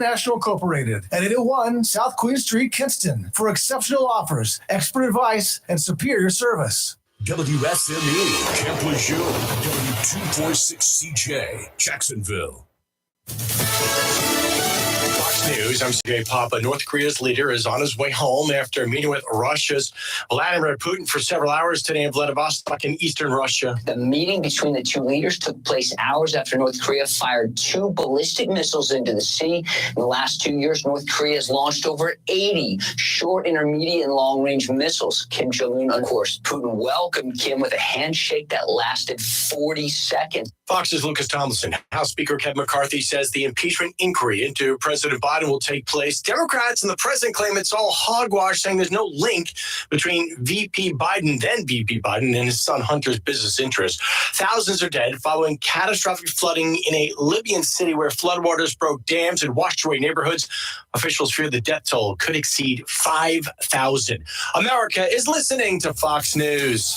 National Incorporated at 801 South Queen Street, Kinston, for exceptional offers, expert advice, and superior service. WSME, Camp Lejeune, W246CJ, Jacksonville. Fox News, I'm Sergei Papa. North Korea's leader is on his way home after meeting with Russia's Vladimir Putin for several hours today in Vladivostok in eastern Russia. The meeting between the two leaders took place hours after North Korea fired 2 ballistic missiles into the sea. In the last 2 years, North Korea has launched over 80 short, intermediate, and long-range missiles. Kim Jong-un, of course, Putin welcomed Kim with a handshake that lasted 40 seconds. Fox's Lucas Tomlinson. House Speaker Kevin McCarthy says the impeachment inquiry into President Biden will take place. Democrats and the president claim it's all hogwash, saying there's no link between VP Biden, then VP Biden, and his son Hunter's business interests. Thousands are dead following catastrophic flooding in a Libyan city where floodwaters broke dams and washed away neighborhoods. Officials fear the death toll could exceed 5,000. America is listening to Fox News.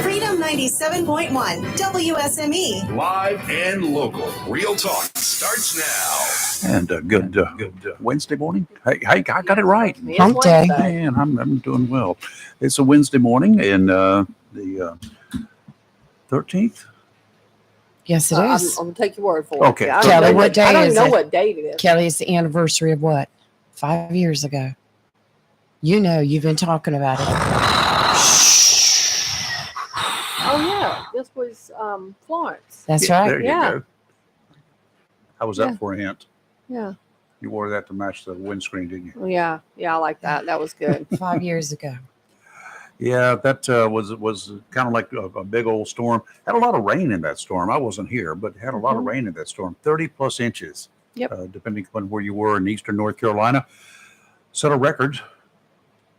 Freedom 97.1 WSME. Live and local. Real talk starts now. And good Wednesday morning. Hey, I got it right. Hump day. Man, I'm doing well. It's a Wednesday morning in the 13th. Yes, it is. I'm going to take your word for it. Okay. Kelly, what day is it? I don't know what date it is. Kelly, it's the anniversary of what? 5 years ago. You know, you've been talking about it. Oh, yeah. This was Florence. That's Yeah, right. there you Yeah. go. How was that Yeah. for a hint? Yeah. You wore that to match the windscreen, didn't you? Yeah. Yeah, I like that. That was good. 5 years ago. Yeah, that was kind of like a big old storm. Had a lot of rain in that storm. I wasn't here, but had a lot of rain in that storm. 30 plus inches, Yep. depending upon where you were in eastern North Carolina. Set a record.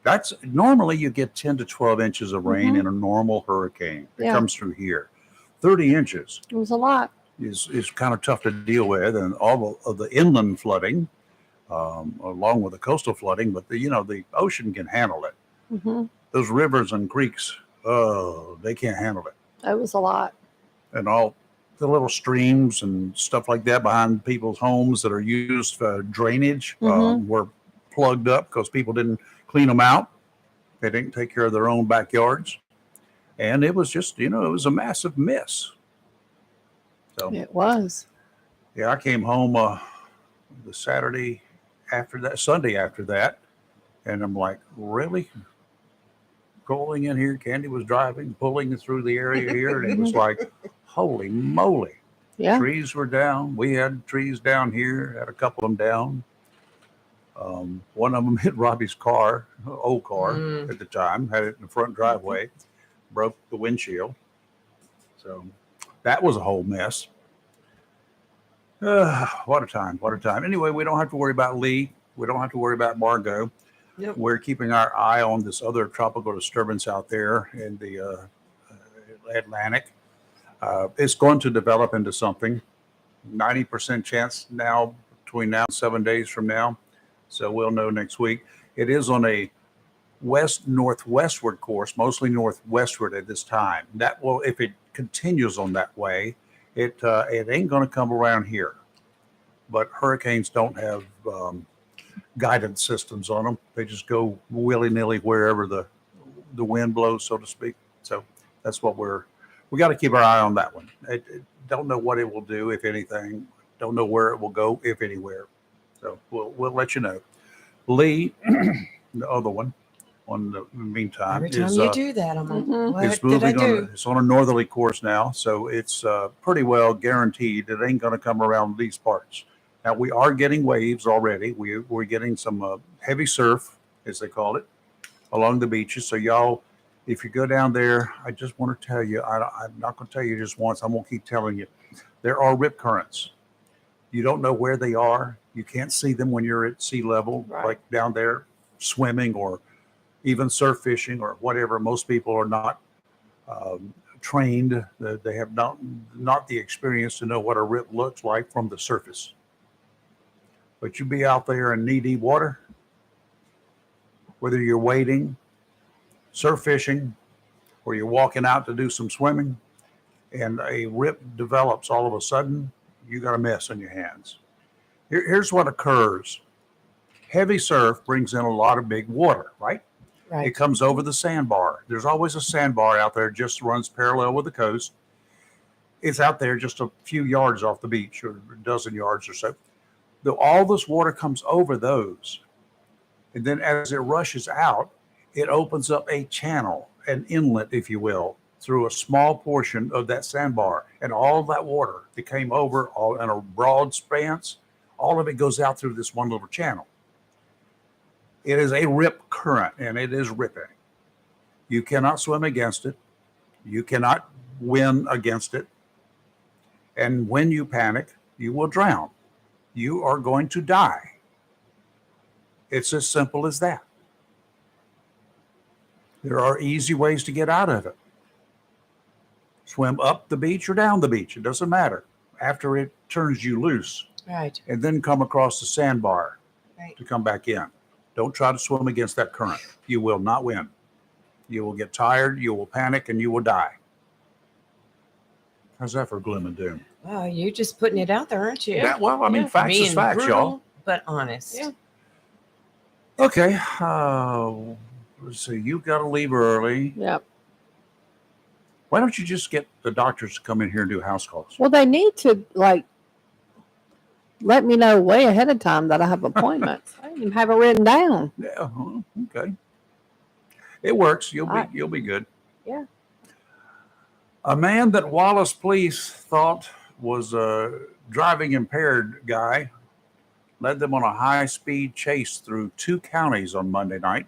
That's normally you get 10 to 12 inches of rain in a normal hurricane. It Yeah. comes through here. 30 inches It was a lot. is kind of tough to deal with, and all of the inland flooding, along with the coastal flooding. But the ocean can handle it. Mm-hmm. Those rivers and creeks, they can't handle it. It was a lot. And all the little streams and stuff like that behind people's homes that are used for drainage were plugged up because people didn't clean them out. They didn't take care of their own backyards. And it was just, it was a massive mess. So, It was. yeah, I came home the Sunday after that, and I'm like, really? Rolling in here, Candy was driving, pulling through the area here, and it was like, holy moly. Yeah. Trees were down. We had trees down here, had a couple of them down. One of them hit Robbie's car, old car at the time, had it in the front driveway, broke the windshield. So that was a whole mess. What a time. Anyway, we don't have to worry about Lee. We don't have to worry about Margot. Yep. We're keeping our eye on this other tropical disturbance out there in the Atlantic. It's going to develop into something. 90% chance now, between now and 7 days from now. So we'll know next week. It is on a west-northwestward course, mostly northwestward at this time. That will, if it continues on that way, it ain't going to come around here. But hurricanes don't have guidance systems on them. They just go willy-nilly wherever the wind blows, so to speak. So that's what we got to keep our eye on that one. I don't know what it will do, if anything. Don't know where it will go, if anywhere. So we'll let you know. Lee, the other one, on the meantime, Every time you do that, I'm like, what it's did I moving do? it's on a northerly course now, so it's pretty well guaranteed it ain't going to come around these parts. Now, we are getting waves already. We're getting some heavy surf, as they call it, along the beaches. So y'all, if you go down there, I just want to tell you, I'm not going to tell you just once. I'm going to keep telling you. There are rip currents. You don't know where they are. You can't see them when you're at sea level, like down there swimming or even surf fishing or whatever. Most people are not trained. They have not the experience to know what a rip looks like from the surface. But you be out there in knee-deep water, whether you're wading surf fishing, where you're walking out to do some swimming, and a rip develops all of a sudden, you got a mess on your hands. Here's what occurs. Heavy surf brings in a lot of big water, right? It Right. comes over the sandbar. There's always a sandbar out there, just runs parallel with the coast. It's out there just a few yards off the beach, or a dozen yards or so. All this water comes over those. And then as it rushes out, it opens up a channel, an inlet, if you will, through a small portion of that sandbar. And all that water that came over all in a broad stance, all of it goes out through this one little channel. It is a rip current, and it is ripping. You cannot swim against it. You cannot win against it. And when you panic, you will drown. You are going to die. It's as simple as that. There are easy ways to get out of it. Swim up the beach or down the beach. It doesn't matter. After it turns you loose, Right. and then come across the sandbar Right. to come back in. Don't try to swim against that current. You will not win. You will get tired, you will panic, and you will die. How's that for gloom and doom? Oh, you're just putting it out there, aren't you? Yeah, well, I mean, facts is Being facts, brutal, y'all. but honest. Yeah. Okay. Let's see. You got to leave early. Yep. Why don't you just get the doctors to come in here and do house calls? Well, they need to like let me know way ahead of time that I have appointments. I didn't even have it written down. Yeah. Okay. It works. You'll be good. Yeah. A man that Wallace police thought was a driving impaired guy led them on a high-speed chase through 2 counties on Monday night.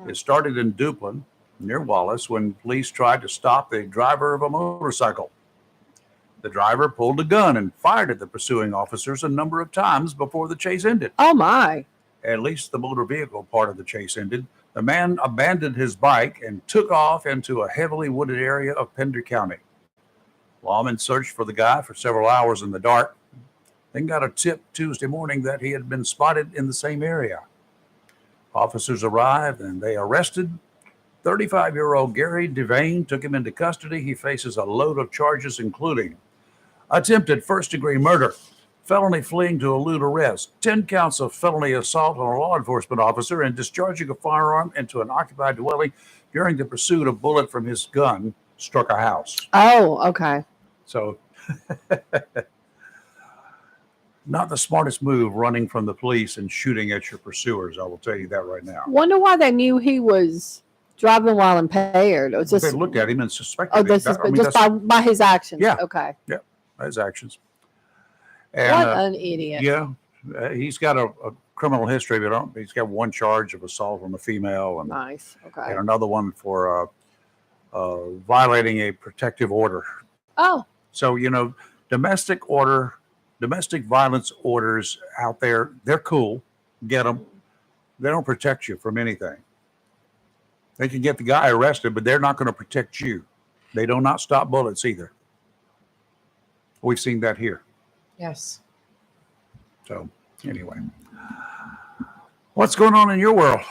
It started in Duplin, near Wallace, when police tried to stop the driver of a motorcycle. The driver pulled a gun and fired at the pursuing officers a number of times before the chase ended. Oh my. At least the motor vehicle part of the chase ended. The man abandoned his bike and took off into a heavily wooded area of Pender County. Lawmen searched for the guy for several hours in the dark, then got a tip Tuesday morning that he had been spotted in the same area. Officers arrived and they arrested 35-year-old Gary Devane, took him into custody. He faces a load of charges, including attempted first-degree murder, felony fleeing to elude arrest, 10 counts of felony assault on a law enforcement officer, and discharging a firearm into an occupied dwelling during the pursuit. A bullet from his gun struck a house. Oh, okay. So, not the smartest move, running from the police and shooting at your pursuers. I will tell you that right now. Wonder why they knew he was driving while impaired. It was They just looked at him and suspected oh, him. this is I mean, just that's by his actions. Yeah. Okay. his actions. And, What an idiot. yeah, he's got a criminal history, but he's got one charge of assault on a female and, Nice. Okay. and another one for violating a protective order. Oh, So, domestic violence orders out there, they're cool. Get them. They don't protect you from anything. They can get the guy arrested, but they're not going to protect you. They do not stop bullets either. We've seen that here. Yes. So, anyway, what's going on in your world?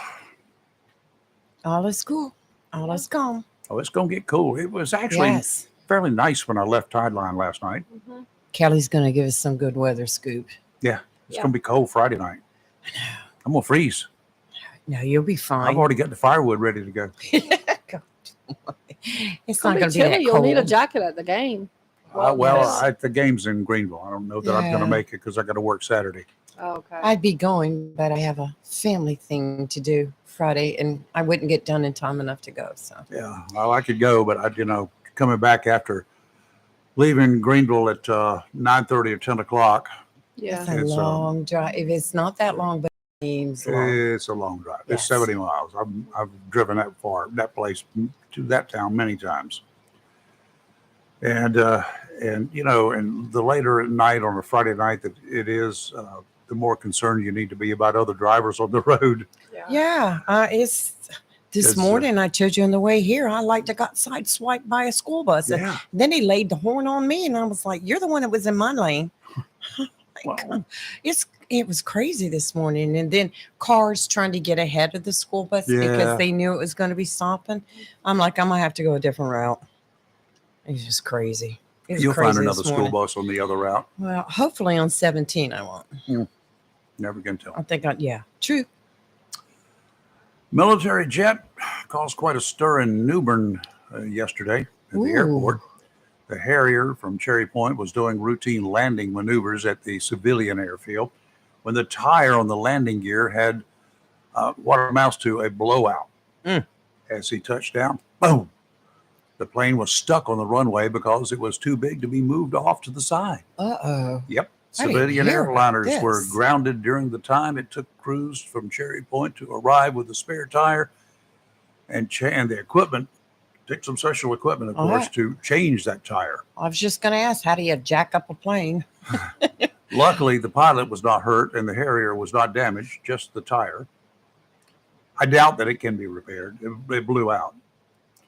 All is cool. All is gone. Oh, it's going to get cool. It was actually Yes. fairly nice when I left Tideline last night. mhm. Kelly's going to give us some good weather scoop. Yeah, it's Yeah. going to be cold Friday night. I'm going to freeze. No, you'll be fine. I've already got the firewood ready to go. It's Gonna not going to be chilly. that You'll cold. need a jacket at the game. Yes. The game's in Greenville. I don't know that I'm going to Yeah. make it because I got to work Saturday. Oh, okay. I'd be going, but I have a family thing to do Friday, and I wouldn't get done in time enough to go. So Yeah, well, I could go, but coming back after leaving Greenville at 9:30 or 10 o'clock, yeah. it's a It's, long drive. If it's not that long, but it seems long. it's a long drive. It's Yes. 70 miles. I've driven that place to that town many times. And the later at night on a Friday night that it is, the more concerned you need to be about other drivers on the road. Yeah, it's this It's, morning. I told you on the way here, I like to got sideswiped by a school bus. And Yeah. then he laid the horn on me, and I was like, "You're the one that was in my lane." Well, it was crazy this morning. And then cars trying to get ahead of the school bus Yeah. because they knew it was going to be stopping. I'm like, I'm going to have to go a different route. It's just crazy. It was You'll crazy find another this school morning. bus on the other route. Well, hopefully on 17 I won't. Never can tell. I think yeah, true. Military jet caused quite a stir in New Bern yesterday at the Ooh. airport. The Harrier from Cherry Point was doing routine landing maneuvers at the civilian airfield when the tire on the landing gear had what amounts to a blowout. As he touched down, boom. The plane was stuck on the runway because it was too big to be moved off to the side. Uh-oh. Yep. I didn't Civilian hear about airliners were this. grounded during the time it took crews from Cherry Point to arrive with a spare tire and the equipment. Take some special equipment, of All course, right. to change that tire. I was just going to ask, how do you jack up a plane? Luckily, the pilot was not hurt and the Harrier was not damaged, just the tire. I doubt that it can be repaired. It blew out.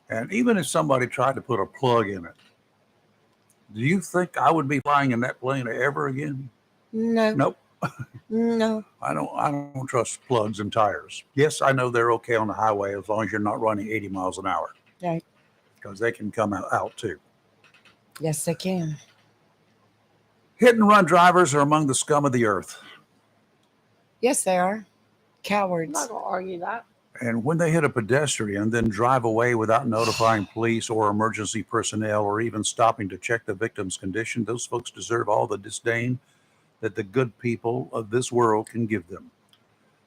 And even if somebody tried to put a plug in it, do you think I would be flying in that plane ever again? No. Nope. No. I don't trust plugs and tires. Yes, I know they're okay on the highway as long as you're not running 80 miles an hour. Right. Because they can come out too. Yes, they can. Hit and run drivers are among the scum of the earth. Yes, they are. I'm Cowards. not going to argue that. And when they hit a pedestrian, then drive away without notifying police or emergency personnel or even stopping to check the victim's condition, those folks deserve all the disdain that the good people of this world can give them.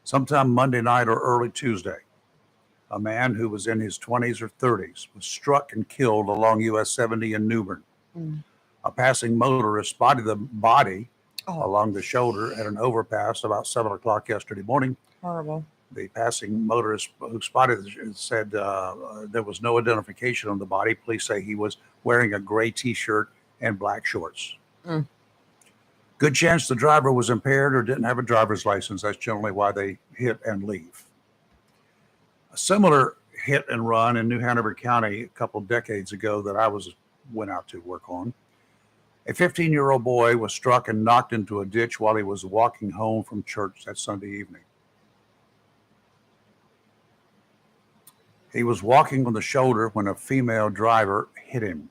Sometime Monday night or early Tuesday, a man who was in his 20s or 30s was struck and killed along US 70 in New Bern. A passing motorist spotted the body along the shoulder at an overpass about 7 o'clock yesterday morning. Horrible. The passing motorist who spotted it said there was no identification on the body. Police say he was wearing a gray T-shirt and black shorts. Good chance the driver was impaired or didn't have a driver's license. That's generally why they hit and leave. A similar hit and run in New Hanover County a couple decades ago that I went out to work on. A 15-year-old boy was struck and knocked into a ditch while he was walking home from church that Sunday evening. He was walking on the shoulder when a female driver hit him.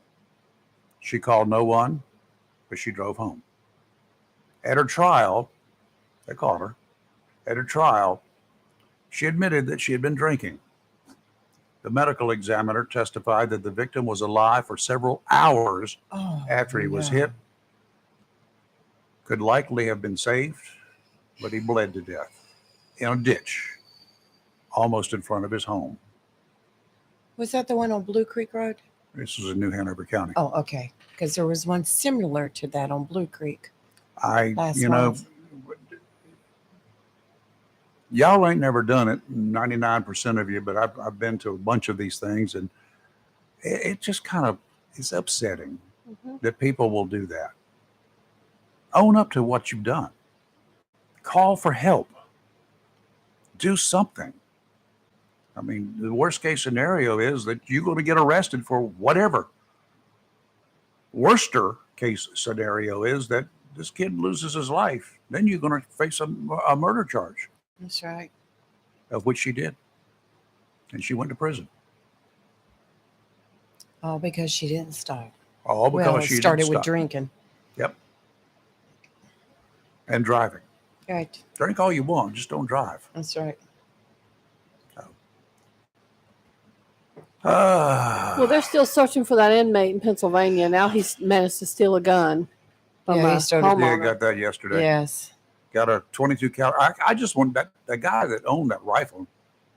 She called no one, but she drove home. At her trial, they caught her. At her trial, she admitted that she had been drinking. The medical examiner testified that the victim was alive for several hours after he was hit. Could likely have been saved, but he bled to death in a ditch almost in front of his home. Was that the one on Blue Creek Road? This was in New Hanover County. Oh, okay. Because there was one similar to that on Blue Creek. Y'all ain't never done it, 99% of you, but I've been to a bunch of these things, and it just kind of is upsetting that people will do that. Own up to what you've done. Call for help. Do something. I mean, the worst case scenario is that you're going to get arrested for whatever. Worster case scenario is that this kid loses his life. Then you're going to face a murder charge. That's right. Of which she did. And she went to prison. All because she didn't stop. All because Well, it she started didn't with stop. drinking. Yep. And driving. Right. Drink all you want, just don't drive. That's right. Well, they're still searching for that inmate in Pennsylvania. Now he's managed to steal a gun from Yeah, he a started- Yeah, homeowner. got that yesterday. Yes. Got a 22 caliber. I just want that guy that owned that rifle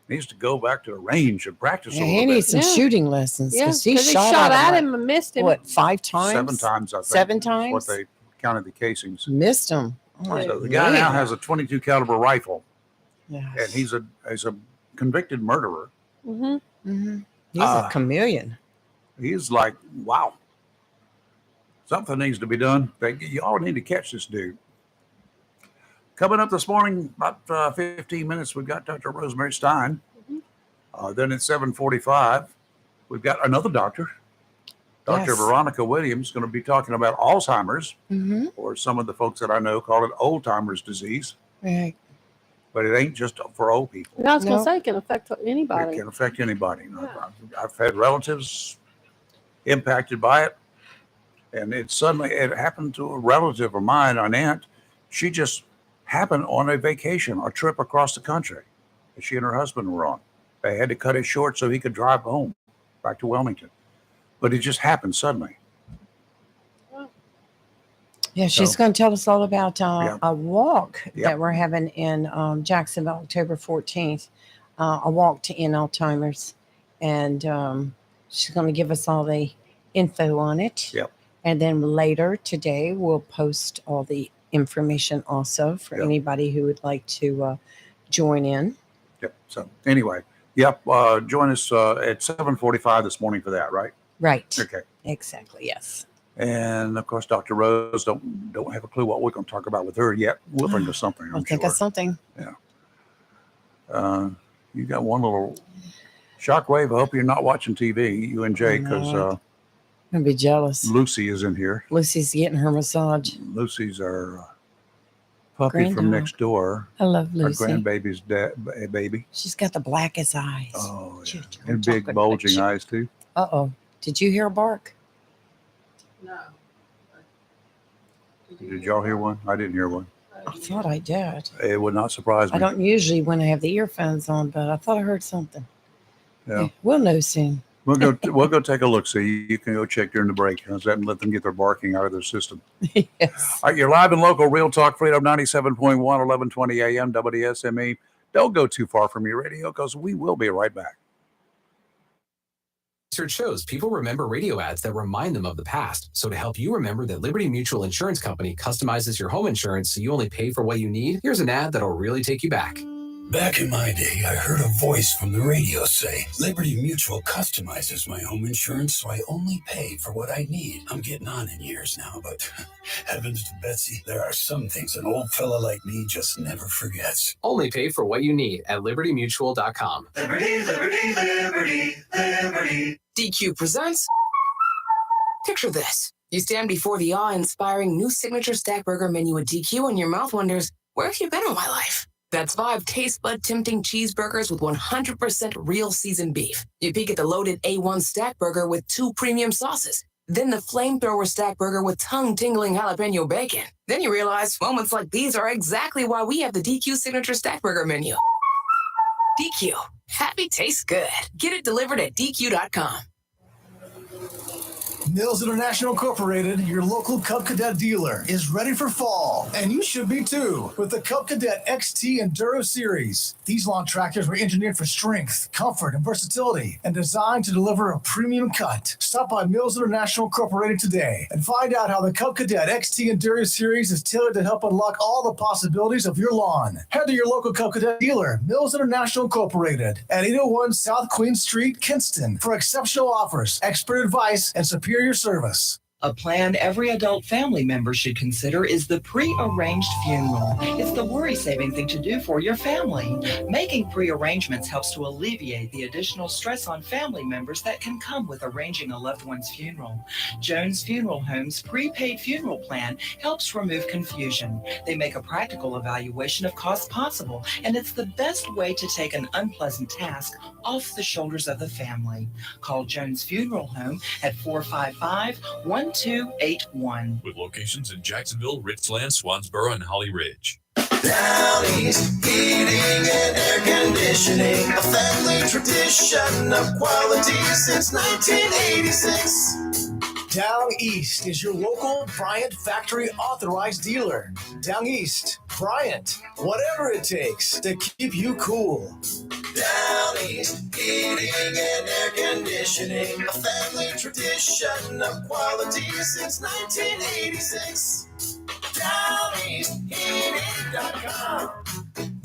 needs to go back to the range and practice Yeah, a he little needs bit. some Yeah. shooting lessons Yeah, because because he shot at him. him and missed him. What, 5 times? 7 times, I think. 7 is what times? they counted the casings. Missed him. Oh, my So the guy now has a 22 caliber rifle, Yeah. and he's a convicted murderer. hmm Mm-hmm. He's a chameleon. He's like, wow, something needs to be done. You all need to catch this dude. Coming up this morning, about 15 minutes, we've got Dr. Rosemary Stein. Then at 7:45, we've got another doctor, Dr. Yes. Veronica Williams is going to be talking about Alzheimer's, Mm-hmm. or some of the folks that I know call it old timers disease, Right. but it ain't just for old people. And I was going No. to say, it can affect It anybody. can affect anybody. Yeah. I've had relatives impacted by it, and it happened to a relative of mine, an aunt. She just happened on a vacation or trip across the country that she and her husband were on. They had to cut it short so he could drive home back to Wilmington, but it just happened suddenly. Yeah, she's So- going to tell us all about Yeah. a walk Yep. that we're having in Jacksonville, October 14th, a walk to end Alzheimer's. And she's going to give us all the info on it. Yep. And then later today, we'll post all the information also for Yep. anybody who would like to join in. Yep. So anyway, join us at 7:45 this morning for that, right? Right. Okay. Exactly. Yes. And of course, Dr. Rose don't have a clue what we're going to talk about with her yet. We'll think of something. I'll I'm think sure. of something. You got one little shockwave. I hope you're not watching TV, you and Jay, because I'm going to be jealous. Lucy is in here. Lucy's getting her massage. Lucy's our puppy from Granddog. next door. I love Our Lucy. grandbaby's baby. She's got the blackest eyes. Oh, yeah. Choo-choo. And big Chocolate bulging chip. eyes too. Uh-oh. Did you hear a bark? No. Did y'all hear one? I didn't hear one. I thought I did. It would not surprise me. I don't usually when I have the earphones on, but I thought I heard something. Yeah. We'll know soon. We'll go take a look. See, you can go check during the break. How's that? And let them get their barking out of their system. Yes. All right, you're live and local, Real Talk Freedom 97.1, 1120 AM, WSME. Don't go too far from your radio because we will be right back. Research shows people remember radio ads that remind them of the past. So to help you remember that Liberty Mutual Insurance Company customizes your home insurance so you only pay for what you need, here's an ad that'll really take you back. Back in my day, I heard a voice from the radio say, Liberty Mutual customizes my home insurance so I only pay for what I need. I'm getting on in years now, but heavens to Betsy, there are some things an old fella like me just never forgets. Only pay for what you need at libertymutual.com. Liberty, liberty, liberty, liberty. DQ presents. Picture this. You stand before the awe-inspiring new signature stack burger menu at DQ and your mouth wonders, where have you been all my life? That's 5 taste bud tempting cheeseburgers with 100% real seasoned beef. You peek at the loaded A1 stack burger with 2 premium sauces. Then the flamethrower stack burger with tongue-tingling jalapeno bacon. Then you realize moments like these are exactly why we have the DQ signature stack burger menu. DQ. Happy tastes good. Get it delivered at DQ.com. Mills International Incorporated, your local Cub Cadet dealer, is ready for fall, and you should be too, with the Cub Cadet XT Enduro Series. These lawn tractors were engineered for strength, comfort, and versatility, and designed to deliver a premium cut. Stop by Mills International Incorporated today and find out how the Cub Cadet XT Enduro Series is tailored to help unlock all the possibilities of your lawn. Head to your local Cub Cadet dealer, Mills International Incorporated, at 801 South Queen Street, Kinston, for exceptional offers, expert advice, and superior service. A plan every adult family member should consider is the pre-arranged funeral. It's the worry-saving thing to do for your family. Making pre-arrangements helps to alleviate the additional stress on family members that can come with arranging a loved one's funeral. Jones Funeral Home's prepaid funeral plan helps remove confusion. They make a practical evaluation of costs possible, and it's the best way to take an unpleasant task off the shoulders of the family. Call Jones Funeral Home at 455-1281. With locations in Jacksonville, Richland, Swansboro, and Holly Ridge. Down East, heating and air conditioning, a family tradition of quality since 1986. Down East is your local Bryant Factory authorized dealer. Down East, Bryant, whatever it takes to keep you cool. Down East, heating and air conditioning, a family tradition of quality since 1986. DownEastHeating.com.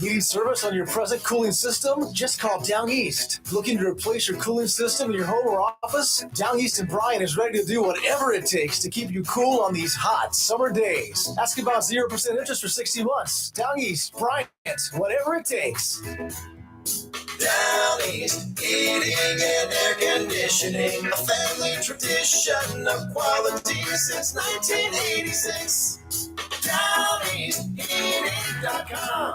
Need service on your present cooling system? Just call Down East. Looking to replace your cooling system in your home or office? Down East and Bryant is ready to do whatever it takes to keep you cool on these hot summer days. Ask about 0% interest for 60 months. Down East, Bryant, whatever it takes. Down East, heating and air conditioning, a family tradition of quality since 1986. DownEastHeating.com.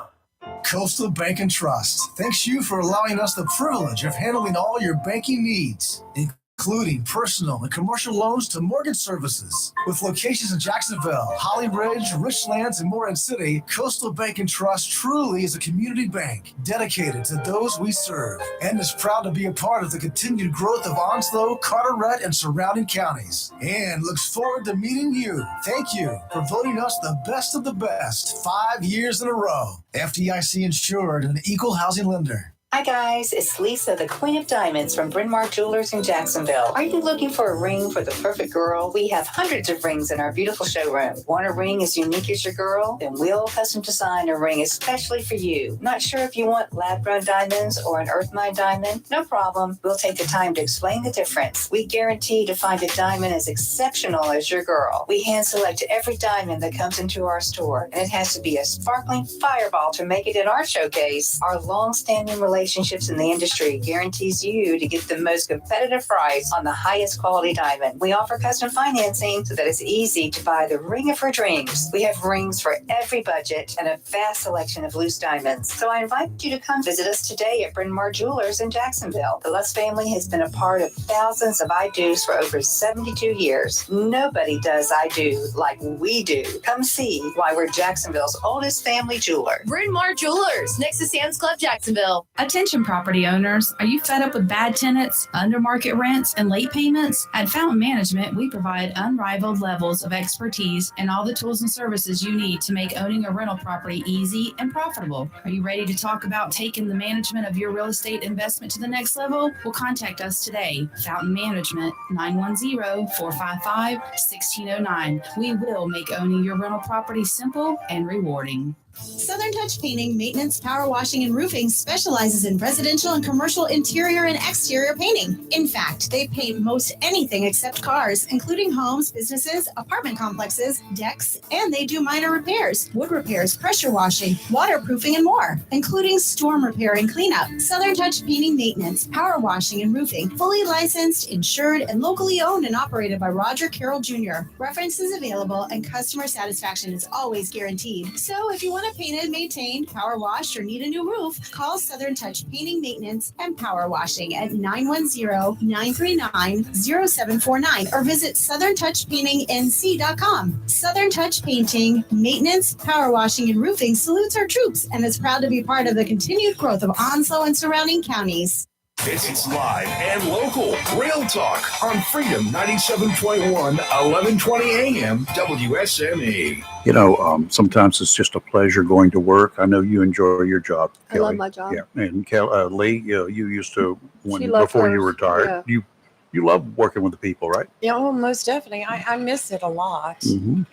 Coastal Bank and Trust thanks you for allowing us the privilege of handling all your banking needs, including personal and commercial loans to mortgage services. With locations in Jacksonville, Holly Ridge, Richlands, and Morehead City, Coastal Bank and Trust truly is a community bank dedicated to those we serve and is proud to be a part of the continued growth of Onslow, Carteret, and surrounding counties, and looks forward to meeting you. Thank you for voting us the best of the best 5 years in a row. FDIC insured and an equal housing lender. Hi guys, it's Lisa, the Queen of Diamonds from Bryn Mawr Jewelers in Jacksonville. Are you looking for a ring for the perfect girl? We have hundreds of rings in our beautiful showroom. Want a ring as unique as your girl? Then we'll custom design a ring especially for you. Not sure if you want lab-grown diamonds or an earth mine diamond? No problem. We'll take the time to explain the difference. We guarantee to find a diamond as exceptional as your girl. We hand select every diamond that comes into our store, and it has to be a sparkling fireball to make it in our showcase. Our long-standing relationships in the industry guarantees you to get the most competitive price on the highest quality diamond. We offer custom financing so that it's easy to buy the ring of her dreams. We have rings for every budget and a vast selection of loose diamonds. So I invite you to come visit us today at Bryn Mawr Jewelers in Jacksonville. The Lutz family has been a part of thousands of I Do's for over 72 years. Nobody does I Do like we do. Come see why we're Jacksonville's oldest family jeweler. Bryn Mawr Jewelers, next to Sam's Club Jacksonville. Attention property owners, are you fed up with bad tenants, under market rents, and late payments? At Fountain Management, we provide unrivaled levels of expertise and all the tools and services you need to make owning a rental property easy and profitable. Are you ready to talk about taking the management of your real estate investment to the next level? Well, contact us today. Fountain Management, 910-455-1609. We will make owning your rental property simple and rewarding. Southern Touch Painting, Maintenance, Power Washing, and Roofing specializes in residential and commercial interior and exterior painting. In fact, they paint most anything except cars, including homes, businesses, apartment complexes, decks, and they do minor repairs, wood repairs, pressure washing, waterproofing, and more, including storm repair and cleanup. Southern Touch Painting, Maintenance, Power Washing, and Roofing, fully licensed, insured, and locally owned and operated by Roger Carroll Jr. References available and customer satisfaction is always guaranteed. So if you want painted, maintained, power washed, or need a new roof, call Southern Touch Painting, Maintenance, and Power Washing at 910-939-0749 or visit southerntouchpaintingnc.com. Southern Touch Painting, Maintenance, Power Washing, and Roofing salutes our troops and is proud to be part of the continued growth of Onslow and surrounding counties. It's live and local. Real Talk on Freedom 97.1, 1120 AM, WSME. You know, sometimes it's just a pleasure going to work. I know you enjoy your job, I Kelly. love my job. Yeah, and Lee, you used to She loves before you hers, retired. You love working with the people, right? Yeah, well, most definitely. I miss it a lot. Mm-hmm.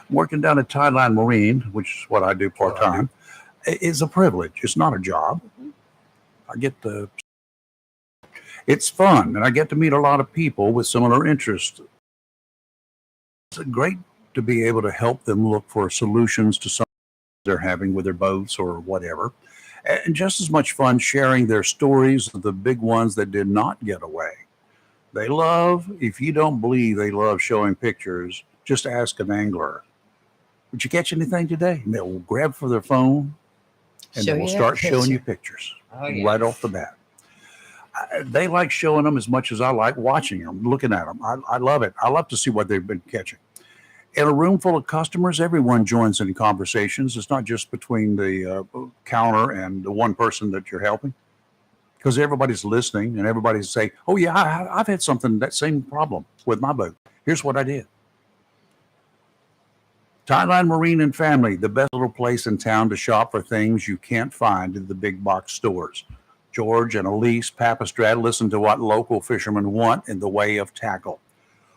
Working down at Tideline Marine, which is what I do part time, is a privilege. It's not a job. I get to. It's fun, and I get to meet a lot of people with similar interests. It's great to be able to help them look for solutions to something they're having with their boats or whatever. And just as much fun sharing their stories of the big ones that did not get away. They love, if you don't believe they love showing pictures, just ask an angler. Did you catch anything today? And they'll grab for their phone and Show they will you start a showing you picture. pictures Oh, yes. right off the bat. They like showing them as much as I like watching them, looking at them. I love it. I love to see what they've been catching. In a room full of customers, everyone joins in conversations. It's not just between the counter and the one person that you're helping, because everybody's listening and everybody's saying, oh, yeah, I've had that same problem with my boat. Here's what I did. Tideline Marine and Family, the best little place in town to shop for things you can't find in the big box stores. George and Elise Papastrad listen to what local fishermen want in the way of tackle.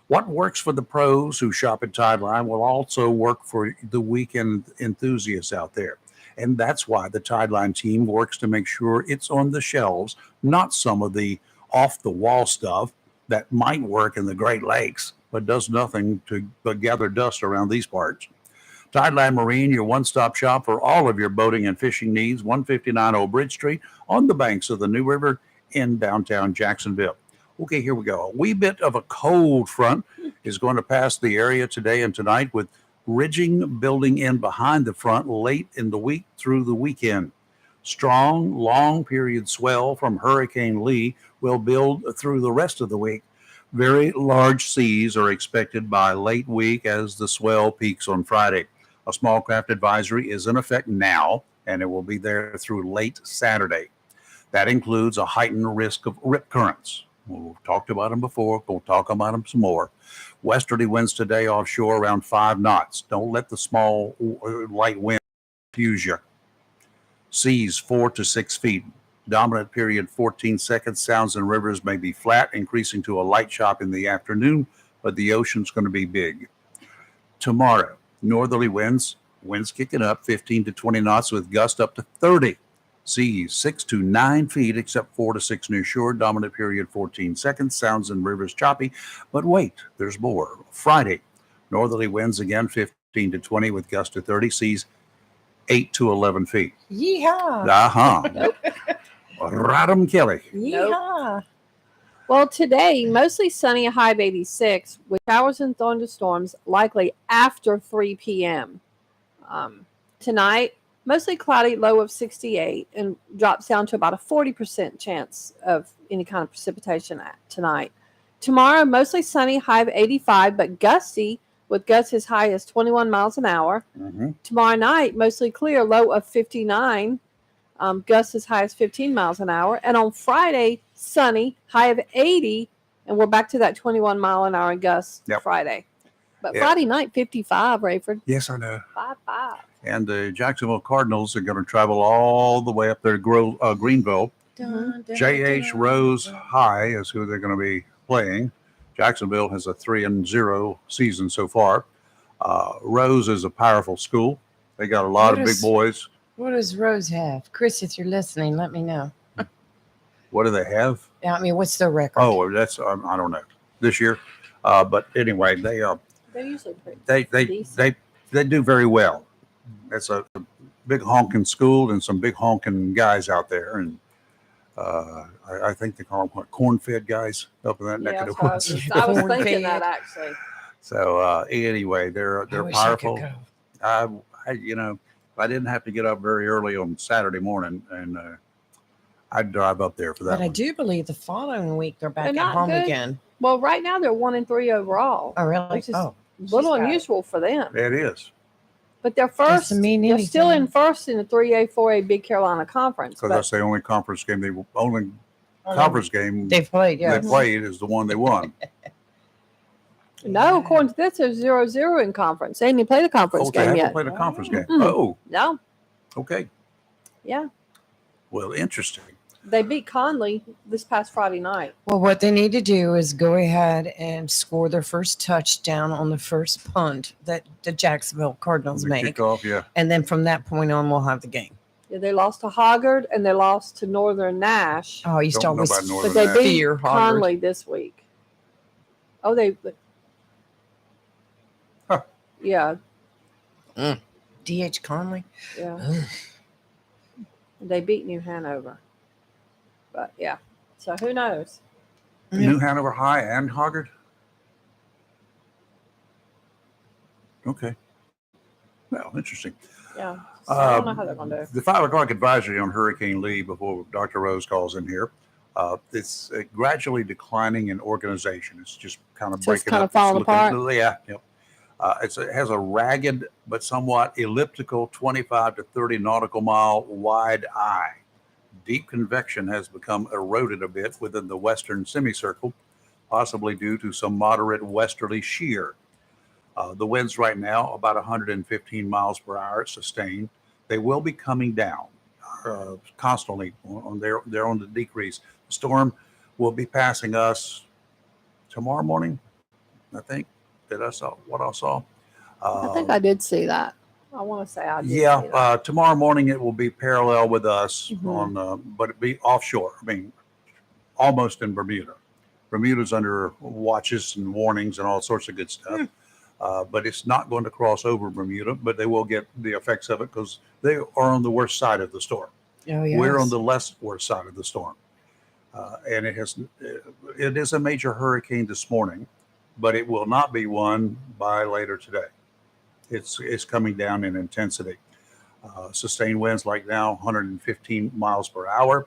What works for the pros who shop at Tideline will also work for the weekend enthusiasts out there. And that's why the Tideline team works to make sure it's on the shelves, not some of the off-the-wall stuff that might work in the Great Lakes, but does nothing but gather dust around these parts. Tideland Marine, your one-stop shop for all of your boating and fishing needs, 159 Old Bridge Street on the banks of the New River in downtown Jacksonville. Okay, here we go. A wee bit of a cold front is going to pass the area today and tonight, with ridging building in behind the front late in the week through the weekend. Strong, long period swell from Hurricane Lee will build through the rest of the week. Very large seas are expected by late week as the swell peaks on Friday. A small craft advisory is in effect now, and it will be there through late Saturday. That includes a heightened risk of rip currents. We've talked about them before. We'll talk about them some more. Westerly winds today offshore around 5 knots. Don't let the small light wind confuse you. Seas 4 to 6 feet. Dominant period 14 seconds. Sounds and rivers may be flat, increasing to a light chop in the afternoon, but the ocean's going to be big. Tomorrow, northerly winds kicking up 15 to 20 knots with gusts up to 30. Seas 6 to 9 feet, except 4 to 6 near shore. Dominant period 14 seconds. Sounds and rivers choppy. But wait, there's more. Friday, northerly winds again 15 to 20 with gusts to 30. Seas 8 to 11 feet. Yeehaw. Nope. Rodham Kelly. Yeehaw. Well, today, mostly sunny, a high of 86, with showers and thunderstorms likely after 3 p.m. Tonight, mostly cloudy, low of 68, and drops down to about a 40% chance of any kind of precipitation tonight. Tomorrow, mostly sunny, high of 85, but gusty, with gusts as high as 21 miles an hour. Mm-hmm. Tomorrow night, mostly clear, low of 59, gusts as high as 15 miles an hour. And on Friday, sunny, high of 80, and we're back to that 21 mile an hour gust Friday. But Friday night, 55, Rayford. Yes, I know. 5-5. And the Jacksonville Cardinals are going to travel all the way up there to Greenville. J.H. Rose High is who they're going to be playing. Jacksonville has a 3-0 season so far. Rose is a powerful school. They got a lot of big boys. What does Rose have? Chris, if you're listening, let me know. What do they have? I mean, what's their record? Oh, that's I don't know this year. But anyway, They're usually pretty decent. they do very well. It's a big honking school and some big honking guys out there, and I think they call them corn-fed guys up in that neck of the woods. I was thinking that actually. So anyway, they're powerful. If I didn't have to get up very early on Saturday morning, and I'd drive up there for that. But I do believe the following week they're back at home again. Well, right now they're 1-3 overall. Oh, really? Which is a little unusual for them. It is. But they're first. They're still in first in the 3A, 4A Big Carolina Conference. Because that's the only conference game they've played. They played is the one they won. No, according to this, they're 0-0 in conference. They didn't play the conference game They yet. haven't played a conference game. Mm-mm. Oh, No. okay. Yeah. Well, interesting. They beat Conley this past Friday night. Well, what they need to do is go ahead and score their first touchdown on the first punt that the Jacksonville Cardinals The make. kickoff, yeah. And then from that point on, we'll have the game. Yeah, they lost to Hoggard and they lost to Northern Nash. Oh, you start with But they beat Conley this week. Oh, they. Yeah. D.H. Conley. Yeah. They beat New Hanover. But yeah. So who knows? New Hanover High and Hoggard? Okay. Well, interesting. Yeah. So I don't know how they're going to do. The 5 o'clock advisory on Hurricane Lee before Dr. Rose calls in here. It's gradually declining in organization. It's just kind of breaking kind up. of falling apart. Yeah. Yep. It has a ragged but somewhat elliptical 25 to 30 nautical mile wide eye. Deep convection has become eroded a bit within the western semicircle, possibly due to some moderate westerly shear. The winds right now about 115 miles per hour sustained. They will be coming down constantly. They're on the decrease. The storm will be passing us tomorrow morning, I think. I saw what I saw. I think I did see that. I want to say I did see that. Tomorrow morning it will be parallel with us but it'll be offshore. I mean, almost in Bermuda. Bermuda's under watches and warnings and all sorts of good stuff. But it's not going to cross over Bermuda, but they will get the effects of it because they are on the worst side of the storm. Oh, yes. We're on the less worst side of the storm. And it is a major hurricane this morning, but it will not be one by later today. It's coming down in intensity. Sustained winds like now 115 miles per hour.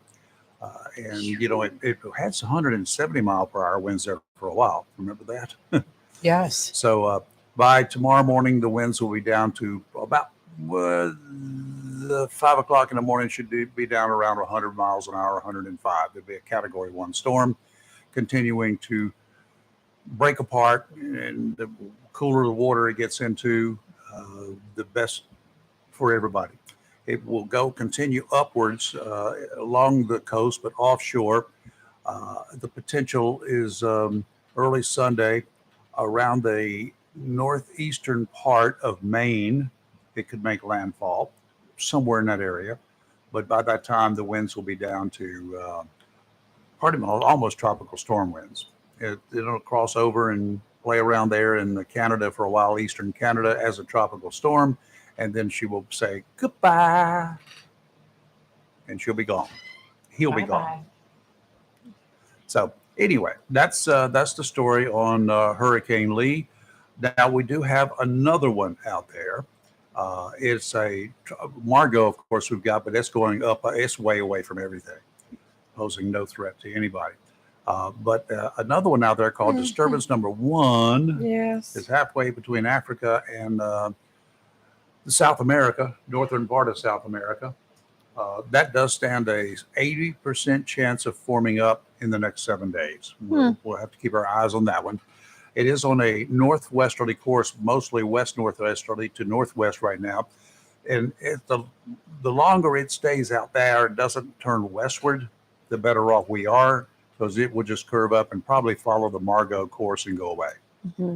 And, you know, it had 170 mile per hour winds there for a while. Remember that? Yes. So by tomorrow morning, the winds will be down to about the 5 o'clock in the morning should be down around 100 miles an hour, 105. It'll be a Category 1 storm, continuing to break apart, and the cooler the water it gets into, the best for everybody. It will continue upwards along the coast, but offshore. The potential is early Sunday around the northeastern part of Maine. It could make landfall somewhere in that area. But by that time, the winds will be down to almost tropical storm winds. It'll cross over and play around there in Canada for a while, eastern Canada, as a tropical storm. And then she will say goodbye. And she'll be gone. He'll be gone. So anyway, that's the story on Hurricane Lee. Now we do have another one out there. It's a Margot, of course, we've got, but it's going up. It's way away from everything, posing no threat to anybody. But another one out there called Disturbance Number 1 is halfway between Africa and South America, northern part of South America. That does stand a 80% chance of forming up in the next 7 days. We'll have to keep our eyes on that one. It is on a northwesterly course, mostly west-northwesterly to northwest right now. And the longer it stays out there, it doesn't turn westward, the better off we are, because it will just curve up and probably follow the Margot course and go away. Mm-hmm.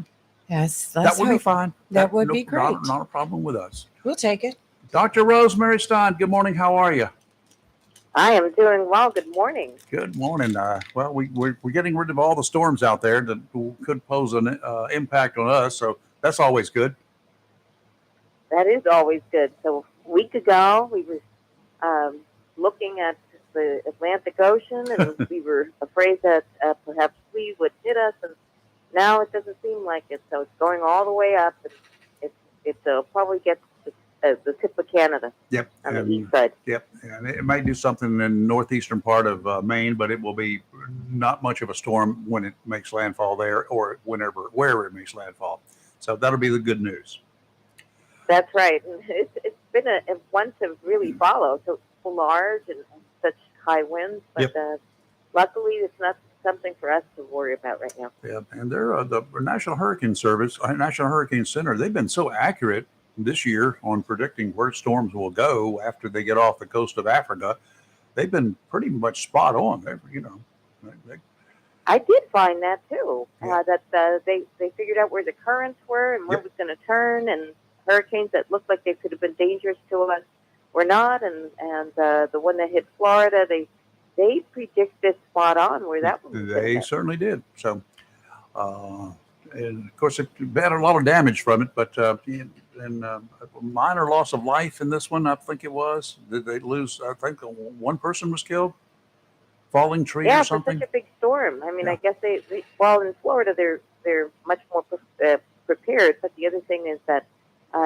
Yes, that would be fine. That would be great. Not a problem with us. We'll take it. Dr. Rosemary Stein, good morning. How are you? I am doing well. Good morning. Good morning. Well, we're getting rid of all the storms out there that could pose an impact on us, so that's always good. That is always good. So a week ago, we were looking at the Atlantic Ocean, and we were afraid that perhaps we would hit us, and now it doesn't seem like it. So it's going all the way up, and it'll probably get the tip of Canada. Yep. On the east side. Yep. And it may do something in the northeastern part of Maine, but it will be not much of a storm when it makes landfall there, or wherever it makes landfall. So that'll be the good news. That's right. And it's been a one to really follow. So large and such high winds, but luckily it's not something for us to worry about right now. Yeah, and they're the National Hurricane Service, National Hurricane Center. They've been so accurate this year on predicting where storms will go after they get off the coast of Africa. They've been pretty much spot on. I did find that too. That they figured out where the currents were and where it was going to turn, and hurricanes that looked like they could have been dangerous to us were not, and the one that hit Florida, they predicted spot on where that one was. They certainly did. So, and of course, it had a lot of damage from it, but a minor loss of life in this one, I think it was. Did they lose? I think one person was killed. Falling tree or something. Yeah, for such a big storm. I mean, I guess they well, in Florida they're much more prepared. But the other thing is that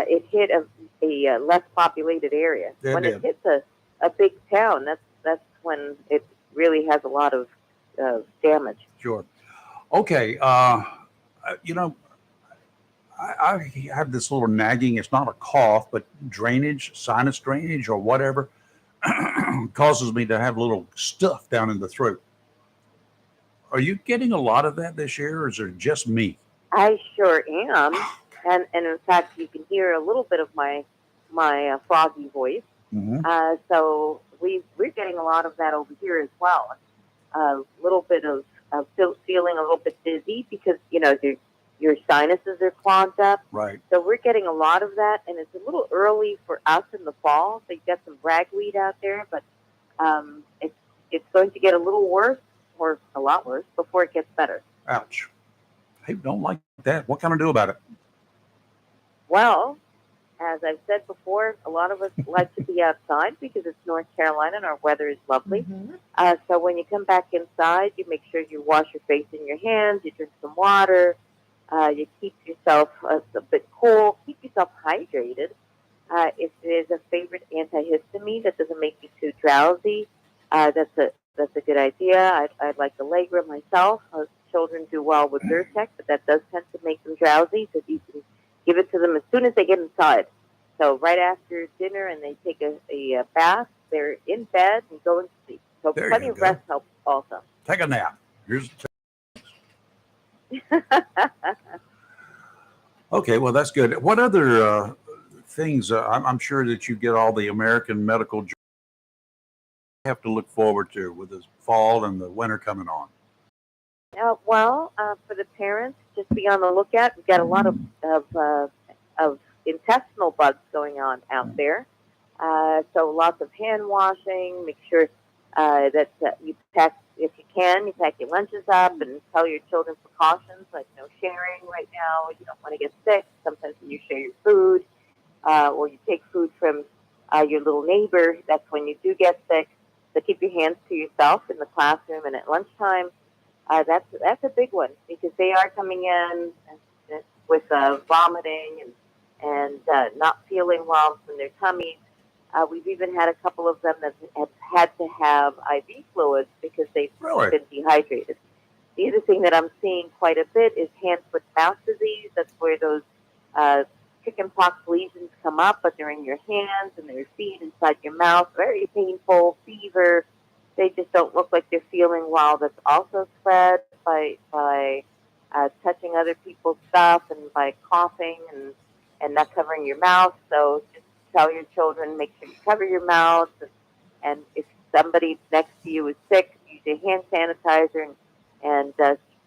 it hit a less populated area. When it hits a big town, that's when it really has a lot of damage. Sure. Okay. I have this little nagging. It's not a cough, but sinus drainage or whatever, causes me to have a little stuff down in the throat. Are you getting a lot of that this year, or is it just me? I sure am. And in fact, you can hear a little bit of my froggy voice. Mm-hmm. So we're getting a lot of that over here as well. A little bit of feeling a little bit dizzy because your sinuses are clogged up. Right. So we're getting a lot of that, and it's a little early for us in the fall. So you've got some ragweed out there, but it's going to get a little worse, or a lot worse, before it gets better. Ouch. I don't like that. What can I do about it? Well, as I've said before, a lot of us like to be outside because it's North Carolina and our weather is lovely. So when you come back inside, you make sure you wash your face and your hands, you drink some water, you keep yourself a bit cool, keep yourself hydrated. If there's a favorite antihistamine that doesn't make you too drowsy, that's a good idea. I'd like Allegra myself. Children do well with Zyrtec, but that does tend to make them drowsy, so you can give it to them as soon as they get inside. So right after dinner and they take a bath, they're in bed and going to sleep. So There plenty you of go. rest helps also. Take a nap. Here's okay. Well, that's good. What other things? I'm sure that you get all the American medical journals you have to look forward to with the fall and the winter coming on. For the parents, just be on the lookout. We've got a lot of intestinal bugs going on out there. So lots of hand washing. Make sure that you pack, if you can, you pack your lunches up and tell your children precautions like no sharing right now. You don't want to get sick. Sometimes when you share your food or you take food from your little neighbor, that's when you do get sick. So keep your hands to yourself in the classroom and at lunchtime. That's a big one because they are coming in with vomiting and not feeling well in their tummies. We've even had a couple of them that have had to have IV fluids because they've been dehydrated. The other thing that I'm seeing quite a bit is hand, foot, mouth disease. That's where those chickenpox lesions come up, but they're in your hands and their feet, inside your mouth. Very painful, fever. They just don't look like they're feeling well. That's also spread by touching other people's stuff and by coughing and not covering your mouth. So just tell your children, make sure you cover your mouth. And if somebody next to you is sick, use your hand sanitizer and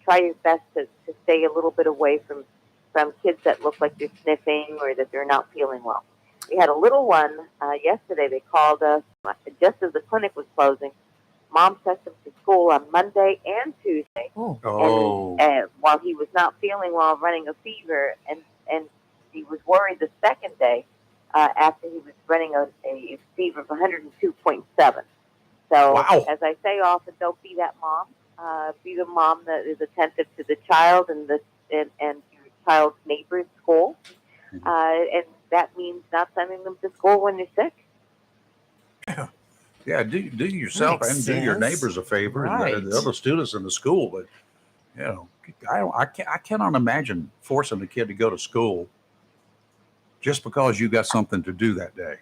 try your best to stay a little bit away from kids that look like they're sniffing or that they're not feeling well. We had a little one yesterday. They called us just as the clinic was closing. Mom sent him to school on Monday and Tuesday. And while he was not feeling well, running a fever, and he was worried the second day after he was running a fever of 102.7. So, as I say often, don't be that mom. Be the mom that is attentive to the child and your child's neighbor's school. And that means not sending them to school when they're sick. Yeah, do yourself Makes and do your sense. neighbors a favor Right. and the other students in the school. But I cannot imagine forcing a kid to go to school just because you got something to do that day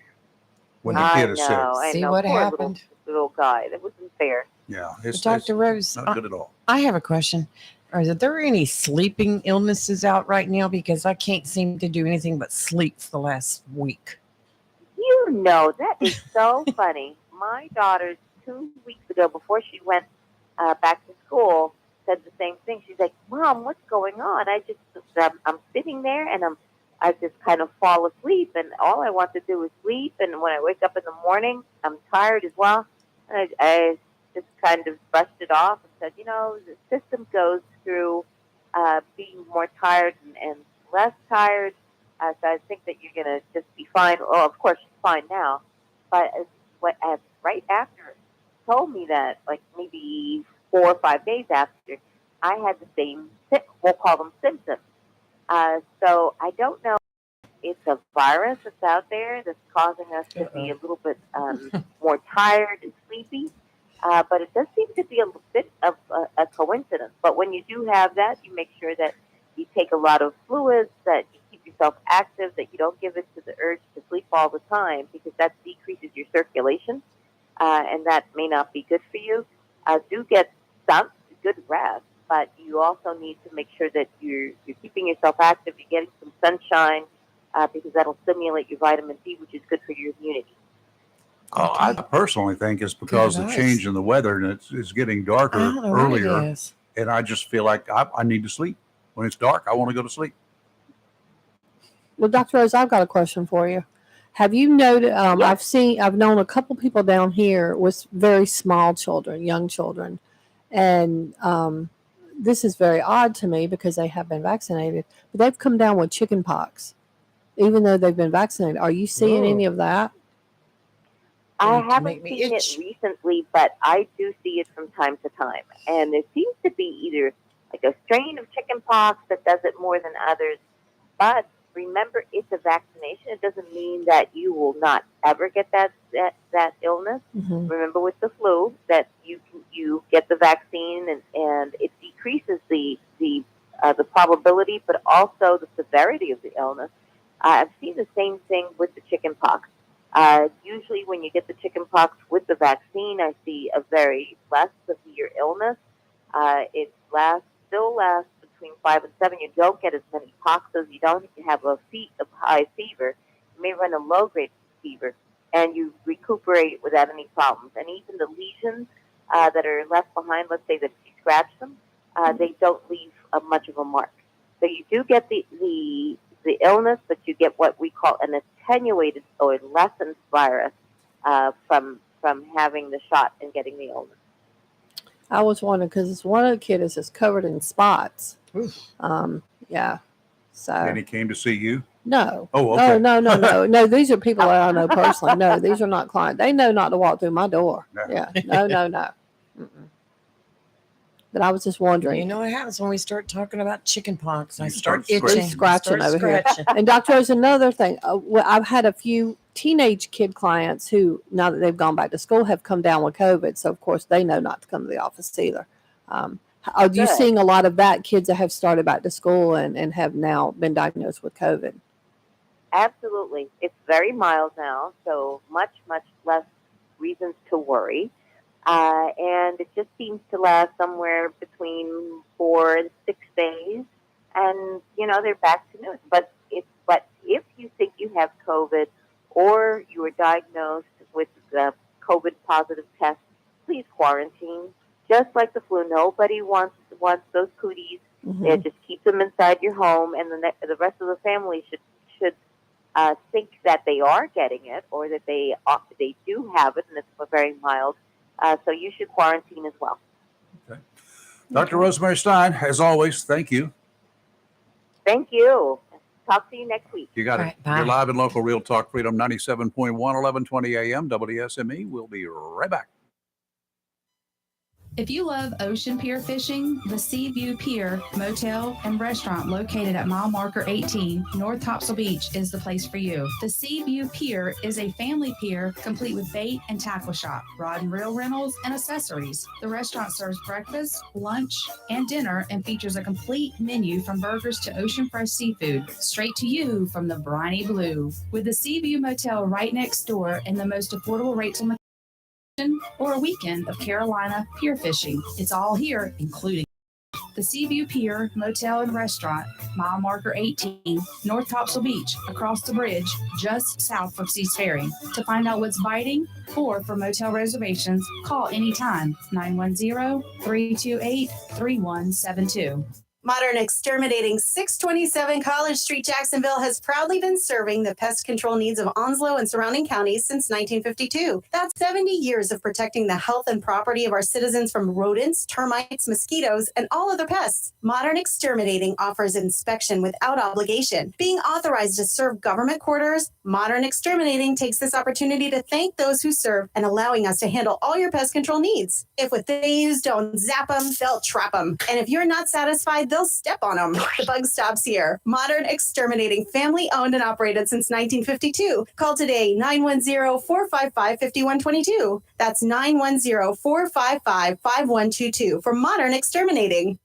when the kid is sick. I See know. what Poor happened? Little guy. That wasn't fair. Yeah, it's Dr. Rose, not good at all. I have a question. Are there any sleeping illnesses out right now? Because I can't seem to do anything but sleep for the last week. You know, that is so funny. My daughter, 2 weeks ago, before she went back to school, said the same thing. She's like, "Mom, what's going on? I'm sitting there and I just kind of fall asleep, and all I want to do is sleep. And when I wake up in the morning, I'm tired as well." And I just kind of brushed it off and said, the system goes through being more tired and less tired. So I think that you're going to just be fine. Oh, of course, she's fine now. But right after it told me that, like maybe 4 or 5 days after, I had the same, we'll call them symptoms. So I don't know if it's a virus that's out there that's causing us to be a little bit more tired and sleepy. But it does seem to be a bit of a coincidence. But when you do have that, you make sure that you take a lot of fluids, that you keep yourself active, that you don't give in to the urge to sleep all the time because that decreases your circulation, and that may not be good for you. Do get some good rest, but you also need to make sure that you're keeping yourself active, you're getting some sunshine, because that'll stimulate your vitamin D, which is good for your immunity. I personally think it's because of the change in the weather and it's getting darker I don't know what it earlier. is. And I just feel like I need to sleep. When it's dark, I want to go to sleep. Well, Dr. Rose, I've got a question for you. Have you noted? I've known a couple people down here with very small children, young children, and this is very odd to me because they have been vaccinated, but they've come down with chicken pox. even though they've been vaccinated. Are you seeing Oh. any of that? I to haven't make me seen itch. it recently, but I do see it from time to time. And it seems to be either like a strain of chickenpox that does it more than others. But remember, it's a vaccination. It doesn't mean that you will not ever get that illness. Mhm. Remember, with the flu, that you get the vaccine and it decreases the probability, but also the severity of the illness. I've seen the same thing with the chickenpox. Usually when you get the chickenpox with the vaccine, I see a very less severe illness. It still lasts between 5 and 7. You don't get as many poxes. You don't have a high fever. You may run a low-grade fever, and you recuperate without any problems. And even the lesions that are left behind, let's say that if you scratch them, they don't leave much of a mark. So you do get the illness, but you get what we call an attenuated or lessened virus from having the shot and getting the illness. I was wondering because one of the kids is just covered in spots. Yeah. So And he came to see you? no. Oh, okay. No. These are people that I know personally. No, these are not clients. They know not to walk through my door. No. Yeah. No. Mm-mm. But I was just wondering. You know what happens when we start talking about chickenpox? I You start start itching, scratching start over here. scratching. And doctor, there's another thing. I've had a few teenage kid clients who, now that they've gone back to school, have come down with COVID. So of course they know not to come to the office either. Are you Good. seeing a lot of that, kids that have started back to school and have now been diagnosed with COVID? Absolutely. It's very mild now, so much less reasons to worry. And it just seems to last somewhere between 4 and 6 days. And, they're back to news. But if you think you have COVID or you were diagnosed with the COVID positive test, please quarantine. Just like the flu, nobody wants those cooties. Mhm. Just keep them inside your home, and the rest of the family should think that they are getting it or that they do have it, and it's very mild. So you should quarantine as well. Dr. Rosemary Stein, as always, thank you. Thank you. Talk to you next week. You got All it. right, bye. You're live in local Real Talk Freedom 97.1, 1120 AM, WSME. We'll be right back. If you love ocean pier fishing, the Seaview Pier Motel and Restaurant located at mile marker 18, North Topsail Beach is the place for you. The Seaview Pier is a family pier complete with bait and tackle shop, rod and reel rentals, and accessories. The restaurant serves breakfast, lunch, and dinner and features a complete menu from burgers to ocean fresh seafood, straight to you from the briny blue. With the Seaview Motel right next door and the most affordable rates on the or a weekend of Carolina pier fishing. It's all here, including the Seaview Pier Motel and Restaurant, mile marker 18, North Topsail Beach, across the bridge, just south of Seas Ferry. To find out what's biting or for motel reservations, call anytime, 910-328-3172. Modern Exterminating 627 College Street, Jacksonville has proudly been serving the pest control needs of Onslow and surrounding counties since 1952. That's 70 years of protecting the health and property of our citizens from rodents, termites, mosquitoes, and all other pests. Modern Exterminating offers inspection without obligation. Being authorized to serve government quarters, Modern Exterminating takes this opportunity to thank those who serve and allowing us to handle all your pest control needs. If what they use don't zap them, they'll trap them. And if you're not satisfied, they'll step on them. The bug stops here. Modern Exterminating, family owned and operated since 1952. Call today, 910-455-5122. That's 910-455-5122 for Modern Exterminating.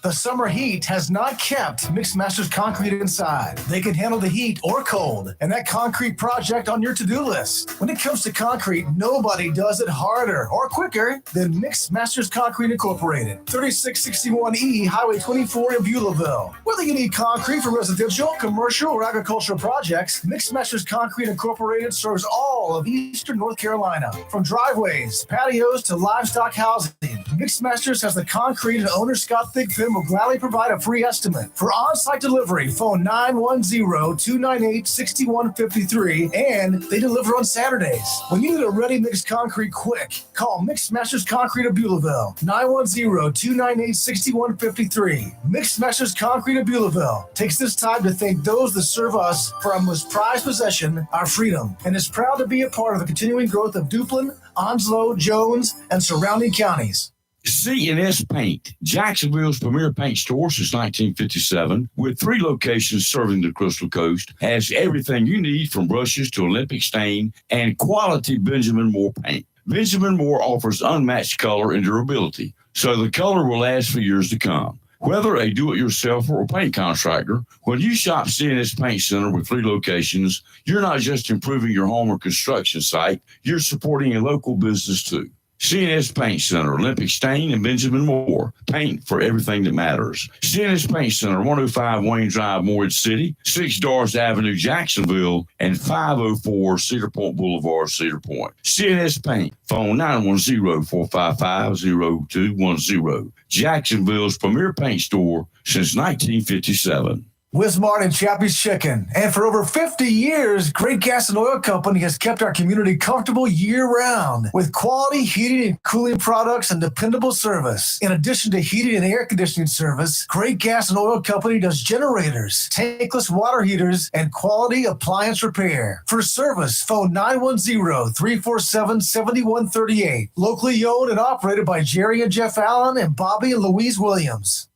The summer heat has not kept Mixed Masters Concrete inside. They can handle the heat or cold and that concrete project on your to-do list. When it comes to concrete, nobody does it harder or quicker than Mixed Masters Concrete Incorporated. 3661E Highway 24 in Beulahville. Whether you need concrete for residential, commercial, or agricultural projects, Mixed Masters Concrete Incorporated serves all of eastern North Carolina. From driveways, patios, to livestock housing, Mixed Masters has the concrete and owner Scott Thigpen will gladly provide a free estimate. For on-site delivery, phone 910-298-6153, and they deliver on Saturdays. When you need a ready-mix concrete quick, call Mixed Masters Concrete of Beulaville, 910-298-6153. Mixed Masters Concrete of Beulaville takes this time to thank those that serve us for our most prized possession, our freedom, and is proud to be a part of the continuing growth of Duplin, Onslow, Jones, and surrounding counties. C&S Paint, Jacksonville's premier paint store since 1957, with 3 locations serving the Crystal Coast, has everything you need from brushes to Olympic stain and quality Benjamin Moore paint. Benjamin Moore offers unmatched color and durability, so the color will last for years to come. Whether a do-it-yourselfer or paint contractor, when you shop C&S Paint Center with 3 locations, you're not just improving your home or construction site, you're supporting a local business too. C&S Paint Center, Olympic Stain, and Benjamin Moore. Paint for everything that matters. C&S Paint Center, 105 Wayne Drive, Morehead City, 6 Dars Avenue, Jacksonville, and 504 Cedar Point Boulevard, Cedar Point. C&S Paint, phone 910-455-0210. Jacksonville's premier paint store since 1957. Wismart and Chappie's Chicken. And for over 50 years, Great Gas and Oil Company has kept our community comfortable year-round with quality heating and cooling products and dependable service. In addition to heating and air conditioning service, Great Gas and Oil Company does generators, tankless water heaters, and quality appliance repair. For service, phone 910-347-7138. Locally owned and operated by Jerry and Jeff Allen and Bobby and Louise Williams.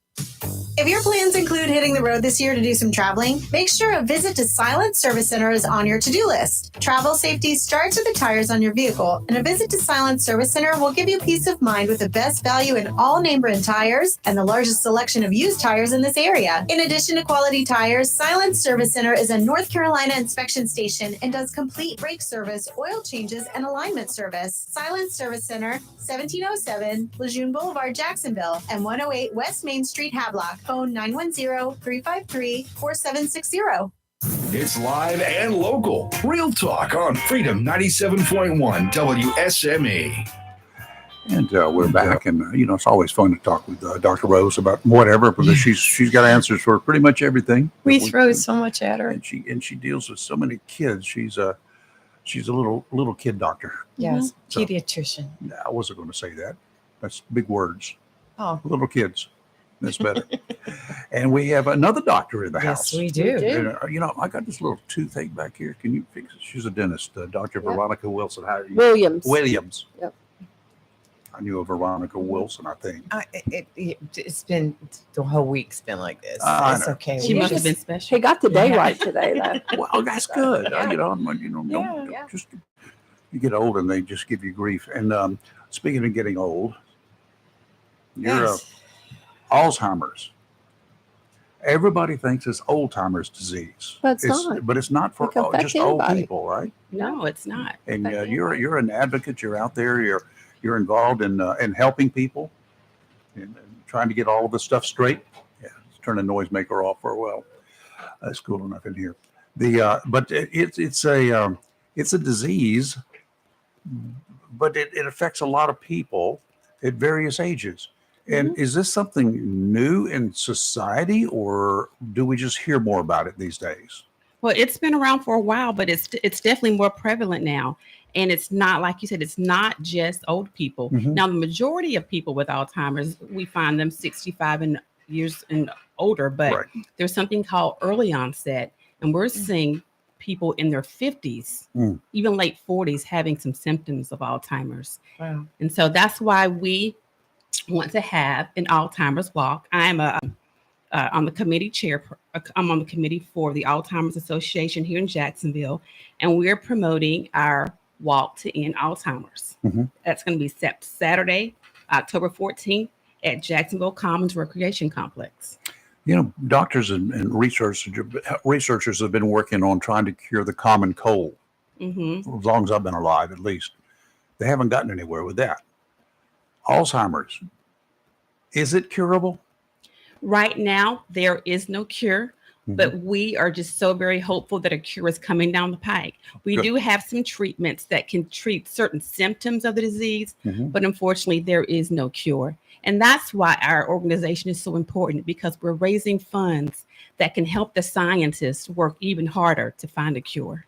If your plans include hitting the road this year to do some traveling, make sure a visit to Silent Service Center is on your to-do list. Travel safety starts with the tires on your vehicle, and a visit to Silent Service Center will give you peace of mind with the best value in all name brand tires and the largest selection of used tires in this area. In addition to quality tires, Silent Service Center is a North Carolina inspection station and does complete brake service, oil changes, and alignment service. Silent Service Center, 1707 Lejeune Boulevard, Jacksonville, and 108 West Main Street, Havelock. Phone 910-353-4760. It's live and local. Real Talk on Freedom 97.1 WSME. And we're back, and it's always fun to talk with Dr. Rose about whatever, because she's got answers for pretty much everything. We throw so much at her, and she deals with so many kids. She's a little kid doctor. Yes, pediatrician. No, I wasn't going to say that. That's big words. Oh, little kids. That's better. And we have another doctor in the house. Yes, we do. And, I got this little toothache back here. Can you fix it? She's a dentist, Dr. Veronica Wilson. How are you? Williams. Yep. I knew a Veronica Wilson, I think. It's been, the whole week's been like this. It's okay. She must have been special. He got the day right today, though. Well, that's good. Just you get old and they just give you grief. And speaking of getting old, you're Alzheimer's. Everybody thinks it's old-timers disease. But it's not. But it's not for just old people, right? No, it's not. And you're an advocate. You're out there. You're involved in helping people and trying to get all of this stuff straight. Yeah, let's turn the noisemaker off for a while. That's cool enough in here. But it's a disease, but it affects a lot of people at various ages. And is this something new in society, or do we just hear more about it these days? Well, it's been around for a while, but it's definitely more prevalent now. And it's not, like you said, it's not just old people. Mm-hmm. Now, the majority of people with Alzheimer's, we find them 65 and years and older, but there's something called early onset. And we're seeing people in their 50s, even late 40s, having some symptoms of Alzheimer's. Wow. And so that's why we want to have an Alzheimer's walk. I'm on the committee chair. I'm on the committee for the Alzheimer's Association here in Jacksonville, and we're promoting our walk to end Alzheimer's. Mm-hmm. That's going to be Saturday, October 14th at Jacksonville Commons Recreation Complex. Doctors and researchers have been working on trying to cure the common cold for as long as I've been alive, at least. They haven't gotten anywhere with that. Alzheimer's, is it curable? Right now, there is no cure, but we are just so very hopeful that a cure is coming down the pike. We do have some treatments that can treat certain symptoms of the disease, but unfortunately, there is no cure. And that's why our organization is so important, because we're raising funds that can help the scientists work even harder to find a cure.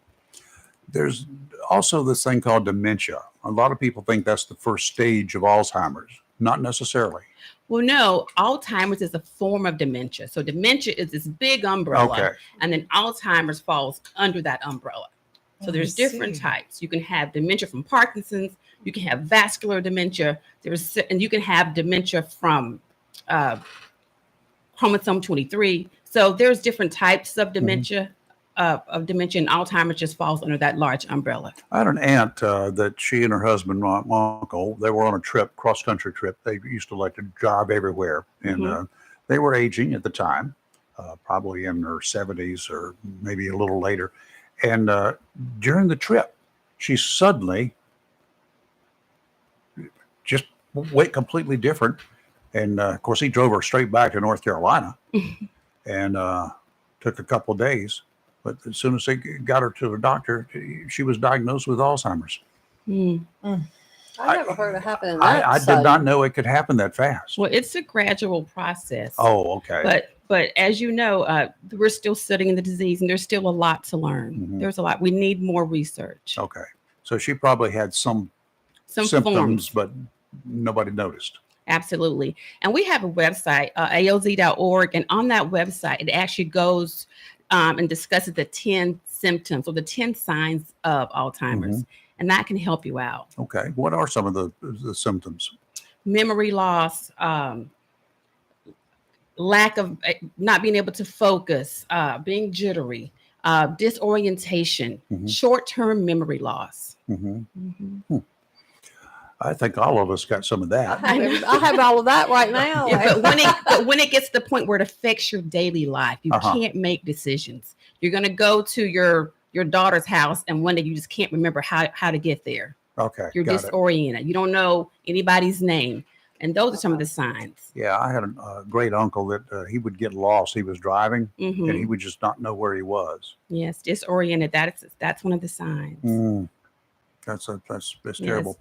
There's also this thing called dementia. A lot of people think that's the first stage of Alzheimer's. Not necessarily. Well, no, Alzheimer's is a form of dementia. So dementia is this big umbrella, Okay. and then Alzheimer's falls under that umbrella. So there's different types. You can have dementia from Parkinson's. You can have vascular dementia. And you can have dementia from chromosome 23. So there's different types of dementia. And Alzheimer's just falls under that large umbrella. I had an aunt that she and her husband, my uncle, they were on a trip, cross-country trip. They used to like to drive everywhere. And they were aging at the time, probably in their 70s or maybe a little later. And during the trip, she suddenly just went completely different. And of course, he drove her straight back to North Carolina and took a couple of days. But as soon as they got her to the doctor, she was diagnosed with Alzheimer's. I never heard it happen. I did not know it could happen that fast. Well, it's a gradual process. Oh, okay. But as you know, we're still studying the disease, and there's still a lot to learn. There's a lot. We need more research. Okay. So she probably had some symptoms, forms. but nobody noticed. Absolutely. And we have a website, AOZ.org, and on that website, it actually goes and discusses the 10 symptoms or the 10 signs of Alzheimer's, and that can help you out. Okay. What are some of the symptoms? Memory loss, lack of not being able to focus, being jittery, disorientation, short-term memory loss. I think all of us got some of that. I have all of that right now. Yeah, but when it gets to the point where it affects your daily life, you can't make decisions. You're going to go to your daughter's house, and one day you just can't remember how to get there. Okay. You're disoriented. You don't know anybody's name. And those are some of the signs. Yeah, I had a great uncle that he would get lost. He was driving, and he would just not know where he was. Yes, disoriented. That's one of the signs. That's terrible.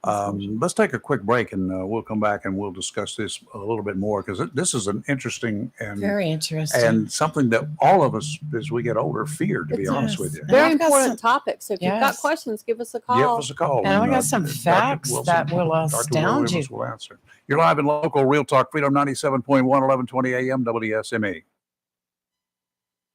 Let's take a quick break, and we'll come back and we'll discuss this a little bit more, because this is an interesting and very interesting and something that all of us, as we get older, fear. To be honest with you, Very important topic. So if you've got questions, give us a call. give us a call. And I got some facts that will astound you. Will answer. You're live and local, Real Talk Freedom 97.1, 1120 AM, WSME.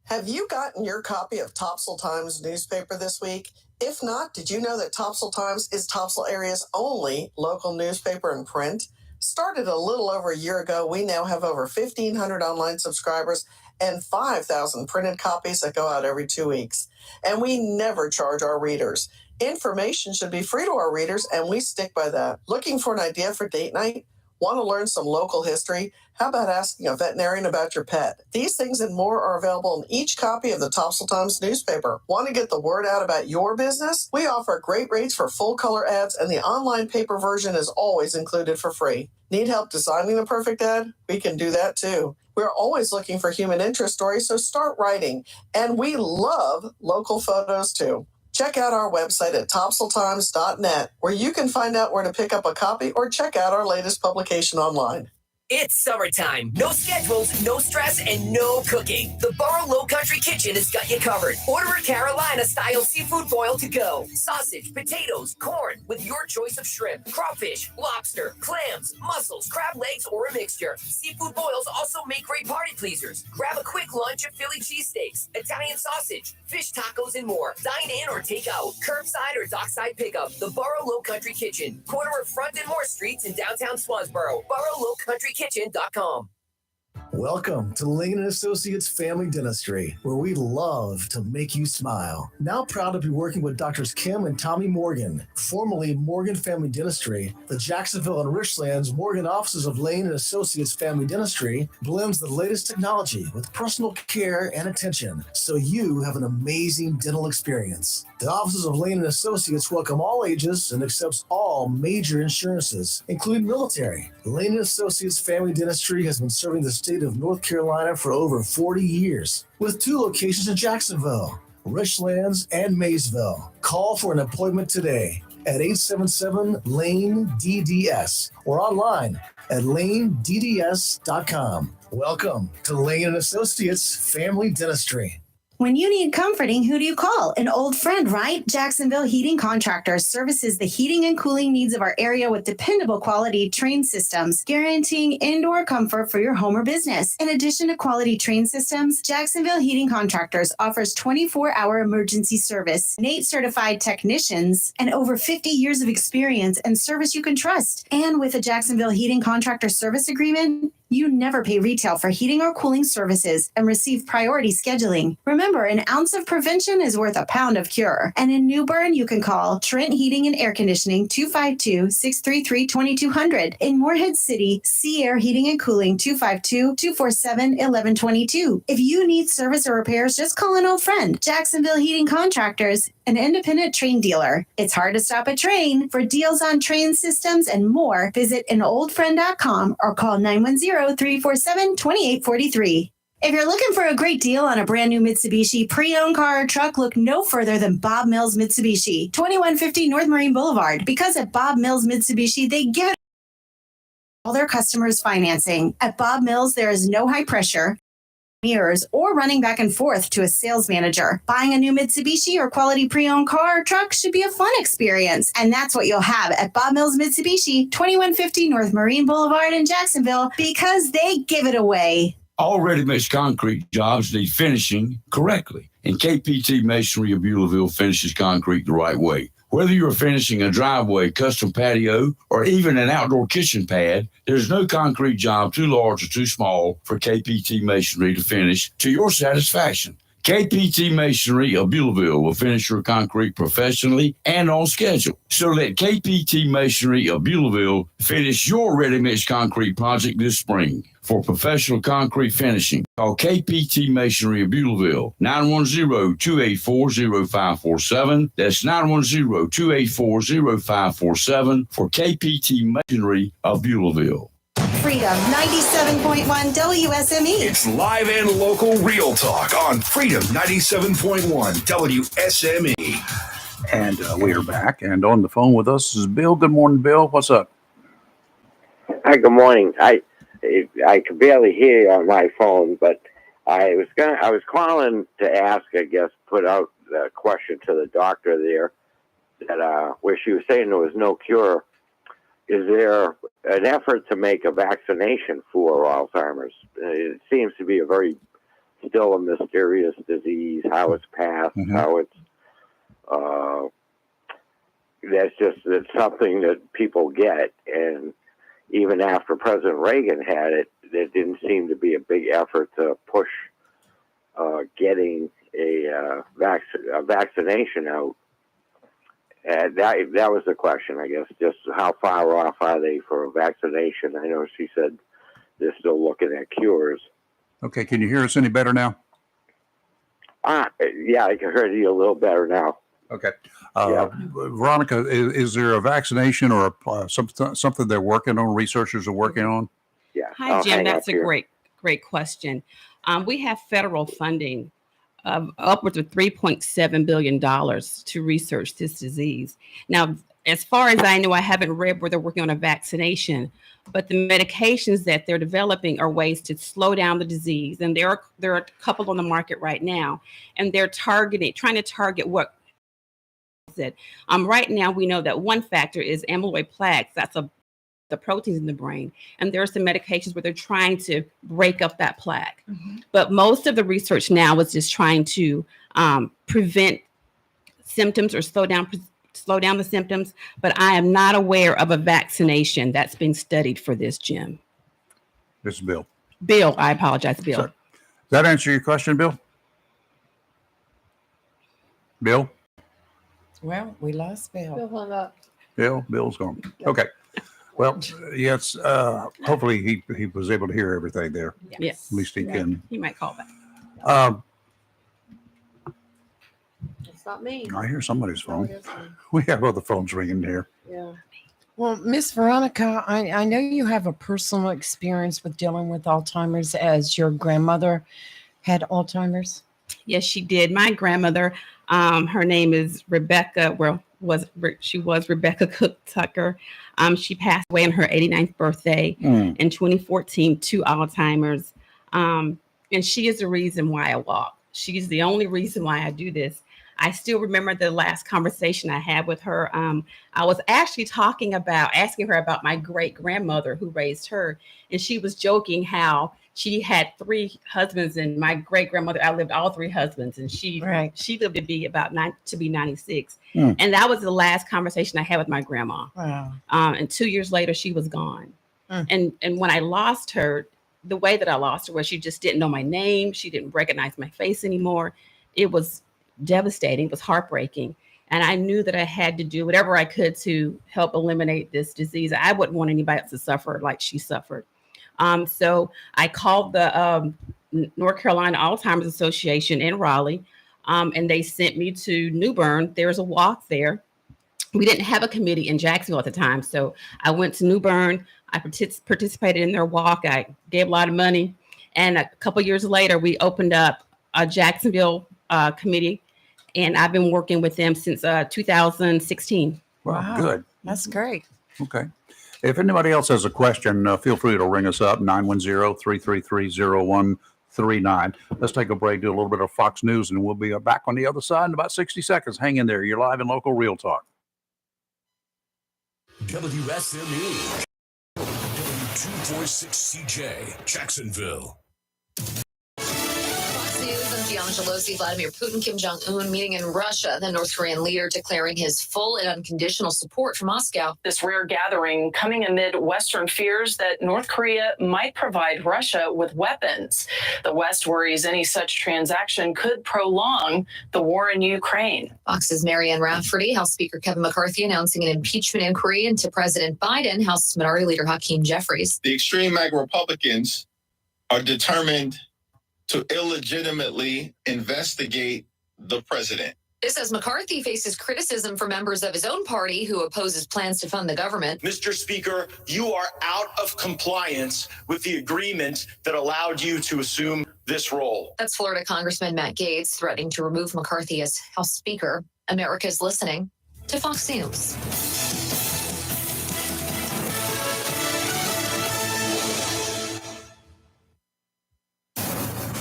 Have you gotten your copy of Topsail Times newspaper this week? If not, did you know that Topsail Times is Topsail area's only local newspaper in print? Started a little over a year ago, we now have over 1,500 online subscribers and 5,000 printed copies that go out every 2 weeks. And we never charge our readers. Information should be free to our readers, and we stick by that. Looking for an idea for date night? Want to learn some local history? How about asking a veterinarian about your pet? These things and more are available in each copy of the Topsail Times newspaper. Want to get the word out about your business? We offer great rates for full-color ads, and the online paper version is always included for free. Need help designing the perfect ad? We can do that too. We're always looking for human interest stories, so start writing. And we love local photos too. Check out our website at topsailtimes.net, where you can find out where to pick up a copy or check out our latest publication online. It's summertime. No schedules, no stress, and no cooking. The Burrow Low Country Kitchen has got you covered. Order a Carolina-style seafood boil to go. Sausage, potatoes, corn, with your choice of shrimp, crawfish, lobster, clams, mussels, crab legs, or a mixture. Seafood boils also make great party pleasers. Grab a quick lunch of Philly cheesesteaks, Italian sausage, fish tacos, and more. Dine in or take out. Curbside or dockside pickup. The Burrow Low Country Kitchen. Corner of Front and Moore Streets in downtown Swansboro. BurrowLowCountryKitchen.com. Welcome to Lane & Associates Family Dentistry, where we love to make you smile. Now proud to be working with Doctors Kim and Tommy Morgan, formerly Morgan Family Dentistry. The Jacksonville and Richlands Morgan offices of Lane & Associates Family Dentistry blends the latest technology with personal care and attention, so you have an amazing dental experience. The offices of Lane & Associates welcome all ages and accepts all major insurances, including military. Lane & Associates Family Dentistry has been serving the state of North Carolina for over 40 years, with 2 locations in Jacksonville, Richlands, and Maysville. Call for an appointment today. at 877-LANE-DDS or online at lanedds.com. Welcome to Lane & Associates Family Dentistry. When you need comforting, who do you call? An old friend, right? Jacksonville Heating Contractors services the heating and cooling needs of our area with dependable quality train systems, guaranteeing indoor comfort for your home or business. In addition to quality train systems, Jacksonville Heating Contractors offers 24-hour emergency service, NATE certified technicians, and over 50 years of experience and service you can trust. And with a Jacksonville Heating Contractor service agreement, you never pay retail for heating or cooling services and receive priority scheduling. Remember, an ounce of prevention is worth a pound of cure. And in New Bern, you can call Trent Heating and Air Conditioning 252-633-2200. In Morehead City, Sea Air Heating and Cooling 252-247-1122. If you need service or repairs, just call an old friend. Jacksonville Heating Contractors, an independent train dealer. It's hard to stop a train. For deals on train systems and more, visit anoldfriend.com or call 910-347-2843. If you're looking for a great deal on a brand new Mitsubishi pre-owned car or truck, look no further than Bob Mills Mitsubishi, 2150 North Marine Boulevard. Because at Bob Mills Mitsubishi, they give it all their customers financing. At Bob Mills, there is no high pressure, mirrors, or running back and forth to a sales manager. Buying a new Mitsubishi or quality pre-owned car or truck should be a fun experience. And that's what you'll have at Bob Mills Mitsubishi, 2150 North Marine Boulevard in Jacksonville, because they give it away. All ready-mix concrete jobs need finishing correctly, and KPT Masonry of Beulahville finishes concrete the right way. Whether you're finishing a driveway, custom patio, or even an outdoor kitchen pad, there's no concrete job too large or too small for KPT Masonry to finish to your satisfaction. KPT Masonry of Beulahville will finish your concrete professionally and on schedule. So let KPT Masonry of Beulahville finish your ready-mix concrete project this spring. For professional concrete finishing, call KPT Masonry of Beulahville, 910-284-0547. That's 910-284-0547 for KPT Masonry of Beulahville. Freedom 97.1 WSME. It's live and local real talk on Freedom 97.1 WSME. And we are back. And on the phone with us is Bill. Good morning, Bill. What's up? Hi, good morning. I could barely hear you on my phone, but I was calling to ask, I guess, put out the question to the doctor there that where she was saying there was no cure. Is there an effort to make a vaccination for Alzheimer's? It seems to be still a mysterious disease, how it's passed, how it's, it's something that people get. And even after President Reagan had it, there didn't seem to be a big effort to push getting a vaccination out. That was the question, I guess. Just how far off are they for a vaccination? I know she said they're still looking at cures. Okay, can you hear us any better now? Yeah, I can hear you a little better now. Okay. Veronica, is there a vaccination or something they're working on, researchers are working on? Yeah. Hi, Jim. That's a great question. We have federal funding of upwards of $3.7 billion to research this disease. Now, as far as I know, I haven't read where they're working on a vaccination, but the medications that they're developing are ways to slow down the disease. And there are a couple on the market right now, and they're trying to target what it. Right now, we know that one factor is amyloid plaques. That's the proteins in the brain. And there are some medications where they're trying to break up that plaque. But most of the research now is just trying to prevent symptoms or slow down the symptoms. But I am not aware of a vaccination that's been studied for this, Jim. This is Bill. Bill, I apologize, Bill. Sorry. Does that answer your question, Bill? Bill? Well, we lost Bill. Bill hung up. Bill's gone. Okay. Well, yes. Hopefully he was able to hear everything there. Yes. At least he can. He might call back. It's not me. I hear somebody's phone. We have other phones ringing here. Yeah. Well, Miss Veronica, I know you have a personal experience with dealing with Alzheimer's, as your grandmother had Alzheimer's. Yes, she did. My grandmother, her name is Rebecca. Well, she was Rebecca Cook Tucker. She passed away on her 89th birthday in 2014 to Alzheimer's. And she is the reason why I walk. She's the only reason why I do this. I still remember the last conversation I had with her. I was actually asking her about my great grandmother who raised her. And she was joking how she had 3 husbands, and my great grandmother outlived all 3 husbands. And she lived to be about 96. And that was the last conversation I had with my grandma. Wow. And 2 years later, she was gone. And when I lost her, the way that I lost her was she just didn't know my name. She didn't recognize my face anymore. It was devastating. It was heartbreaking. And I knew that I had to do whatever I could to help eliminate this disease. I wouldn't want anybody else to suffer like she suffered. So I called the North Carolina Alzheimer's Association in Raleigh, and they sent me to New Bern. There's a walk there. We didn't have a committee in Jacksonville at the time. So I went to New Bern. I participated in their walk. I gave a lot of money. And a couple years later, we opened up a Jacksonville committee. And I've been working with them since 2016. Wow, good. That's great. Okay. If anybody else has a question, feel free to ring us up, 910-333-0139. Let's take a break, do a little bit of Fox News, and we'll be back on the other side in about 60 seconds. Hang in there. You're live and local Real Talk. WSME, W246CJ, Jacksonville. Nancy Pelosi, Vladimir Putin, Kim Jong-un meeting in Russia, the North Korean leader declaring his full and unconditional support for Moscow. This rare gathering coming amid Western fears that North Korea might provide Russia with weapons. The West worries any such transaction could prolong the war in Ukraine. Fox's Marianne Rafferty, House Speaker Kevin McCarthy announcing an impeachment inquiry into President Biden, House Minority Leader Hakeem Jeffries. The extreme MAGA Republicans are determined to illegitimately investigate the president. This as McCarthy faces criticism from members of his own party who opposes plans to fund the government. Mr. Speaker, you are out of compliance with the agreement that allowed you to assume this role. That's Florida Congressman Matt Gaetz threatening to remove McCarthy as House Speaker. America's listening to Fox News.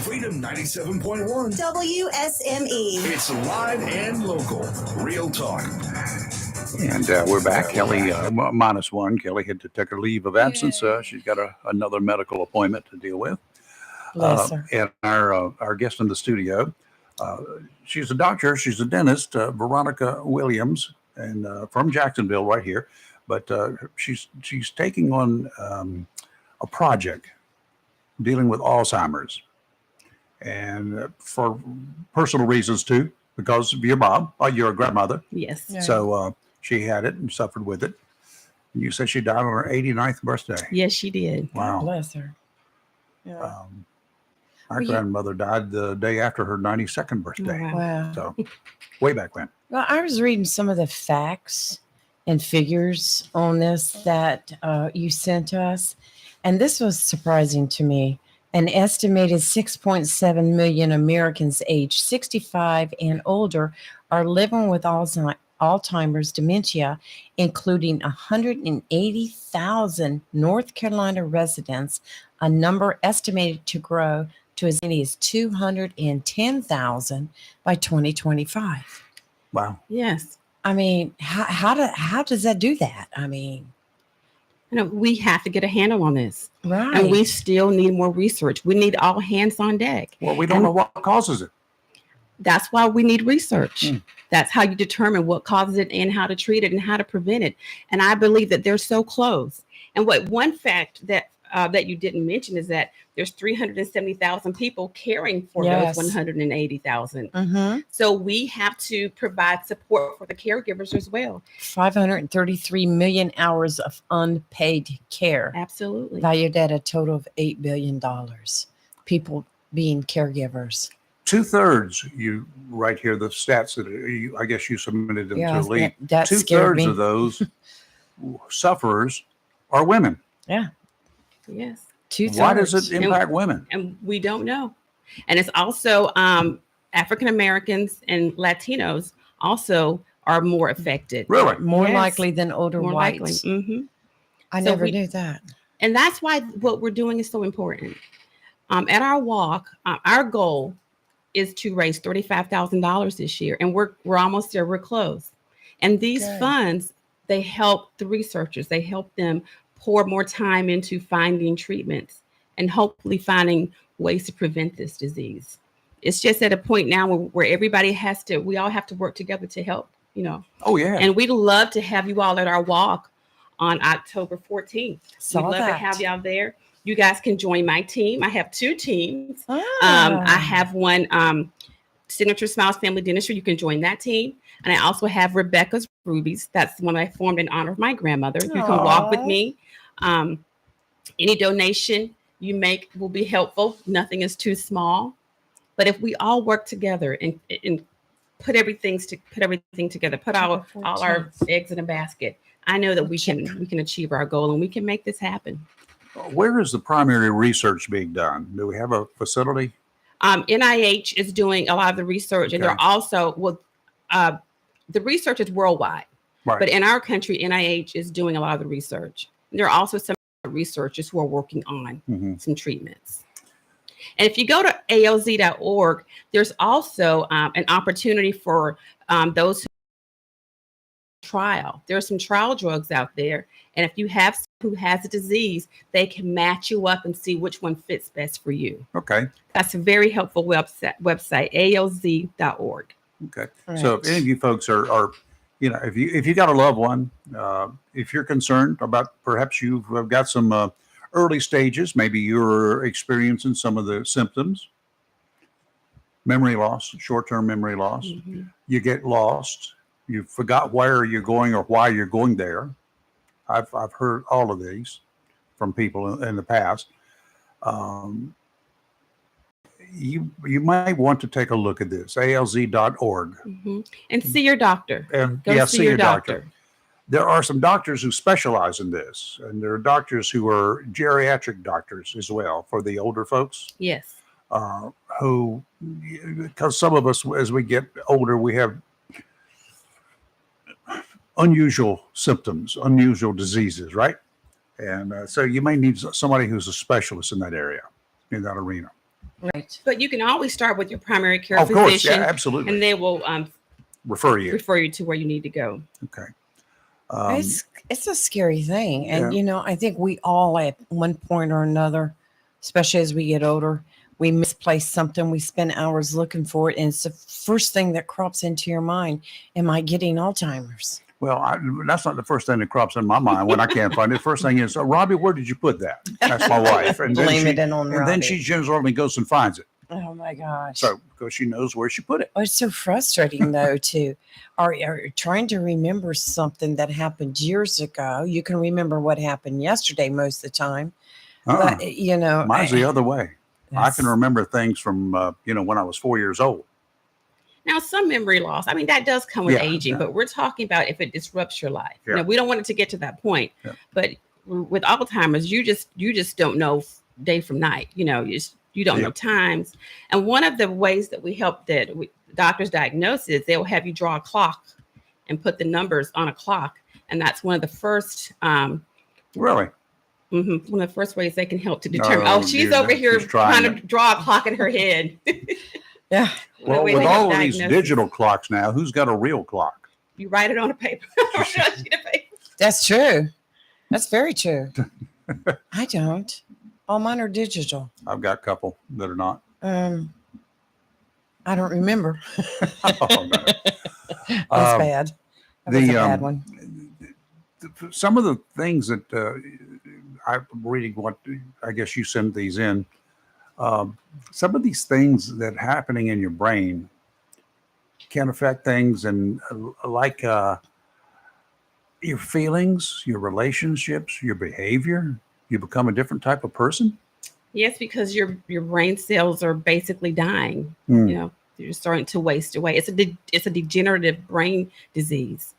Freedom 97.1 WSME. It's live and local. Real Talk. And we're back. Kelly, -1. Kelly had to take her leave of absence. She's got another medical appointment to deal with. Bless her. And our guest in the studio, she's a doctor. She's a dentist, Veronica Williams, and from Jacksonville right here. But she's taking on a project dealing with Alzheimer's. And for personal reasons too, because of your mom, your grandmother. Yes. So she had it and suffered with it. You said she died on her 89th birthday. Yes, she did. Wow. Bless her. Yeah. Our grandmother died the day after her 92nd birthday. Wow. So way back when. Well, I was reading some of the facts and figures on this that you sent us, and this was surprising to me. An estimated 6.7 million Americans aged 65 and older are living with Alzheimer's dementia, including 180,000 North Carolina residents, a number estimated to grow to as many as 210,000 by 2025. Wow. Yes. I mean, how does that do that? I mean, we have to get a handle on this. Right. And we still need more research. We need all hands on deck. Well, we don't know what causes it. That's why we need research. That's how you determine what causes it and how to treat it and how to prevent it. And I believe that they're so close. And one fact that you didn't mention is that there's 370,000 people caring for those 180,000. Mm-hmm. So we have to provide support for the caregivers as well. 533 million hours of unpaid care. Absolutely. Valued at a total of $8 billion. People being caregivers. 2/3, you right here, the stats that I guess you submitted them to Lee. That scared 2/3 me. of those sufferers are women. Yeah. Yes. 2/3. Why does it impact women? And we don't know. And it's also African Americans and Latinos also are more affected. Really? More Yes. likely than older More likely. whites. I So never we- knew that. And that's why what we're doing is so important. At our walk, our goal is to raise $35,000 this year, and we're almost there. We're close. And these Good. funds, they help the researchers. They help them pour more time into finding treatments and hopefully finding ways to prevent this disease. It's just at a point now where everybody we all have to work together to help, Oh, yeah. And we'd love to have you all at our walk on October 14th. Saw We'd love to that. have y'all there. You guys can join my team. I have 2 teams. Ah. I have one, Signature Smiles Family Dentistry. You can join that team. And I also have Rebecca's Rubies. That's the one I formed in honor of my grandmother. You can walk with Aw. me. Any donation you make will be helpful. Nothing is too small. But if we all work together and put everything together, put all our eggs in a basket, I know that we can achieve our goal and we can make this happen. Where is the primary research being done? Do we have a facility? NIH is doing a lot of the research, and Okay. they're also the research is worldwide, Right. but in our country, NIH is doing a lot of the research. And there are also some researchers who are working on Mhm. some treatments. And if you go to ALZ.org, there's also an opportunity for those who trial. There are some trial drugs out there, and if you have someone who has a disease, they can match you up and see which one fits best for you. Okay. That's a very helpful website, ALZ.org. Okay. So if any of you folks are if you got a loved one, if you're concerned about perhaps you've got some early stages, maybe you're experiencing some of the symptoms, memory loss, short-term memory loss, you get lost, you forgot where you're going or why you're going there. I've heard all of these from people in the past. You might want to take a look at this, alz.org. And see your doctor. And Go yeah, see your doctor. There are some doctors who specialize in this, and there are doctors who are geriatric doctors as well for the older folks. Yes. Because some of us, as we get older, we have unusual symptoms, unusual diseases, right? And so you may need somebody who's a specialist in that area, in that arena. Right. But you can always start with your primary care Of physician. course, yeah, absolutely. And they will Refer you. refer you to where you need to go. Okay. It's a scary thing. And, Yeah. I think we all at one point or another, especially as we get older, we misplace something. We spend hours looking for it. And it's the first thing that crops into your mind. Am I getting Alzheimer's? Well, that's not the first thing that crops in my mind when I can't find it. The first thing is, Robbie, where did you put that? That's my wife. And then Blame she, it on and then Robbie. she generally goes and finds it. Oh my gosh. So because she knows where she put it. Oh, it's so frustrating though, too. Are trying to remember something that happened years ago. You can remember what happened yesterday most of the time. Uh-uh. But Mine's the other way. I That's- can remember things from when I was 4 years old. Now, some memory loss, I mean, that does come with Yeah, aging, yeah. but we're talking about if it disrupts your life. Yeah. Now, we don't want it to get to that point, Yeah. but with Alzheimer's, you just don't know day from night. You don't know Yep. times. And one of the ways that we help doctors diagnose is they'll have you draw a clock and put the numbers on a clock. And that's one of the first Really? one of the first ways they can help to determine. Oh, She's dear, over here she's trying trying to draw a clock in her head. Yeah. One of the Well, ways with they can all of these diagnose it. digital clocks now, who's got a real clock? You write it on a paper. That's true. That's very true. I don't. All mine are digital. I've got a couple that are not. I don't remember. Oh, no. That's Um, bad. That was a bad one. Some of the things that I'm reading, what I guess you sent these in. Some of these things that are happening in your brain can affect things and like your feelings, your relationships, your behavior. You become a different type of person. Yes, because your brain cells are basically dying. Hmm. You're starting to waste away. It's a degenerative brain disease,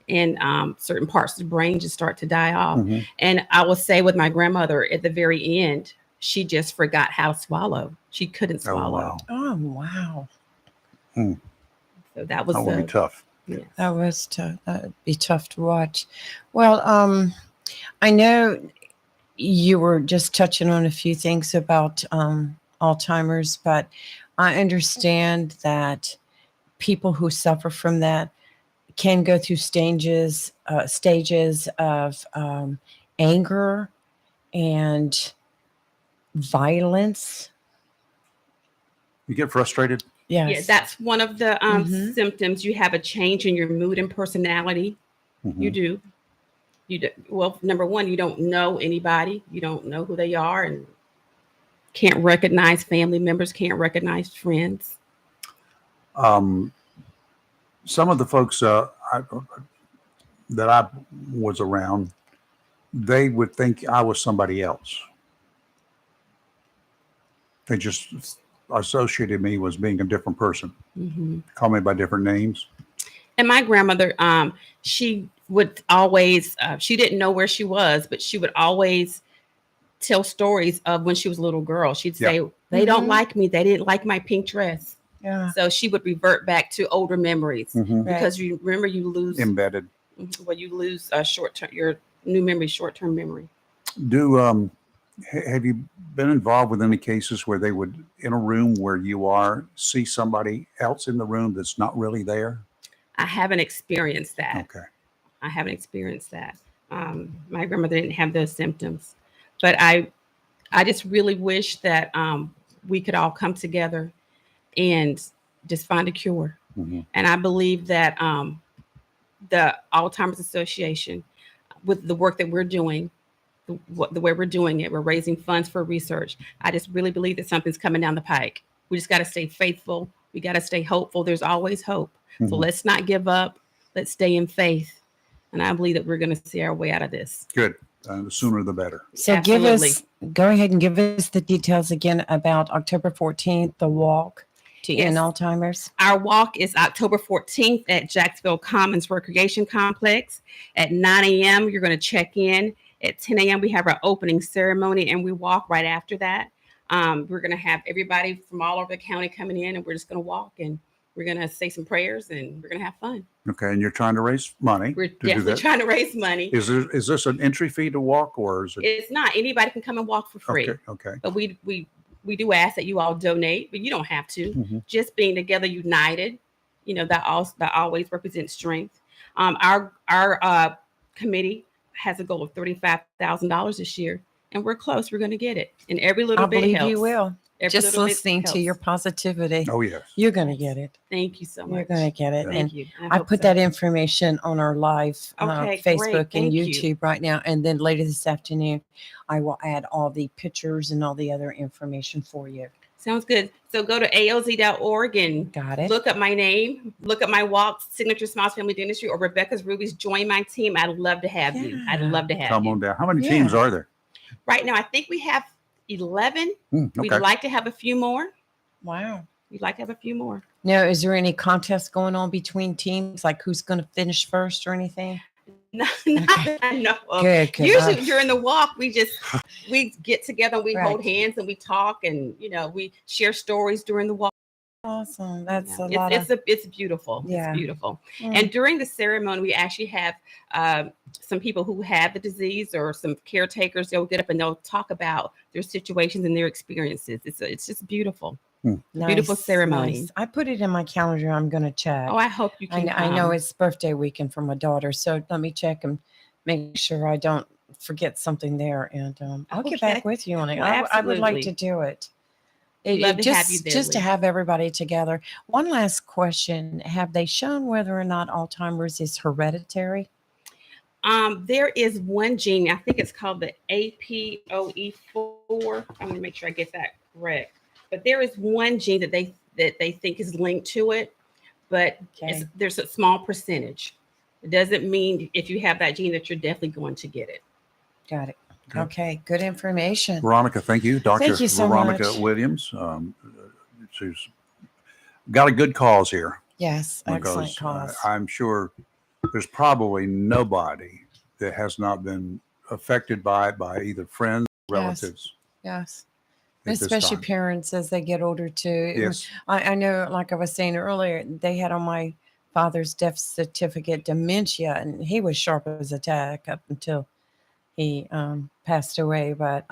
and certain parts of the brain just start to die off. Mhm. And I will say, with my grandmother, at the very end, she just forgot how to swallow. She couldn't swallow. wow. Oh, wow. Hmm. So that was That would be tough. That was tough. That'd be tough to watch. Well, I know you were just touching on a few things about Alzheimer's, but I understand that people who suffer from that can go through stages of anger and violence. You get frustrated? Yes. Yeah, that's one of the symptoms. You have a change in your mood and personality. You do. Well, number one, you don't know anybody. You don't know who they are, and can't recognize family members, can't recognize friends. Some of the folks that I was around, they would think I was somebody else. They just associated me as being a different person. Call me by different names. And my grandmother, she would always, she didn't know where she was, but she would always tell stories of when she was a little girl. She'd say, they don't like me. They didn't like my pink dress. Yeah. So she would revert back to older memories because you remember you lose embedded. Well, you lose short-term, your new memory, short-term memory. Have you been involved with any cases where they would, in a room where you are, see somebody else in the room that's not really there? I haven't experienced that. Okay. I haven't experienced that. My grandmother didn't have those symptoms, but I just really wish that we could all come together and just find a cure. And I believe that the Alzheimer's Association, with the work that we're doing, the way we're doing it, we're raising funds for research. I just really believe that something's coming down the pike. We just got to stay faithful. We got to stay hopeful. There's always hope. So let's not give up. Let's stay in faith. And I believe that we're going to see our way out of this. Good. The sooner the better. So go ahead and give us the details again about October 14th, the walk to end Alzheimer's. Our walk is October 14th at Jacksonville Commons Recreation Complex at 9 a.m. You're going to check in. At 10 a.m. we have our opening ceremony, and we walk right after that. We're going to have everybody from all over the county coming in, and we're just going to walk, and we're going to say some prayers, and we're going to have fun. Okay, and you're trying to raise money. We're to do definitely that. trying to raise money. Is this an entry fee to walk, or is it? It's not. Anybody can come and walk for free. Okay. But we do ask that you all donate, but you don't have to. Just being together, united, that always represents strength. Our committee has a goal of $35,000 this year, and we're close. We're going to get it, and every little I bit believe helps. you will. Every Just little bit listening to helps. your positivity. Oh, yes. You're going to get it. Thank you so much. You're going to get it. Thank And you. I put that information on our live Okay, great. Facebook and Thank you. YouTube right now. And then later this afternoon, I will add all the pictures and all the other information for you. Sounds good. So go to aoz.org and look up my name, look up my walk, Signature Smiles Family Dentistry, or Rebecca's Rubies. Join my team. I'd love to have you. I'd love to have Come you. on down. How many teams are there? Right now, I think we have 11. We'd Okay. like to have a few more. Wow. We'd like to have a few more. Now, is there any contest going on between teams? Like who's going to finish first or anything? Not that I know of. Good, 'cause Usually I- during the walk, we get together and we hold Right. hands and we talk and we share stories during the walk. Awesome. That's a It's- lot it's, of. it's beautiful. Yeah. It's beautiful. Mm. And during the ceremony, we actually have some people who have the disease or some caretakers. They'll get up and they'll talk about their situations and their experiences. It's just beautiful. Beautiful Nice, ceremony. nice. I put it in my calendar. I'm going to check. Oh, I hope you can. I know come. it's birthday weekend for my daughter, so let me check and make sure I don't forget something there. And I'll get Okay. back with you on it. Well, I would like to absolutely. do it. We'd love to have you there, Just to Lee. have everybody together. One last question: have they shown whether or not Alzheimer's is hereditary? There is one gene. I think it's called the APOE4. I'm going to make sure I get that correct. But there is one gene that they think is linked to it, but there's a small percentage. It doesn't mean if you have that gene that you're definitely going to get it. Got it. Okay, good information. Veronica, thank you. Dr. Thank you so Veronica much. Williams. She's got a good cause here. Yes, excellent cause. I'm sure there's probably nobody that has not been affected by it, by either friends, relatives. Yes. at this Especially time. parents as they get older too. Yes. I know, like I was saying earlier, they had on my father's death certificate, dementia, and he was sharp as a tack up until he passed away. But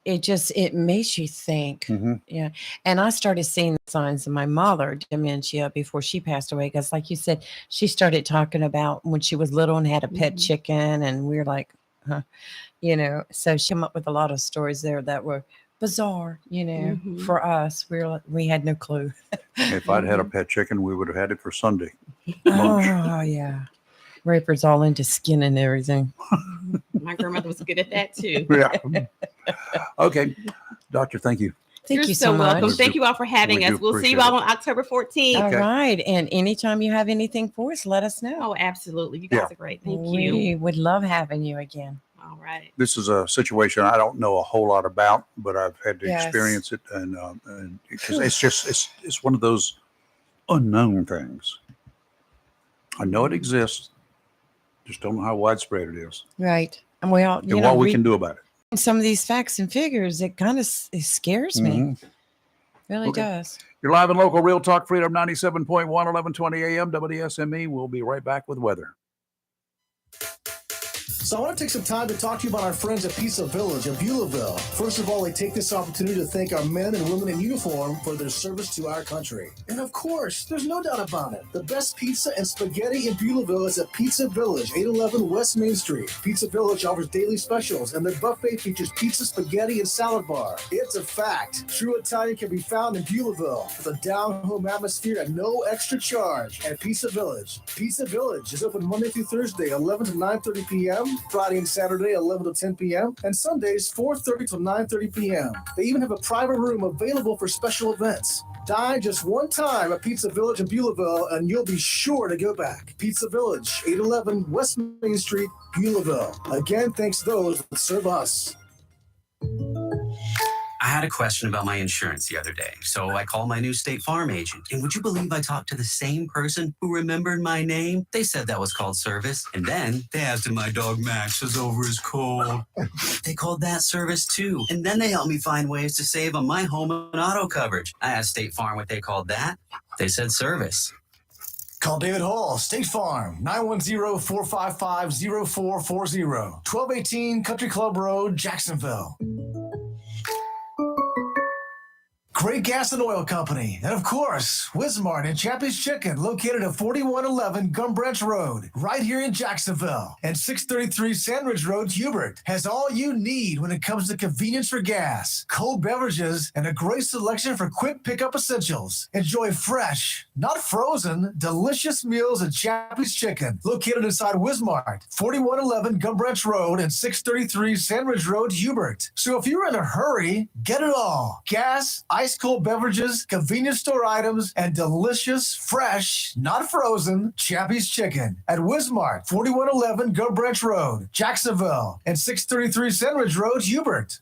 it makes you think. Yeah. And I started seeing the signs of my mother, dementia, before she passed away. Because like you said, she started talking about when she was little and had a pet chicken. And we were like, huh, so she came up with a lot of stories there that were bizarre, for us. We had no clue. If I'd had a pet chicken, we would have had it for Sunday. Oh, yeah. Raper's all into skin and everything. My grandmother was good at that too. Yeah. Okay. Doctor, thank you. Thank You're you so much. welcome. Thank you all for having We us. do We'll see you appreciate all on October 14th. All right. And anytime you have anything for us, let us know. Oh, absolutely. You guys are great. Thank you. We would love having you again. All right. This is a situation I don't know a whole lot about, but I've had to Yes. experience it, and because it's one of those unknown things. I know it exists, just don't know how widespread it is, Right. And we all, and what we can do about it. some of these facts and figures, it kind of scares me. Mhm. Really Okay. does. You're live and local, Real Talk Freedom 97.1, 1120 a.m. WSME. We'll be right back with weather. So I want to take some time to talk to you about our friends at Pizza Village of Beulahville. First of all, we take this opportunity to thank our men and women in uniform for their service to our country. And of course, there's no doubt about it, the best pizza and spaghetti in Beulahville is at Pizza Village, 811 West Main Street. Pizza Village offers daily specials, and their buffet features pizza, spaghetti, and salad bar. It's a fact. True Italian can be found in Beulahville with a down-home atmosphere at no extra charge at Pizza Village. Pizza Village is open Monday through Thursday, 11 to 9:30 p.m., Friday and Saturday, 11 to 10 p.m., and Sundays, 4:30 to 9:30 p.m. They even have a private room available for special events. Dine just one time at Pizza Village in Beulahville, and you'll be sure to go back. Pizza Village, 811 West Main Street, Beulahville. Again, thanks to those that serve us. I had a question about my insurance the other day, so I called my new State Farm agent. And would you believe I talked to the same person who remembered my name? They said that was called service. And then they asked if my dog Max was over his cold. They called that service too. And then they helped me find ways to save on my home and auto coverage. I asked State Farm what they called that. They said service. Call David Hall, State Farm, 910-455-0440, 1218 Country Club Road, Jacksonville. Great Gas and Oil Company, and of course, Wismart and Chappie's Chicken, located at 4111 Gum Branch Road, right here in Jacksonville, and 633 Sandridge Road, Hubert, has all you need when it comes to convenience for gas, cold beverages, and a great selection for quick pickup essentials. Enjoy fresh, not frozen, delicious meals at Chappie's Chicken, located inside Wismart, 4111 Gum Branch Road, and 633 Sandridge Road, Hubert. So if you're in a hurry, get it all. Gas, ice cold beverages, convenience store items, and delicious, fresh, not frozen, Chappie's Chicken at Wismart, 4111 Gum Branch Road, Jacksonville, and 633 Sandridge Road, Hubert.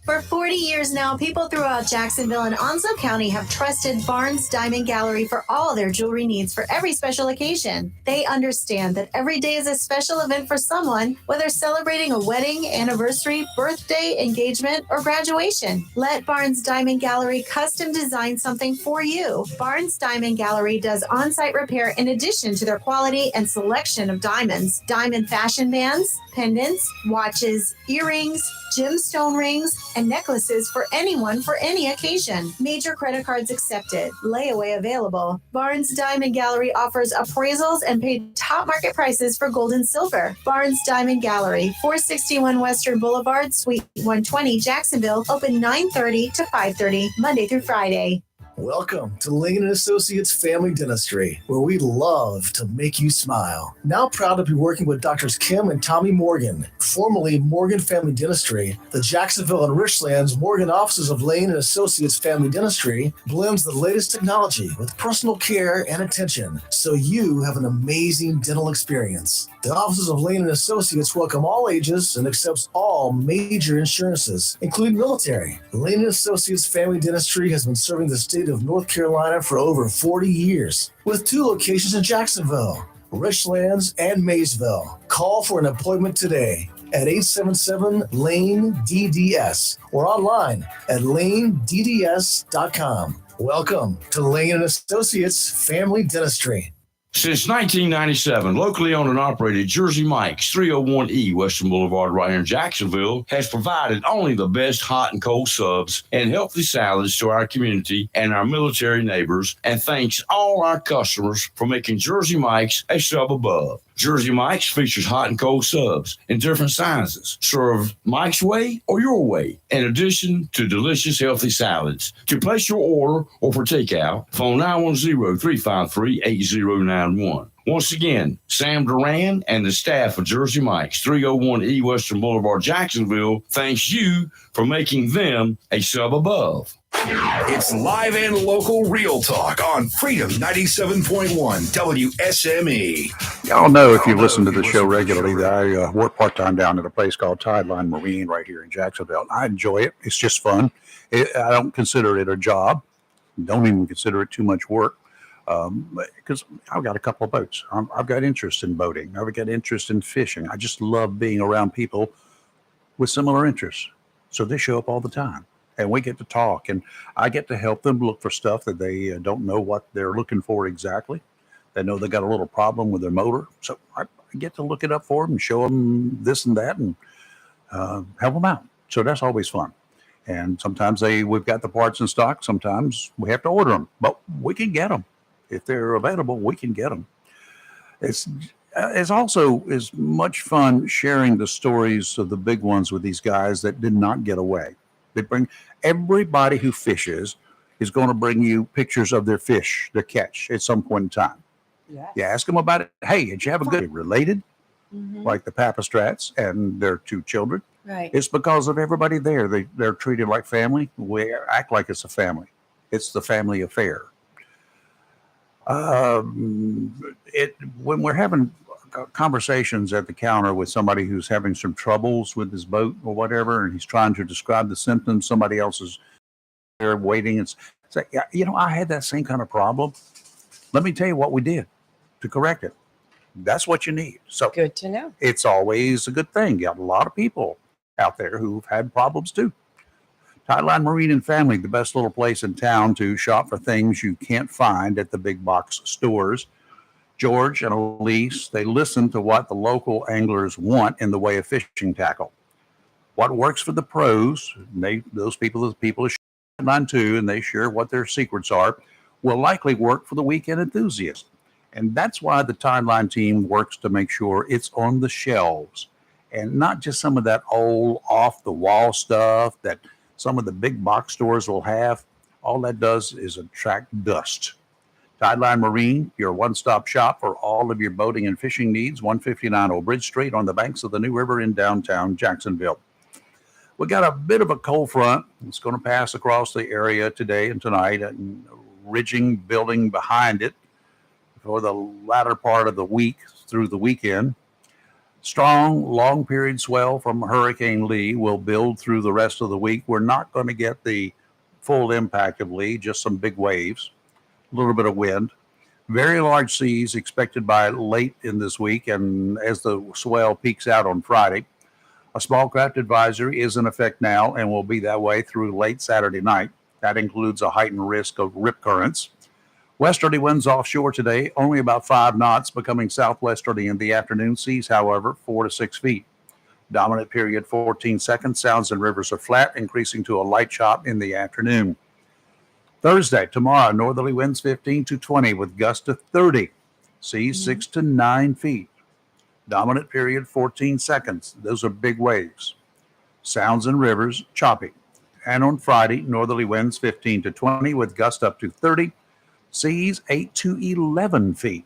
For 40 years now, people throughout Jacksonville and Onslow County have trusted Barnes Diamond Gallery for all their jewelry needs for every special occasion. They understand that every day is a special event for someone, whether celebrating a wedding, anniversary, birthday, engagement, or graduation. Let Barnes Diamond Gallery custom design something for you. Barnes Diamond Gallery does on-site repair in addition to their quality and selection of diamonds, diamond fashion bands, pendants, watches, earrings, gemstone rings, and necklaces for anyone for any occasion. Major credit cards accepted. Layaway available. Barnes Diamond Gallery offers appraisals and paid top market prices for gold and silver. Barnes Diamond Gallery, 461 Western Boulevard, Suite 120, Jacksonville, open 9:30 to 5:30, Monday through Friday. Welcome to Lane & Associates Family Dentistry, where we love to make you smile. Now proud to be working with Doctors Kim and Tommy Morgan, formerly Morgan Family Dentistry. The Jacksonville and Richlands Morgan offices of Lane & Associates Family Dentistry blends the latest technology with personal care and attention, so you have an amazing dental experience. The offices of Lane & Associates welcome all ages and accepts all major insurances, including military. Lane & Associates Family Dentistry has been serving the state of North Carolina for over 40 years, with 2 locations in Jacksonville, Richlands, and Maysville. Call for an appointment today at 877-LANE-DDS or online at lanedds.com. Welcome to Lane & Associates Family Dentistry. Since 1997, locally owned and operated Jersey Mike's 301E Western Boulevard right here in Jacksonville has provided only the best hot and cold subs and healthy salads to our community and our military neighbors, and thanks all our customers for making Jersey Mike's a sub above. Jersey Mike's features hot and cold subs in different sizes, served Mike's way or your way, in addition to delicious, healthy salads. To place your order or for takeout, phone 910-353-8091. Once again, Sam Duran and the staff of Jersey Mike's, 301E Western Boulevard, Jacksonville, thanks you for making them a sub above. It's live and local real talk on Freedom 97.1 WSME. Y'all know, if you listen to the show regularly, that I work part-time down at a place called Tideline Marine right here in Jacksonville. I enjoy it. It's just fun. I don't consider it a job. Don't even consider it too much work, because I've got a couple of boats. I've got interest in boating. I've got interest in fishing. I just love being around people with similar interests. So they show up all the time. And we get to talk, and I get to help them look for stuff that they don't know what they're looking for exactly. They know they got a little problem with their motor. So I get to look it up for them and show them this and that and help them out. So that's always fun. And sometimes we've got the parts in stock. Sometimes we have to order them, but we can get them. If they're available, we can get them. It's also is much fun sharing the stories of the big ones with these guys that did not get away. They bring everybody who fishes is going to bring you pictures of their fish, their catch at some point in time. Yes. You ask them about it. Hey, did you have a good related? Like the Papastrats and their two children. Right. It's because of everybody there. They're treated like family. We act like it's a family. It's the family affair. When we're having conversations at the counter with somebody who's having some troubles with his boat or whatever, and he's trying to describe the symptoms, somebody else is there waiting and say, yeah, I had that same kind of problem. Let me tell you what we did to correct it. That's what you need. So good to know. It's always a good thing. You got a lot of people out there who've had problems too. Tideline Marine and Family, the best little place in town to shop for things you can't find at the big box stores. George and Elise, they listen to what the local anglers want in the way of fishing tackle. What works for the pros, those people are Tideline too, and they share what their secrets are, will likely work for the weekend enthusiast. And that's why the Tideline team works to make sure it's on the shelves and not just some of that old off-the-wall stuff that some of the big box stores will have. All that does is attract dust. Tideline Marine, your one-stop shop for all of your boating and fishing needs, 159 Old Bridge Street on the banks of the New River in downtown Jacksonville. We got a bit of a cold front. It's going to pass across the area today and tonight, and ridging building behind it for the latter part of the week through the weekend. Strong, long period swell from Hurricane Lee will build through the rest of the week. We're not going to get the full impact of Lee, just some big waves. A little bit of wind. Very large seas expected by late in this week, and as the swell peaks out on Friday. A small craft advisory is in effect now and will be that way through late Saturday night. That includes a heightened risk of rip currents. Westerly winds offshore today, only about 5 knots, becoming southwesterly in the afternoon. Seas, however, 4 to 6 feet. Dominant period 14 seconds. Sounds and rivers are flat, increasing to a light chop in the afternoon. Thursday, tomorrow, northerly winds 15 to 20 with gusts to 30. Seas 6 to 9 feet. Dominant period 14 seconds. Those are big waves. Sounds and rivers choppy. And on Friday, northerly winds 15 to 20 with gusts up to 30. Seas 8 to 11 feet.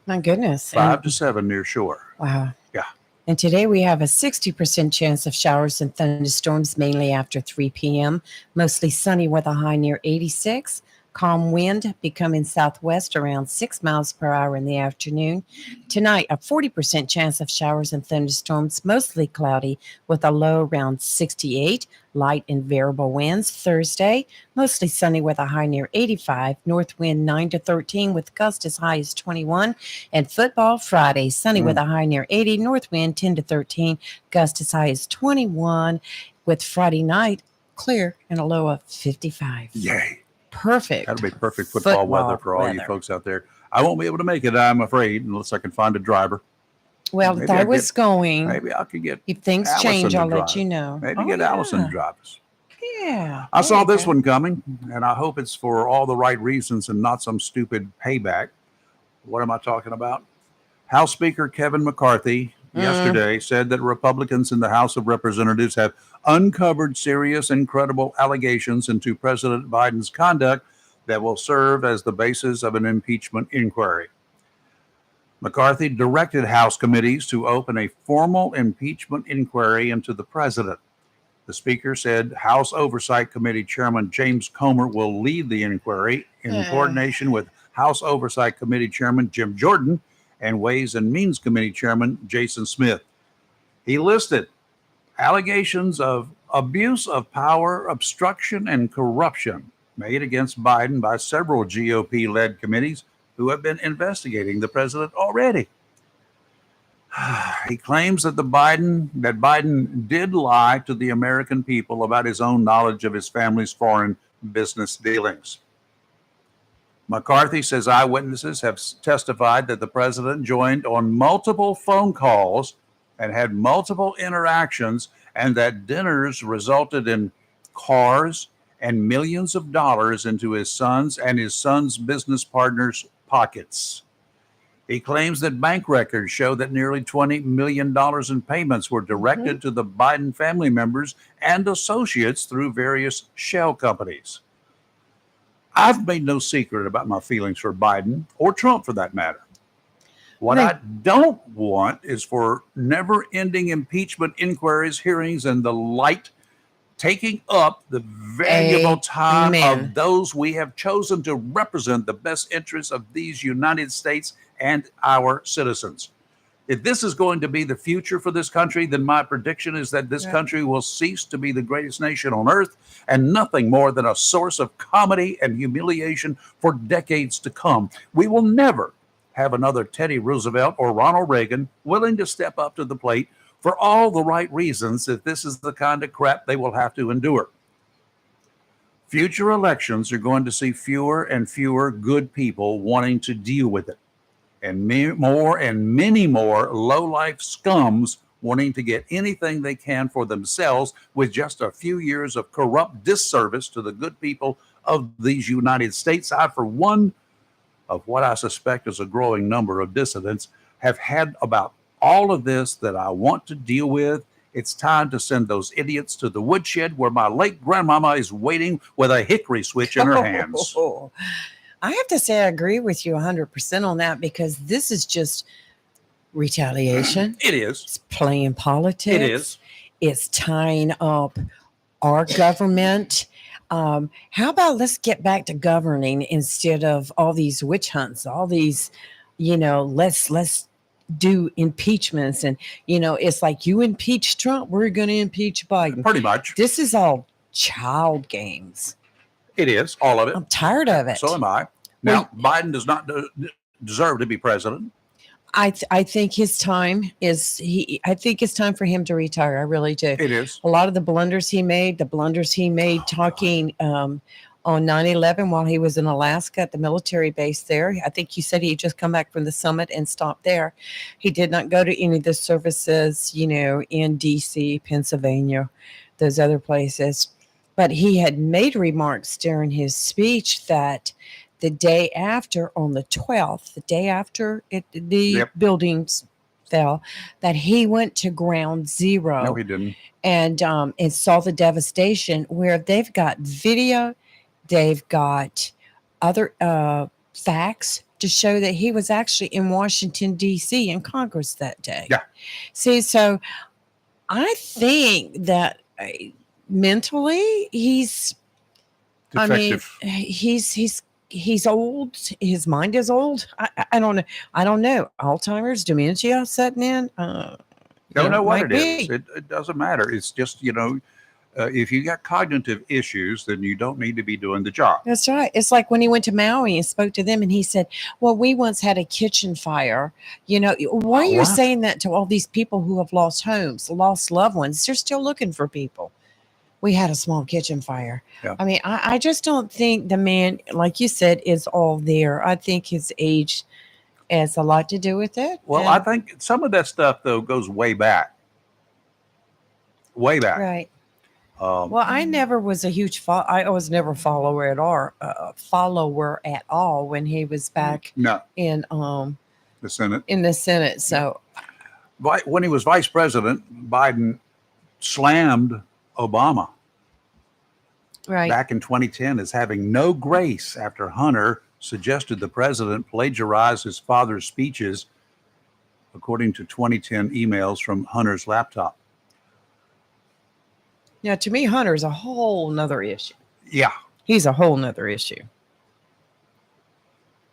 My goodness. 5 to 7 near shore. Wow. Yeah. And today we have a 60% chance of showers and thunderstorms, mainly after 3 p.m. Mostly sunny with a high near 86. Calm wind becoming southwest around 6 miles per hour in the afternoon. Tonight, a 40% chance of showers and thunderstorms, mostly cloudy with a low around 68. Light and variable winds. Thursday, mostly sunny with a high near 85. North wind 9 to 13 with gust as high as 21. And football Friday, sunny with a high near 80. North wind 10 to 13. Gust as high as 21. With Friday night clear and a low of 55. Yay. Perfect. That'll be perfect football weather for all you folks out there. I won't be able to make it, I'm afraid, unless I can find a driver. Well, Maybe I I'll was going. Maybe I could get If things Allison change, to I'll let drive. you know. Maybe Oh, get Allison yeah. to drive us. Yeah. I there saw you this go. one coming, and I hope it's for all the right reasons and not some stupid payback. What am I talking about? House Speaker Kevin McCarthy yesterday said that Republicans in the House of Representatives have uncovered serious and credible allegations into President Biden's conduct that will serve as the basis of an impeachment inquiry. McCarthy directed House committees to open a formal impeachment inquiry into the president. The Speaker said House Oversight Committee Chairman James Comer will lead the inquiry in coordination with House Oversight Committee Chairman Jim Jordan and Ways and Means Committee Chairman Jason Smith. He listed allegations of abuse of power, obstruction, and corruption made against Biden by several GOP-led committees who have been investigating the president already. He claims that Biden did lie to the American people about his own knowledge of his family's foreign business dealings. McCarthy says eyewitnesses have testified that the president joined on multiple phone calls and had multiple interactions, and that dinners resulted in cars and millions of dollars into his son's and his son's business partners' pockets. He claims that bank records show that nearly $20 million in payments were directed to the Biden family members and associates through various shell companies. I've made no secret about my feelings for Biden or Trump for that matter. What I don't want is for never-ending impeachment inquiries, hearings, and the like taking up the valuable time of those we have chosen to represent the best interests of these United States and our citizens. If this is going to be the future for this country, then my prediction is that this country will cease to be the greatest nation on earth and nothing more than a source of comedy and humiliation for decades to come. We will never have another Teddy Roosevelt or Ronald Reagan willing to step up to the plate for all the right reasons if this is the kind of crap they will have to endure. Future elections are going to see fewer and fewer good people wanting to deal with it, and many more low-life scums wanting to get anything they can for themselves with just a few years of corrupt disservice to the good people of these United States. I, for one, of what I suspect is a growing number of dissidents, have had about all of this that I want to deal with. It's time to send those idiots to the woodshed where my late grandmama is waiting with a hickory switch in her hands. I have to say I agree with you 100% on that, because this is just retaliation. It is. It's playing politics. It is. It's tying up our government. How about let's get back to governing instead of all these witch hunts, all these, let's do impeachments. And, it's like you impeach Trump, we're going to impeach Biden. Pretty much. This is all child games. It is, all of it. I'm tired of it. So am I. Now, Biden does not deserve to be president. I think his time is I think it's time for him to retire. I really do. It is. A lot of the blunders he made talking on 9/11 while he was in Alaska at the military base there. I think he said he just come back from the summit and stopped there. He did not go to any of the services, in DC, Pennsylvania, those other places. But he had made remarks during his speech that the day after, on the 12th, the day after the buildings fell, that he went to ground zero. No, he didn't. And saw the devastation, where they've got video, they've got other facts to show that he was actually in Washington, D.C. in Congress that day. Yeah. See, so I think that mentally he's defective. He's old. His mind is old. I don't know. I don't know. Alzheimer's, dementia setting in. Don't know what might it is. be. It doesn't matter. It's just, if you got cognitive issues, then you don't need to be doing the job. That's right. It's like when he went to Maui and spoke to them, and he said, well, we once had a kitchen fire. Why are you saying that to all these people who have lost homes, lost loved ones? They're still looking for people. we had a small kitchen fire. Yeah. I mean, I just don't think the man, like you said, is all there. I think his age has a lot to do with it. Well, I think some of that stuff though goes way back. Way back. Right. Um, Well, I never was a huge I was never a follower at all when he was back no, in the Senate. the Senate. So When he was vice president, Biden slammed Obama right. back in 2010 as having no grace after Hunter suggested the president plagiarize his father's speeches, according to 2010 emails from Hunter's laptop. Now, to me, Hunter's a whole nother issue. Yeah. He's a whole nother issue.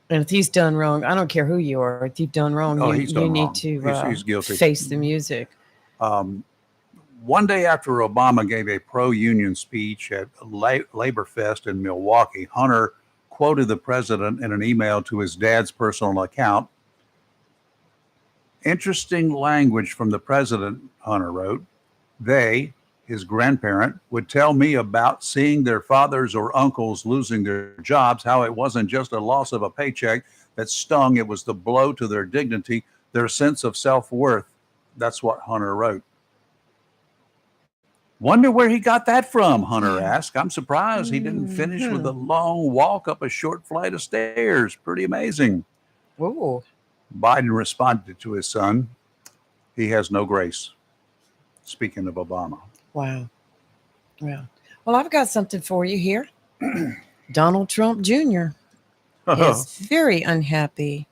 And if he's done wrong, I don't care who you are. If you've done wrong, Oh, you he's done need wrong. to He's guilty. face the music. One day after Obama gave a pro-union speech at Labor Fest in Milwaukee, Hunter quoted the president in an email to his dad's personal account. Interesting language from the president, Hunter wrote. They, his grandparent, would tell me about seeing their fathers or uncles losing their jobs, how it wasn't just a loss of a paycheck that stung, it was the blow to their dignity, their sense of self-worth. That's what Hunter wrote. Wonder where he got that from, Hunter asked. I'm surprised he didn't finish with a long walk up a short flight of stairs. Pretty amazing. Whoa. Biden responded to his son, he has no grace. Speaking of Obama. Wow. Wow. Well, I've got something for you here. Donald Trump Jr. is very unhappy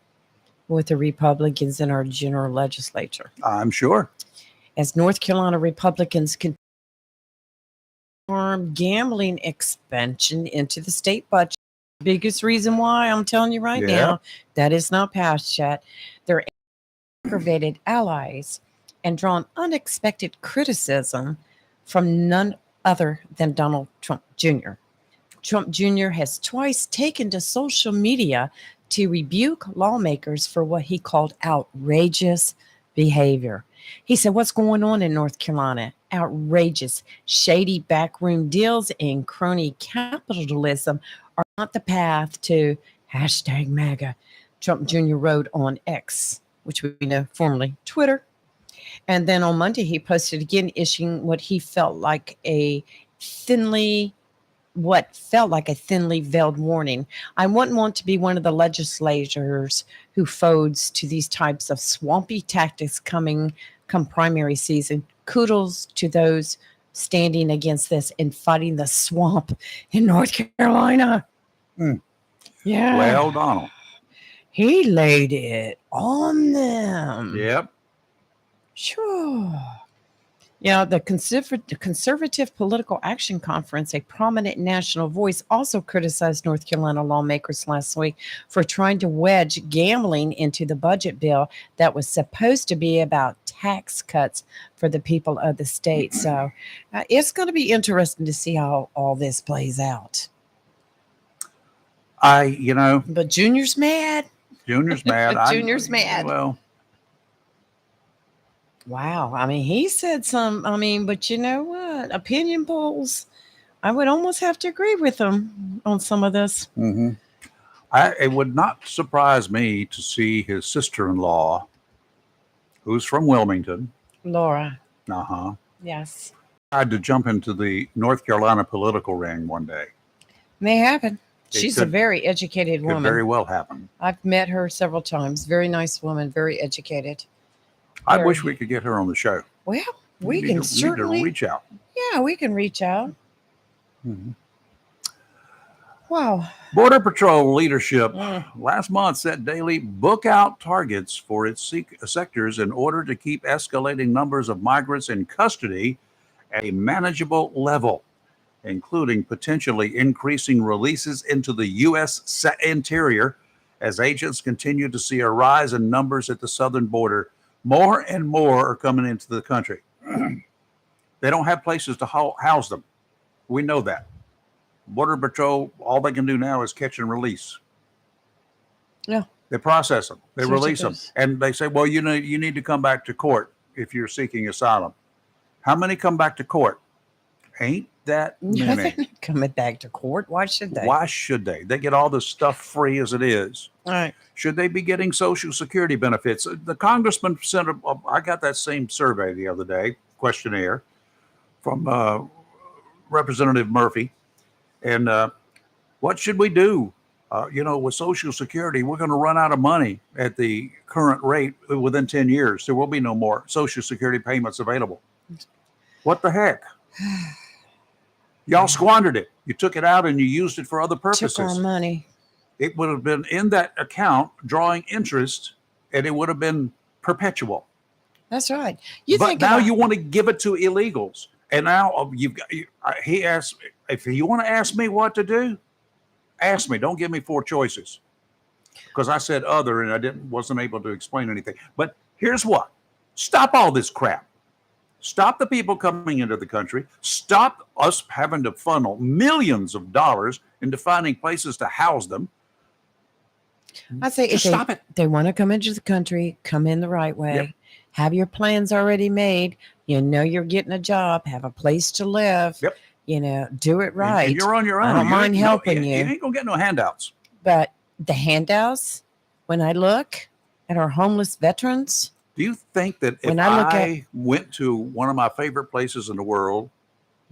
with the Republicans in our general legislature. I'm sure. As North Carolina Republicans continue gambling expansion into the state budget. Biggest reason why I'm telling you right now, that is not passed yet. They're aggravated allies and drawn unexpected criticism from none other than Donald Trump Jr. Trump Jr. has twice taken to social media to rebuke lawmakers for what he called outrageous behavior. He said, what's going on in North Carolina? Outrageous, shady backroom deals and crony capitalism are not the path to #MAGA. Trump Jr. wrote on X, which we know formerly Twitter. And then on Monday, he posted again, issuing what felt like a thinly veiled warning. I wouldn't want to be one of the legislators who folds to these types of swampy tactics come primary season. Kudos to those standing against this and fighting the swamp in North Carolina. Yeah. Well, Donald. He laid it on them. Yep. Sure. Yeah, the Conservative Political Action Conference, a prominent national voice, also criticized North Carolina lawmakers last week for trying to wedge gambling into the budget bill that was supposed to be about tax cuts for the people of the state. So it's going to be interesting to see how all this plays out. But Junior's mad. Junior's mad. Junior's mad. Well, wow. I mean, he said but you know what? Opinion polls, I would almost have to agree with him on some of this. mm-hmm. It would not surprise me to see his sister-in-law, who's from Wilmington. Laura. Uh-huh. Yes. Tried to jump into the North Carolina political ring one day. May happen. It She's a very educated Could woman. very well happen. I've met her several times. Very nice woman, very educated. I Very- wish we could get her on the show. Well, we need can to certainly reach out. Yeah, we can reach out. Mhm. Wow. Border Patrol leadership last month set daily book out targets for its sectors in order to keep escalating numbers of migrants in custody at a manageable level, including potentially increasing releases into the U.S. interior as agents continue to see a rise in numbers at the southern border. More and more are coming into the country. They don't have places to house them. We know that. Border Patrol, all they can do now is catch and release. Yeah. They process them. They It's release them. ridiculous. And they say, well, you need to come back to court if you're seeking asylum. How many come back to court? Ain't that many. Coming back to court. Why should they? Why should they? They get all this stuff free as it is. All right. Should they be getting Social Security benefits? The congressman sent I got that same survey the other day, questionnaire from Representative Murphy. And what should we do? With Social Security, we're going to run out of money at the current rate within 10 years. There will be no more Social Security payments available. What the heck? Y'all squandered it. You took it out and you used it for other purposes. Took our money. It would have been in that account drawing interest, and it would have been perpetual. That's right. But now you want to give it to illegals. And now he asked, if you want to ask me what to do, ask me. Don't give me 4 choices. Because I said other and I wasn't able to explain anything. But here's what. Stop all this crap. Stop the people coming into the country. Stop us having to funnel millions of dollars into finding places to house them. I say if Stop it. they want to come into the country, come in the right way. Yep. Have your plans already made. You know you're getting a job. Have a place to live. Yep. Do it right. And you're on your own. I don't mind helping You ain't going to get no handouts. But the handouts, when I look at our homeless veterans. Do you think that if I went to one of my favorite places in the world,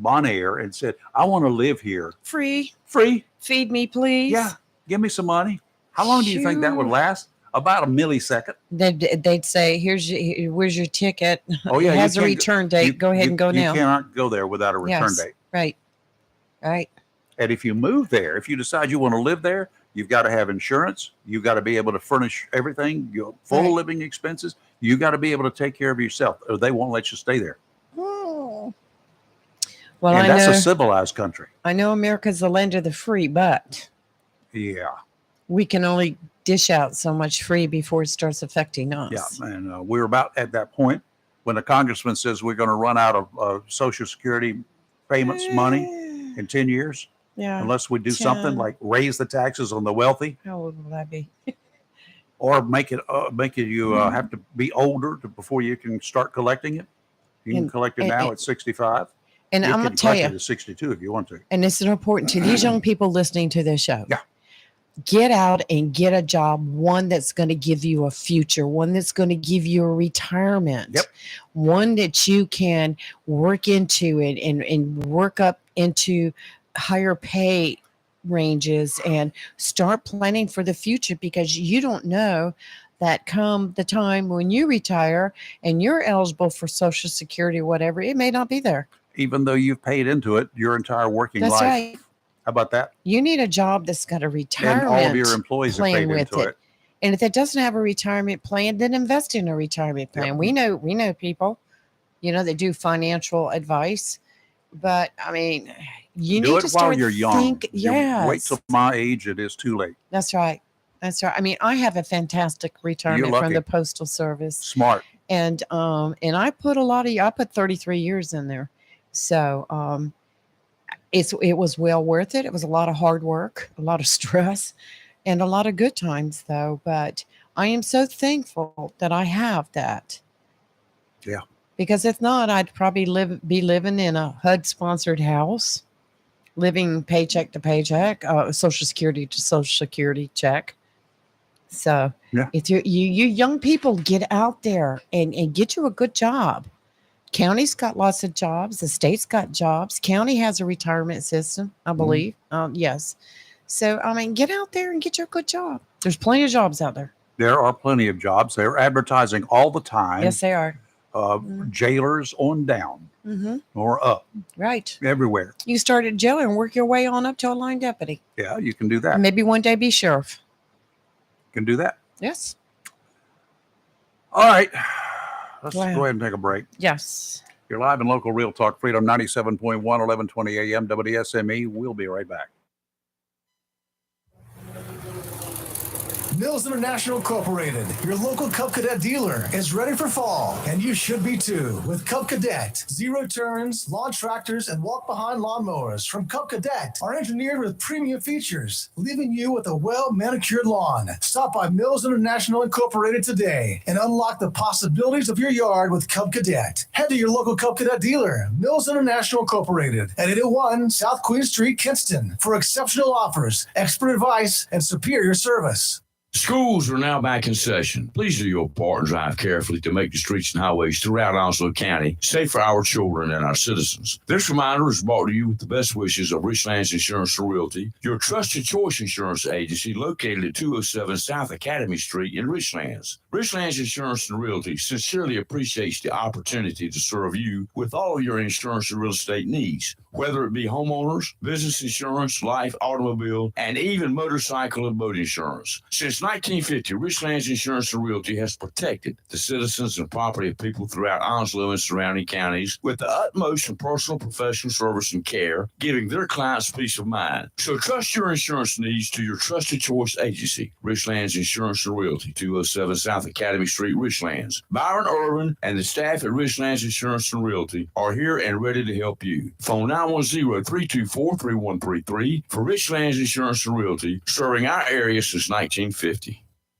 Bonaire, and said, I want to live here. Free. Feed me, please. Yeah. Give me some money. How long do you think that would last? About a millisecond. They'd say, where's your ticket? Oh, yeah. It has a return date. Go ahead and go now. You cannot go there without a return date. Right. And if you move there, if you decide you want to live there, you've got to have insurance. You've got to be able to furnish everything, full living expenses. You got to be able to take care of yourself, or they won't let you stay there. Well, and that's a civilized country. I know America's the land of the free, but yeah, we can only dish out so much free before it starts affecting us. Yeah, and we're about at that point when the congressman says we're going to run out of Social Security payments money in 10 years. Yeah, unless we do something like raise the taxes on the wealthy. How old will that be? Or make you have to be older before you can start collecting it. You can collect it now at 65. And I'm going to tell you, at 62 if you want to. And this is important to these young people listening to this show. Yeah. Get out and get a job, one that's going to give you a future, one that's going to give you a retirement, one that you can work into it and work up into higher pay ranges and start planning for the future, because you don't know that come the time when you retire and you're eligible for Social Security or whatever, it may not be there. Even though you've paid into it your entire working life. Right. How about that? You need a job that's got a retirement and all of your employees have paid into it. And if it doesn't have a retirement plan, then invest in a retirement plan. We know people, that do financial advice. But I mean, you do need it to start while you're young. Yes. Wait till my age, it is too late. That's right. I mean, I have a fantastic retirement from the Postal Service. Smart. And I put I put 33 years in there. So it was well worth it. It was a lot of hard work, a lot of stress, and a lot of good times though. But I am so thankful that I have that. Yeah. Because if not, I'd probably be living in a HUD-sponsored house, living paycheck to paycheck, Social Security to Social Security check. So if you young people, get out there and get you a good job. County's got lots of jobs. The state's got jobs. County has a retirement system, I believe. Yes. So, I mean, get out there and get you a good job. There's plenty of jobs out there. There are plenty of jobs. They're advertising all the time. Yes, they are. Jailers on down or up. Right. Everywhere. You start at jail and work your way on up to a line deputy. Yeah, you can do that. And maybe one day be sheriff. You can do that. Yes. All right. Let's go ahead and take a break. Yes. You're live in local Real Talk Freedom 97.1, 1120 AM, WSME. We'll be right back. Mills International Incorporated, your local Cub Cadet dealer, is ready for fall, and you should be too. With Cub Cadet, zero turns, lawn tractors, and walk-behind lawnmowers from Cub Cadet are engineered with premium features, leaving you with a well-manicured lawn. Stop by Mills International Incorporated today and unlock the possibilities of your yard with Cub Cadet. Head to your local Cub Cadet dealer, Mills International Incorporated, at 801 South Queen Street, Kinston, for exceptional offers, expert advice, and superior service. Schools are now back in session. Please do your part and drive carefully to make the streets and highways throughout Onslow County safe for our children and our citizens. This reminder is brought to you with the best wishes of Richlands Insurance and Realty, your trusted choice insurance agency located at 207 South Academy Street in Richlands. Richlands Insurance and Realty sincerely appreciates the opportunity to serve you with all of your insurance and real estate needs, whether it be homeowners, business insurance, life, automobile, and even motorcycle and boat insurance. Since 1950, Richlands Insurance and Realty has protected the citizens and property of people throughout Onslow and surrounding counties with the utmost and personal professional service and care, giving their clients peace of mind. So trust your insurance needs to your trusted choice agency, Richlands Insurance and Realty, 207 South Academy Street, Richlands. Byron Irvin and the staff at Richlands Insurance and Realty are here and ready to help you. Phone 910-324-3133 for Richlands Insurance and Realty, serving our area since 1950.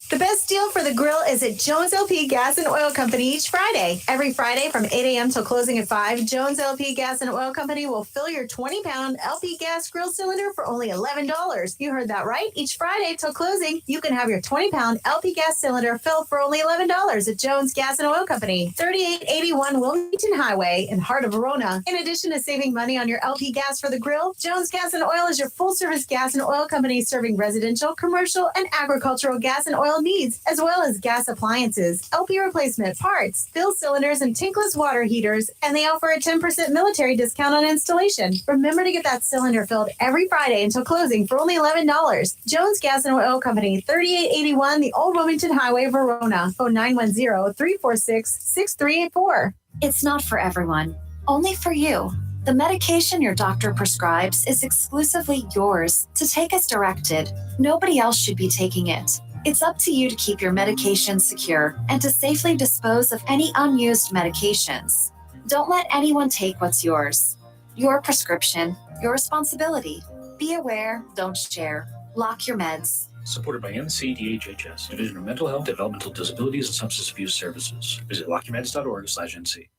The best deal for the grill is at Jones LP Gas and Oil Company each Friday. Every Friday from 8 a.m. till closing at 5, Jones LP Gas and Oil Company will fill your 20-pound LP gas grill cylinder for only $11. You heard that right. Each Friday till closing, you can have your 20-pound LP gas cylinder filled for only $11 at Jones Gas and Oil Company, 3881 Wilmington Highway in heart of Verona. In addition to saving money on your LP gas for the grill, Jones Gas and Oil is your full-service gas and oil company serving residential, commercial, and agricultural gas and oil needs, as well as gas appliances, LP replacement parts, fill cylinders, and tankless water heaters, and they offer a 10% military discount on installation. Remember to get that cylinder filled every Friday until closing for only $11. Jones Gas and Oil Company, 3881 the Old Wilmington Highway, Verona. Phone 910-346-6384. It's not for everyone, only for you. The medication your doctor prescribes is exclusively yours to take as directed. Nobody else should be taking it. It's up to you to keep your medication secure and to safely dispose of any unused medications. Don't let anyone take what's yours. Your prescription, your responsibility. Be aware, don't share. Lock your meds. Supported by NCDHHS, Division of Mental Health, Developmental Disabilities, and Substance Abuse Services. Visit lockyourmeds.org/NC.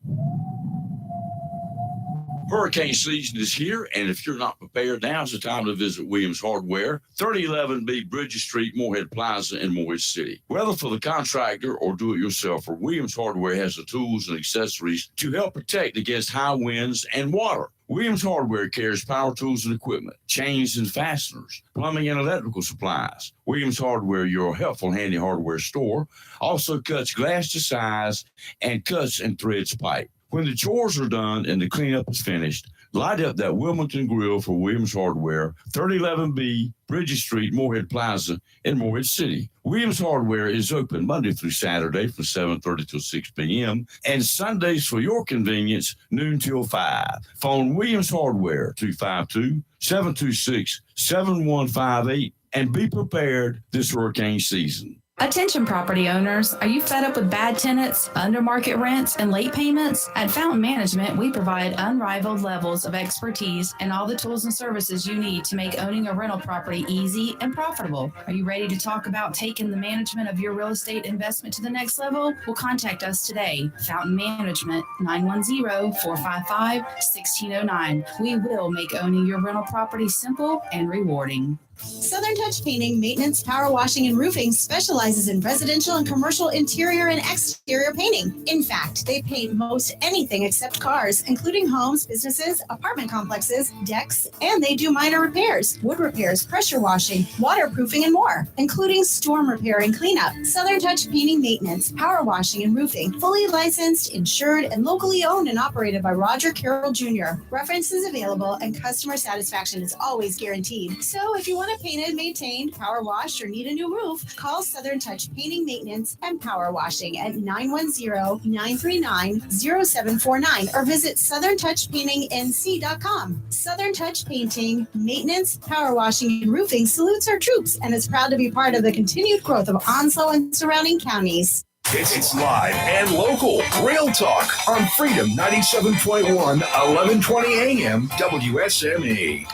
Hurricane season is here, and if you're not prepared, now's the time to visit Williams Hardware, 3011B Bridges Street, Morehead Plaza in Morehead City. Whether for the contractor or do-it-yourselfer, Williams Hardware has the tools and accessories to help protect against high winds and water. Williams Hardware carries power tools and equipment, chains and fasteners, plumbing and electrical supplies. Williams Hardware, your helpful handy hardware store, also cuts glass to size and cuts and threads pipe. When the chores are done and the cleanup is finished, light up that Wilmington grill for Williams Hardware, 3011B Bridges Street, Morehead Plaza in Morehead City. Williams Hardware is open Monday through Saturday from 7:30 till 6 p.m. and Sundays for your convenience, noon till 5. Phone Williams Hardware, 252-726-7158, and be prepared this hurricane season. Attention property owners, are you fed up with bad tenants, under market rents, and late payments? At Fountain Management, we provide unrivaled levels of expertise and all the tools and services you need to make owning a rental property easy and profitable. Are you ready to talk about taking the management of your real estate investment to the next level? Well, contact us today. Fountain Management, 910-455-1609. We will make owning your rental property simple and rewarding. Southern Touch Painting, Maintenance, Power Washing, and Roofing specializes in residential and commercial interior and exterior painting. In fact, they paint most anything except cars, including homes, businesses, apartment complexes, decks, and they do minor repairs, wood repairs, pressure washing, waterproofing, and more, including storm repair and cleanup. Southern Touch Painting, Maintenance, Power Washing, and Roofing, fully licensed, insured, and locally owned and operated by Roger Carroll Jr. References available and customer satisfaction is always guaranteed. So if you want Want it painted, maintained, power washed, or need a new roof? Call Southern Touch Painting, Maintenance, and Power Washing at 910-939-0749 or visit southerntouchpaintingnc.com. Southern Touch Painting, Maintenance, Power Washing, and Roofing salutes our troops and is proud to be part of the continued growth of Onslow and surrounding counties. It's live and local. Real Talk on Freedom 97.1, 1120 AM, WSME.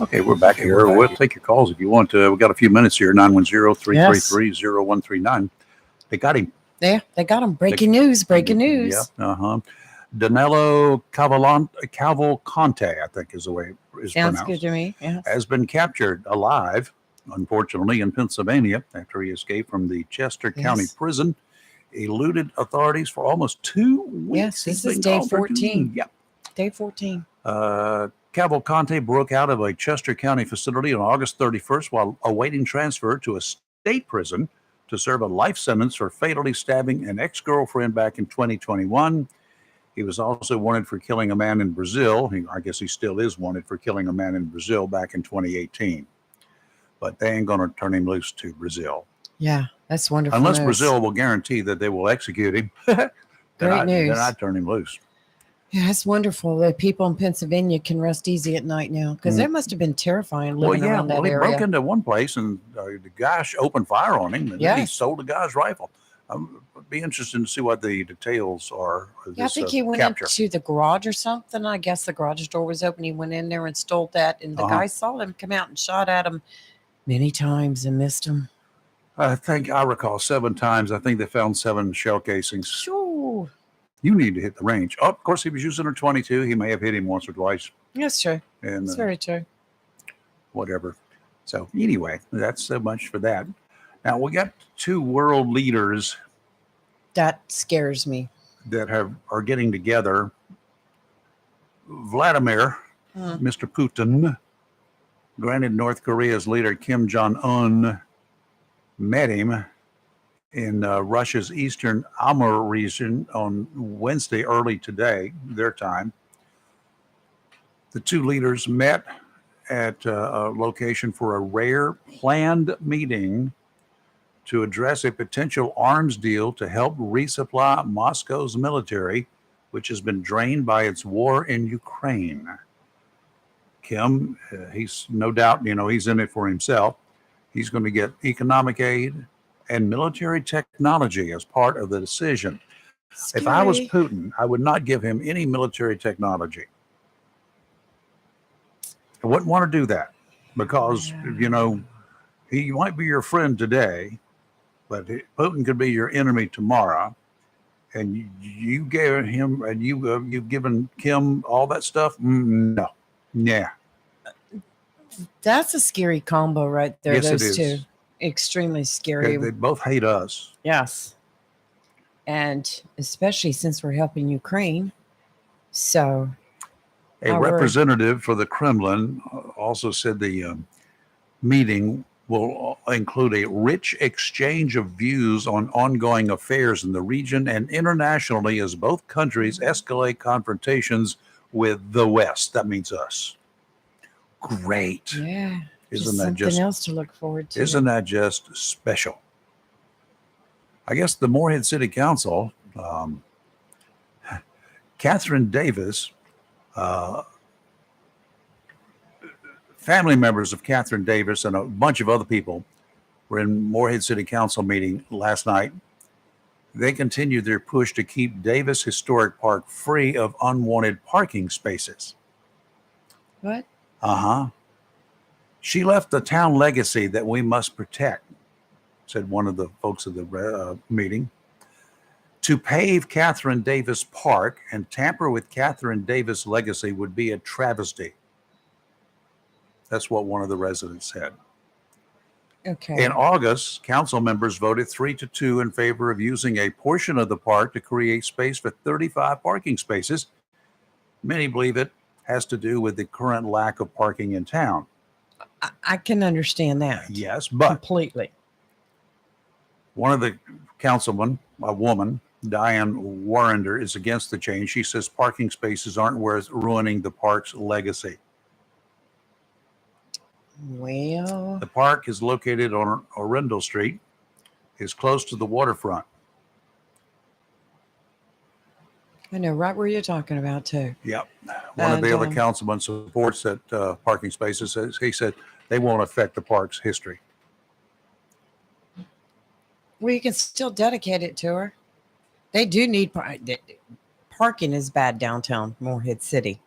Okay, we're back here. We'll take your calls if you want to. We've got a few minutes here, 910-333-0139. They got him. Yeah, they got him. Breaking news. Yeah, Danilo Cavalcante, I think is the way it's Sounds pronounced. good to me. Yeah. Has been captured alive, unfortunately, in Pennsylvania after he escaped from the Chester County prison. Eluded authorities for almost 2 weeks. Yes, this He's is been day called for 14. Yep. Day 14. Cavalcante broke out of a Chester County facility on August 31st while awaiting transfer to a state prison to serve a life sentence for fatally stabbing an ex-girlfriend back in 2021. He was also wanted for killing a man in Brazil. I guess he still is wanted for killing a man in Brazil back in 2018. But they ain't going to turn him loose to Brazil. Yeah, that's wonderful. Unless news. Brazil will guarantee that they will execute him. then news. I'd turn him loose. Yeah, that's wonderful that people in Pennsylvania can rest easy at night now because that must have been terrifying living around that he area. broke into one place and the guy opened fire on him and then he sold the guy's rifle. I'd be interested to see what the details are of Yeah, I this think he went capture. into the garage or something. I guess the garage door was open. He went in there and stole that, and the guy saw him come out and shot at him many times and missed him. I think I recall 7 times. I think they found 7 shell casings. Sure. You need to hit the range. Oh, of course, he was using a 22. He may have hit him once or twice. That's true. And That's very true. whatever. So anyway, that's so much for that. Now we got 2 world leaders That scares me. that are getting together. Vladimir, Mr. Putin, granted North Korea's leader Kim Jong-un met him in Russia's eastern Amur region on Wednesday early today, their time. The 2 leaders met at a location for a rare planned meeting to address a potential arms deal to help resupply Moscow's military, which has been drained by its war in Ukraine. Kim, he's no doubt, he's in it for himself. He's going to get economic aid and military technology as part of the decision. If I was Putin, I would not give him any military technology. I wouldn't want to do that because, he might be your friend today, but Putin could be your enemy tomorrow. And you gave him, and you've given Kim all that stuff? No. Yeah. That's a scary combo right there. Yes, it those is. 2. Extremely scary. They both hate us. Yes. And especially since we're helping Ukraine. So A representative for the Kremlin also said the meeting will include a rich exchange of views on ongoing affairs in the region and internationally as both countries escalate confrontations with the West. That means us. Great. Yeah. Isn't that something just else to look forward to? Isn't that just special? I guess the Morehead City Council, Catherine Davis, family members of Catherine Davis and a bunch of other people were in Morehead City Council meeting last night. They continued their push to keep Davis Historic Park free of unwanted parking spaces. What? She left a town legacy that we must protect, said one of the folks at the meeting. To pave Catherine Davis Park and tamper with Catherine Davis' legacy would be a travesty. That's what one of the residents said. Okay. In August, council members voted 3-2 in favor of using a portion of the park to create space for 35 parking spaces. Many believe it has to do with the current lack of parking in town. I can understand that. Yes, but completely. One of the councilmen, a woman, Diane Warrender, is against the change. She says parking spaces aren't worth ruining the park's legacy. Well, The park is located on Arundel Street. Is close to the waterfront. I know right where you're talking about too. Yep. One of the And, other councilmen supports that parking spaces. He said they won't affect the park's history. Well, you can still dedicate it to her. They do need parking is bad downtown Morehead City.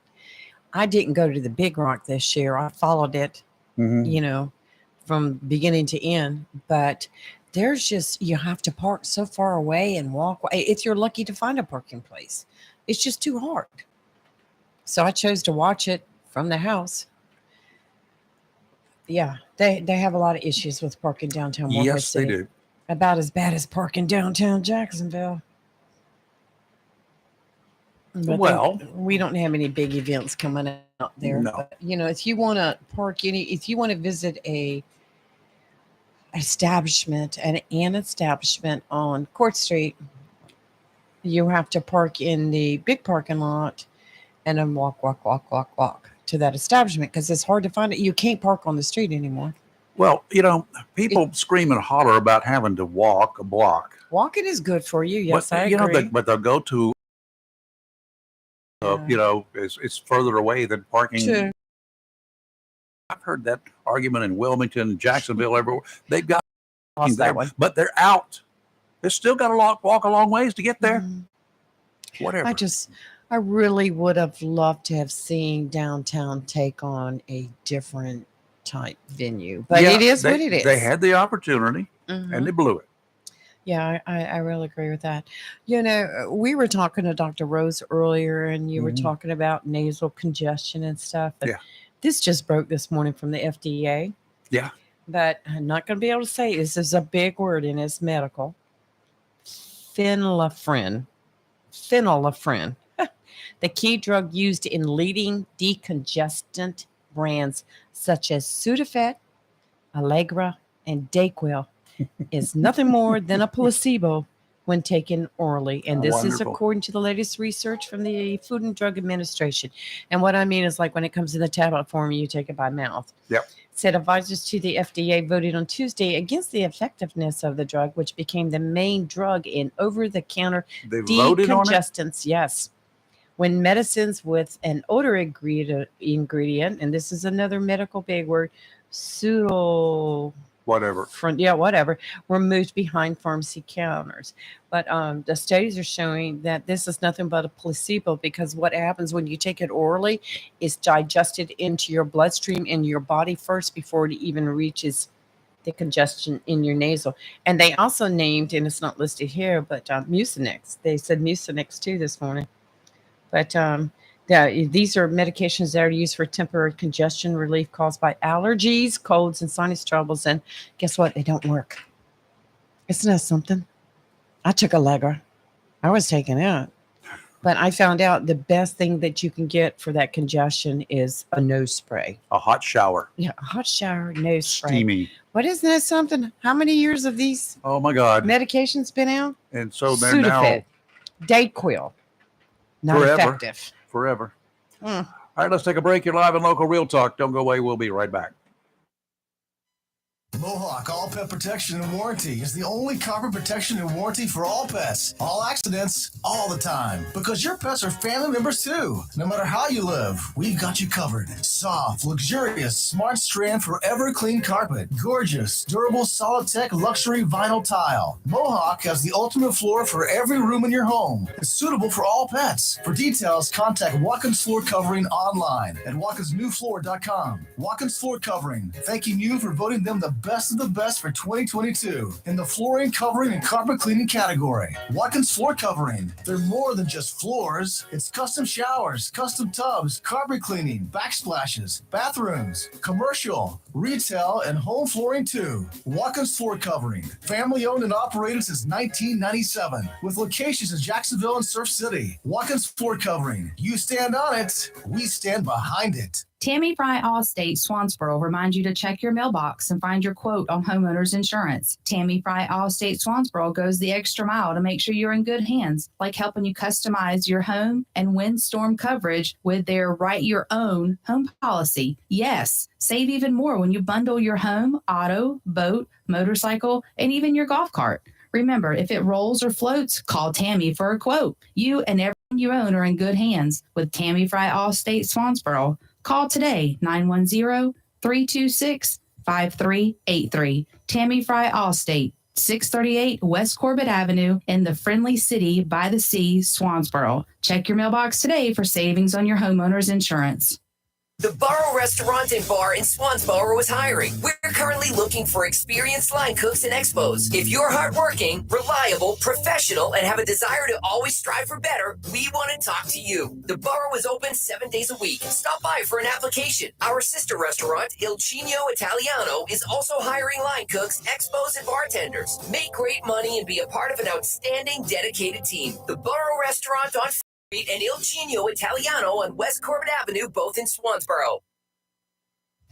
I didn't go to the Big Rock this year. I followed it, you know, from beginning to end. But there's just, you have to park so far away and walk. If you're lucky to find a parking place, it's just too hard. So I chose to watch it from the house. Yeah, they have a lot of issues with parking downtown Morehead Yes, City. they do. About as bad as parking downtown Jacksonville. But Well, we don't have any big events coming out there. No. But, you know, if you want to park if you want to visit an establishment on Court Street, you have to park in the big parking lot and then walk to that establishment because it's hard to find it. You can't park on the street anymore. Well, you know, people scream and holler about having to walk a block. Walking is good for you. Yes, but, I you agree. know, but they'll go to, you know, it's further away than parking. True. I've heard that argument in Wilmington, Jacksonville, everywhere. They've got Lost that there, one. but they're out. They still got to walk a long ways to get there. Whatever. I really would have loved to have seen downtown take on a different type venue, but Yeah, it is they, what it is. They had the opportunity and they blew it. Yeah, I really agree with that. You know, we were talking to Dr. Rose earlier, and you were talking about nasal congestion and stuff. And Yeah. this just broke this morning from the FDA, Yeah. but I'm not going to be able to say it. This is a big word and it's medical. Phenylephrine. The key drug used in leading decongestant brands such as Sudafed, Allegra, and Dayquil is nothing more than a placebo when taken orally. And this is Wonderful. according to the latest research from the Food and Drug Administration. And what I mean is, like, when it comes in the tablet form, you take it by mouth. Yep. Said advisors to the FDA voted on Tuesday against the effectiveness of the drug, which became the main drug in over-the-counter They voted on it? decongestants. Yes. When medicines with an odor ingredient, and this is another medical big word, pseudo Whatever. whatever, were moved behind pharmacy counters. But the studies are showing that this is nothing but a placebo, because what happens when you take it orally is digested into your bloodstream in your body first before it even reaches the congestion in your nasal. And they also named, and it's not listed here, but Mucinex. They said Mucinex too this morning. But these are medications that are used for temporary congestion relief caused by allergies, colds, and sinus troubles. And guess what? They don't work. Isn't that something? I took Allegra. I was taking it. But I found out the best thing that you can get for that congestion is a nose spray. A hot shower. Yeah, a hot shower, nose spray. Steamy. What isn't that something? How many years of these Oh my God. medications been out? And so they're now Sudafed, Dayquil. Not forever. effective. Forever. Mm. All right, let's take a break. You're live in Local Real Talk. Don't go away. We'll be right back. Mohawk All Pet Protection and Warranty is the only copper protection and warranty for all pets, all accidents, all the time. Because your pets are family members too. No matter how you live, we've got you covered. Soft, luxurious, smart strand, forever clean carpet. Gorgeous, durable, Solitech luxury vinyl tile. Mohawk has the ultimate floor for every room in your home. It's suitable for all pets. For details, contact Watkins Floor Covering online at watkinsnewfloor.com. Watkins Floor Covering, thanking you for voting them the best of the best for 2022 in the flooring, covering, and carpet cleaning category. Watkins Floor Covering. They're more than just floors. It's custom showers, custom tubs, carpet cleaning, backsplashes, bathrooms, commercial, retail, and home flooring too. Watkins Floor Covering. Family owned and operated since 1997 with locations in Jacksonville and Surf City. Watkins Floor Covering. You stand on it, we stand behind it. Tammy Fry Allstate Swansboro reminds you to check your mailbox and find your quote on homeowners insurance. Tammy Fry Allstate Swansboro goes the extra mile to make sure you're in good hands, like helping you customize your home and windstorm coverage with their Write Your Own home policy. Yes, save even more when you bundle your home, auto, boat, motorcycle, and even your golf cart. Remember, if it rolls or floats, call Tammy for a quote. You and everything you own are in good hands with Tammy Fry Allstate Swansboro. Call today, 910-326-5383. Tammy Fry Allstate, 638 West Corbett Avenue in the friendly city by the sea, Swansboro. Check your mailbox today for savings on your homeowner's insurance. The Burrow Restaurant and Bar in Swansboro is hiring. We're currently looking for experienced line cooks and expos. If you're hardworking, reliable, professional, and have a desire to always strive for better, we want to talk to you. The Burrow is open 7 days a week. Stop by for an application. Our sister restaurant, Il Cigno Italiano, is also hiring line cooks, expos, and bartenders. Make great money and be a part of an outstanding, dedicated team. The Burrow Restaurant on and Il Cigno Italiano on West Corbett Avenue, both in Swansboro.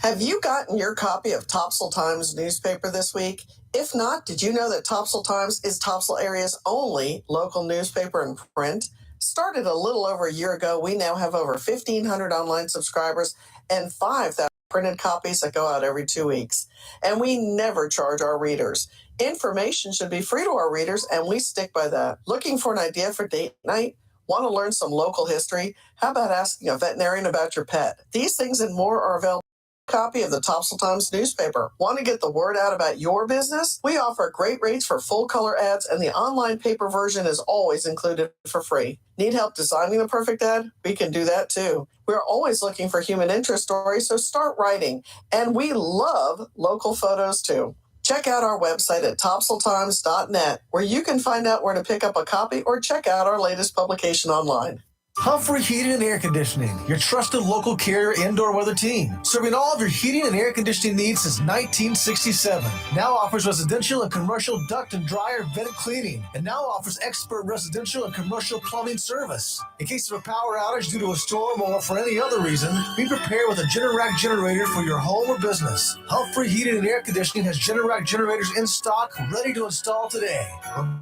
Have you gotten your copy of Topsail Times newspaper this week? If not, did you know that Topsail Times is Topsail area's only local newspaper in print? Started a little over a year ago, we now have over 1,500 online subscribers and 5,000 printed copies that go out every 2 weeks. And we never charge our readers. Information should be free to our readers, and we stick by that. Looking for an idea for date night? Want to learn some local history? How about asking a veterinarian about your pet? These things and more are available in a copy of the Topsail Times newspaper. Want to get the word out about your business? We offer great rates for full color ads, and the online paper version is always included for free. Need help designing the perfect ad? We can do that too. We're always looking for human interest stories, so start writing. And we love local photos too. Check out our website at topsailtimes.net, where you can find out where to pick up a copy or check out our latest publication online. Humphrey Heating and Air Conditioning, your trusted local carrier indoor weather team, serving all of your heating and air conditioning needs since 1967. Now offers residential and commercial duct and dryer vent cleaning, and now offers expert residential and commercial plumbing service. In case of a power outage due to a storm or for any other reason, be prepared with a Generac generator for your home or business. Humphrey Heating and Air Conditioning has Generac generators in stock, ready to install today.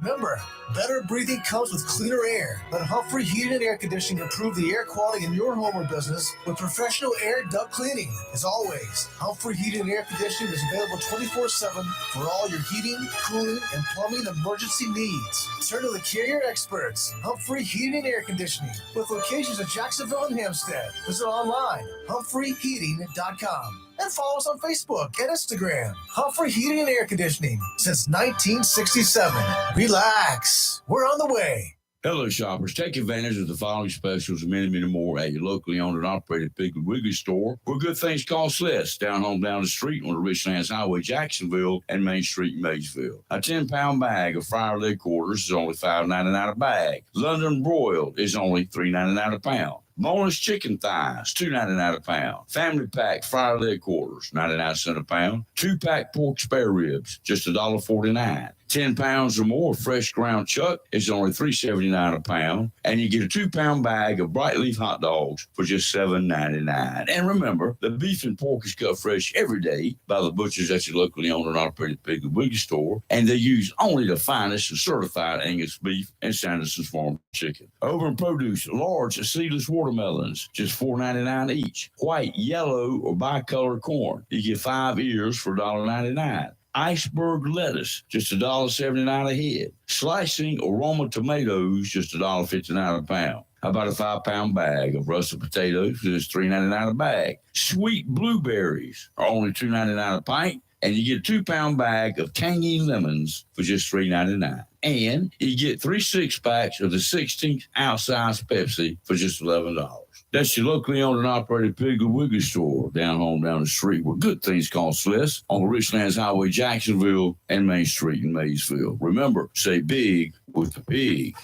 Remember, better breathing comes with cleaner air. Let Humphrey Heating and Air Conditioning improve the air quality in your home or business with professional air duct cleaning. As always, Humphrey Heating and Air Conditioning is available 24/7 for all your heating, cooling, and plumbing emergency needs. Turn to the carrier experts, Humphrey Heating and Air Conditioning, with locations in Jacksonville and Hampstead. Visit online, humphreyheating.com. And follow us on Facebook and Instagram. Humphrey Heating and Air Conditioning since 1967. Relax. We're on the way. Hello, shoppers. Take advantage of the following specials and many, many more at your locally owned and operated Piggly Wiggly store, where good things cost less. Down the street on the Richlands Highway, Jacksonville, and Main Street, Maysville. A 10-pound bag of fryer leg quarters is only $5.99 a bag. London broiled is only $3.99 a pound. Boneless chicken thighs, $2.99 a pound. Family pack fryer leg quarters, 99 cents a pound. 2-pack pork spare ribs, just $1.49. 10 pounds or more fresh ground chuck is only $3.79 a pound. And you get a 2-pound bag of bright leaf hot dogs for just $7.99. And remember, the beef and pork is cut fresh every day by the butchers at your locally owned and operated Piggly Wiggly store. And they use only the finest and certified Angus beef and Sanderson's Farm chicken. Over in produce, large seedless watermelons, just $4.99 each. White, yellow, or bicolor corn, you get 5 ears for $1.99. Iceberg lettuce, just $1.79 a head. Slicing aroma tomatoes, just $1.59 a pound. How about a 5-pound bag of russet potatoes? It's $3.99 a bag. Sweet blueberries are only $2.99 a pint. And you get a 2-pound bag of tangy lemons for just $3.99. And you get 3 6-packs of the 16-ounce size Pepsi for just $11. That's your locally owned and operated Piggly Wiggly store down the street, where good things cost less, on the Richlands Highway, Jacksonville, and Main Street in Maysville. Remember, say big with the pig.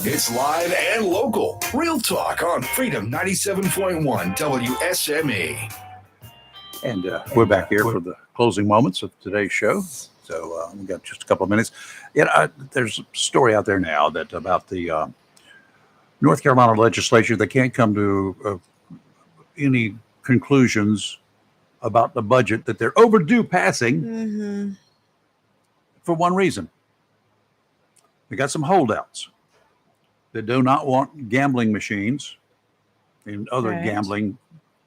It's live and local. Real talk on Freedom 97.1 WSME. And we're back here for the closing moments of today's show. So we've got just a couple of minutes. There's a story out there now that about the North Carolina legislature. They can't come to any conclusions about the budget that they're overdue passing Mm-hmm. for one reason. They got some holdouts that do not want gambling machines and other Right. gambling,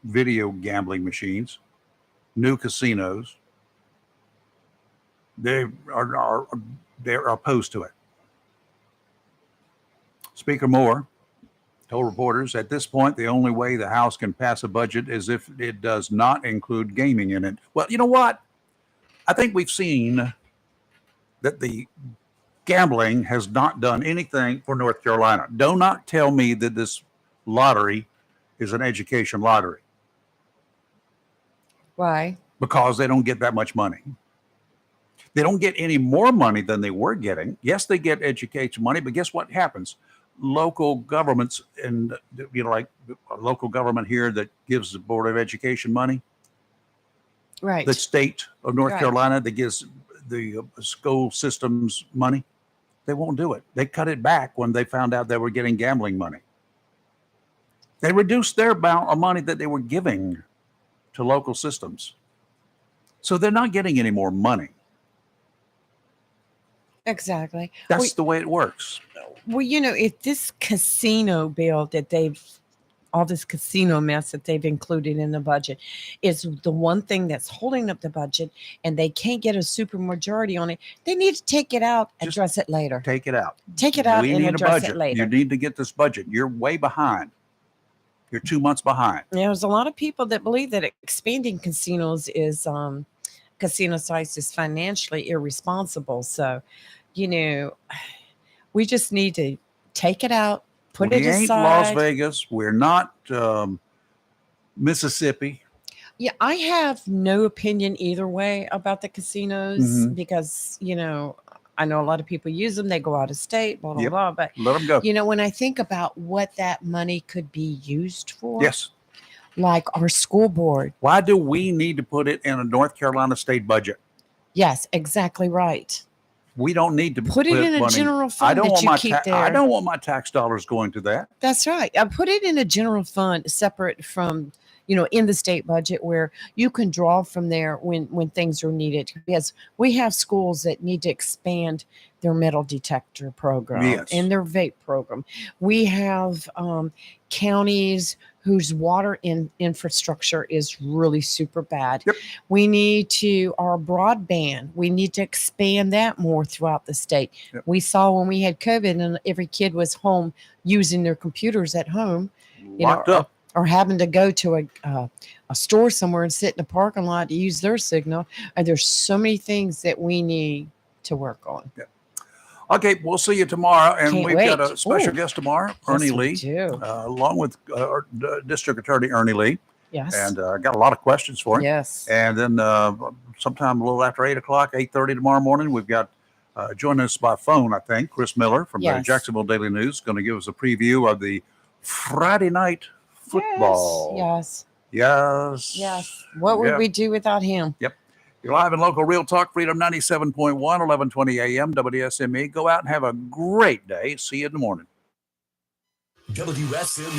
video gambling machines, new casinos. They're opposed to it. Speaker Moore told reporters at this point the only way the House can pass a budget is if it does not include gaming in it. Well, you know what? I think we've seen that the gambling has not done anything for North Carolina. Do not tell me that this lottery is an education lottery Why? because they don't get that much money. They don't get any more money than they were getting. Yes, they get education money, but guess what happens? Local governments and, like a local government here that gives the Board of Education money, Right. the state of North Right. Carolina that gives the school systems money, they won't do it. They cut it back when they found out they were getting gambling money. They reduced their amount of money that they were giving to local systems. So they're not getting any more money. Exactly. That's the way it works. Well, if this casino bill that all this casino mess that they've included in the budget is the one thing that's holding up the budget and they can't get a supermajority on it, they need to take it out, address it later. Take it out. Take it out We and need a address budget. it later. You need to get this budget. You're way behind. You're 2 months behind. There's a lot of people that believe that expanding casinos is casino sites is financially irresponsible. So, we just need to take it out, put we it ain't aside. Las Vegas. We're not Mississippi. Yeah, I have no opinion either way about the casinos Mhm. because, I know a lot of people use them. They go out of state, blah, blah, Yep. blah. But, Let 'em go. when I think about what that money could be used for, Yes. like our school board. Why do we need to put it in a North Carolina state budget? Yes, exactly right. We don't need to Put it in a money- general I fund don't that want you my keep I there. don't want my tax dollars going to that. That's right. I put it in a general fund separate from, in the state budget where you can draw from there when things are needed. Because we have schools that need to expand their metal detector program Yes. and their vape program. We have counties whose water infrastructure is really super bad. We need our broadband. We need to expand that more throughout the state. Yep. We saw when we had COVID and every kid was home using their computers at home, Locked up. or having to go to a store somewhere and sit in a parking lot to use their signal. And there's so many things that we need to work on. Okay, we'll see you tomorrow. And Can't we've got wait. a special Ooh. guest tomorrow, Yes, Ernie we Lee, do. along with our District Attorney Ernie Lee. Yes. And got a lot of questions for him. Yes. And then sometime a little after 8 o'clock, 8:30 tomorrow morning, we've got joining us by phone, I think, Chris Miller from the Yes. Jacksonville Daily News, going to give us a preview of the Friday night football. Yes. Yes. Yes. What would Yeah. we do without him? Yep. You're live in local Real Talk, Freedom 97.1, 1120 a.m. WSME. Go out and have a great day. See you in the morning. WSM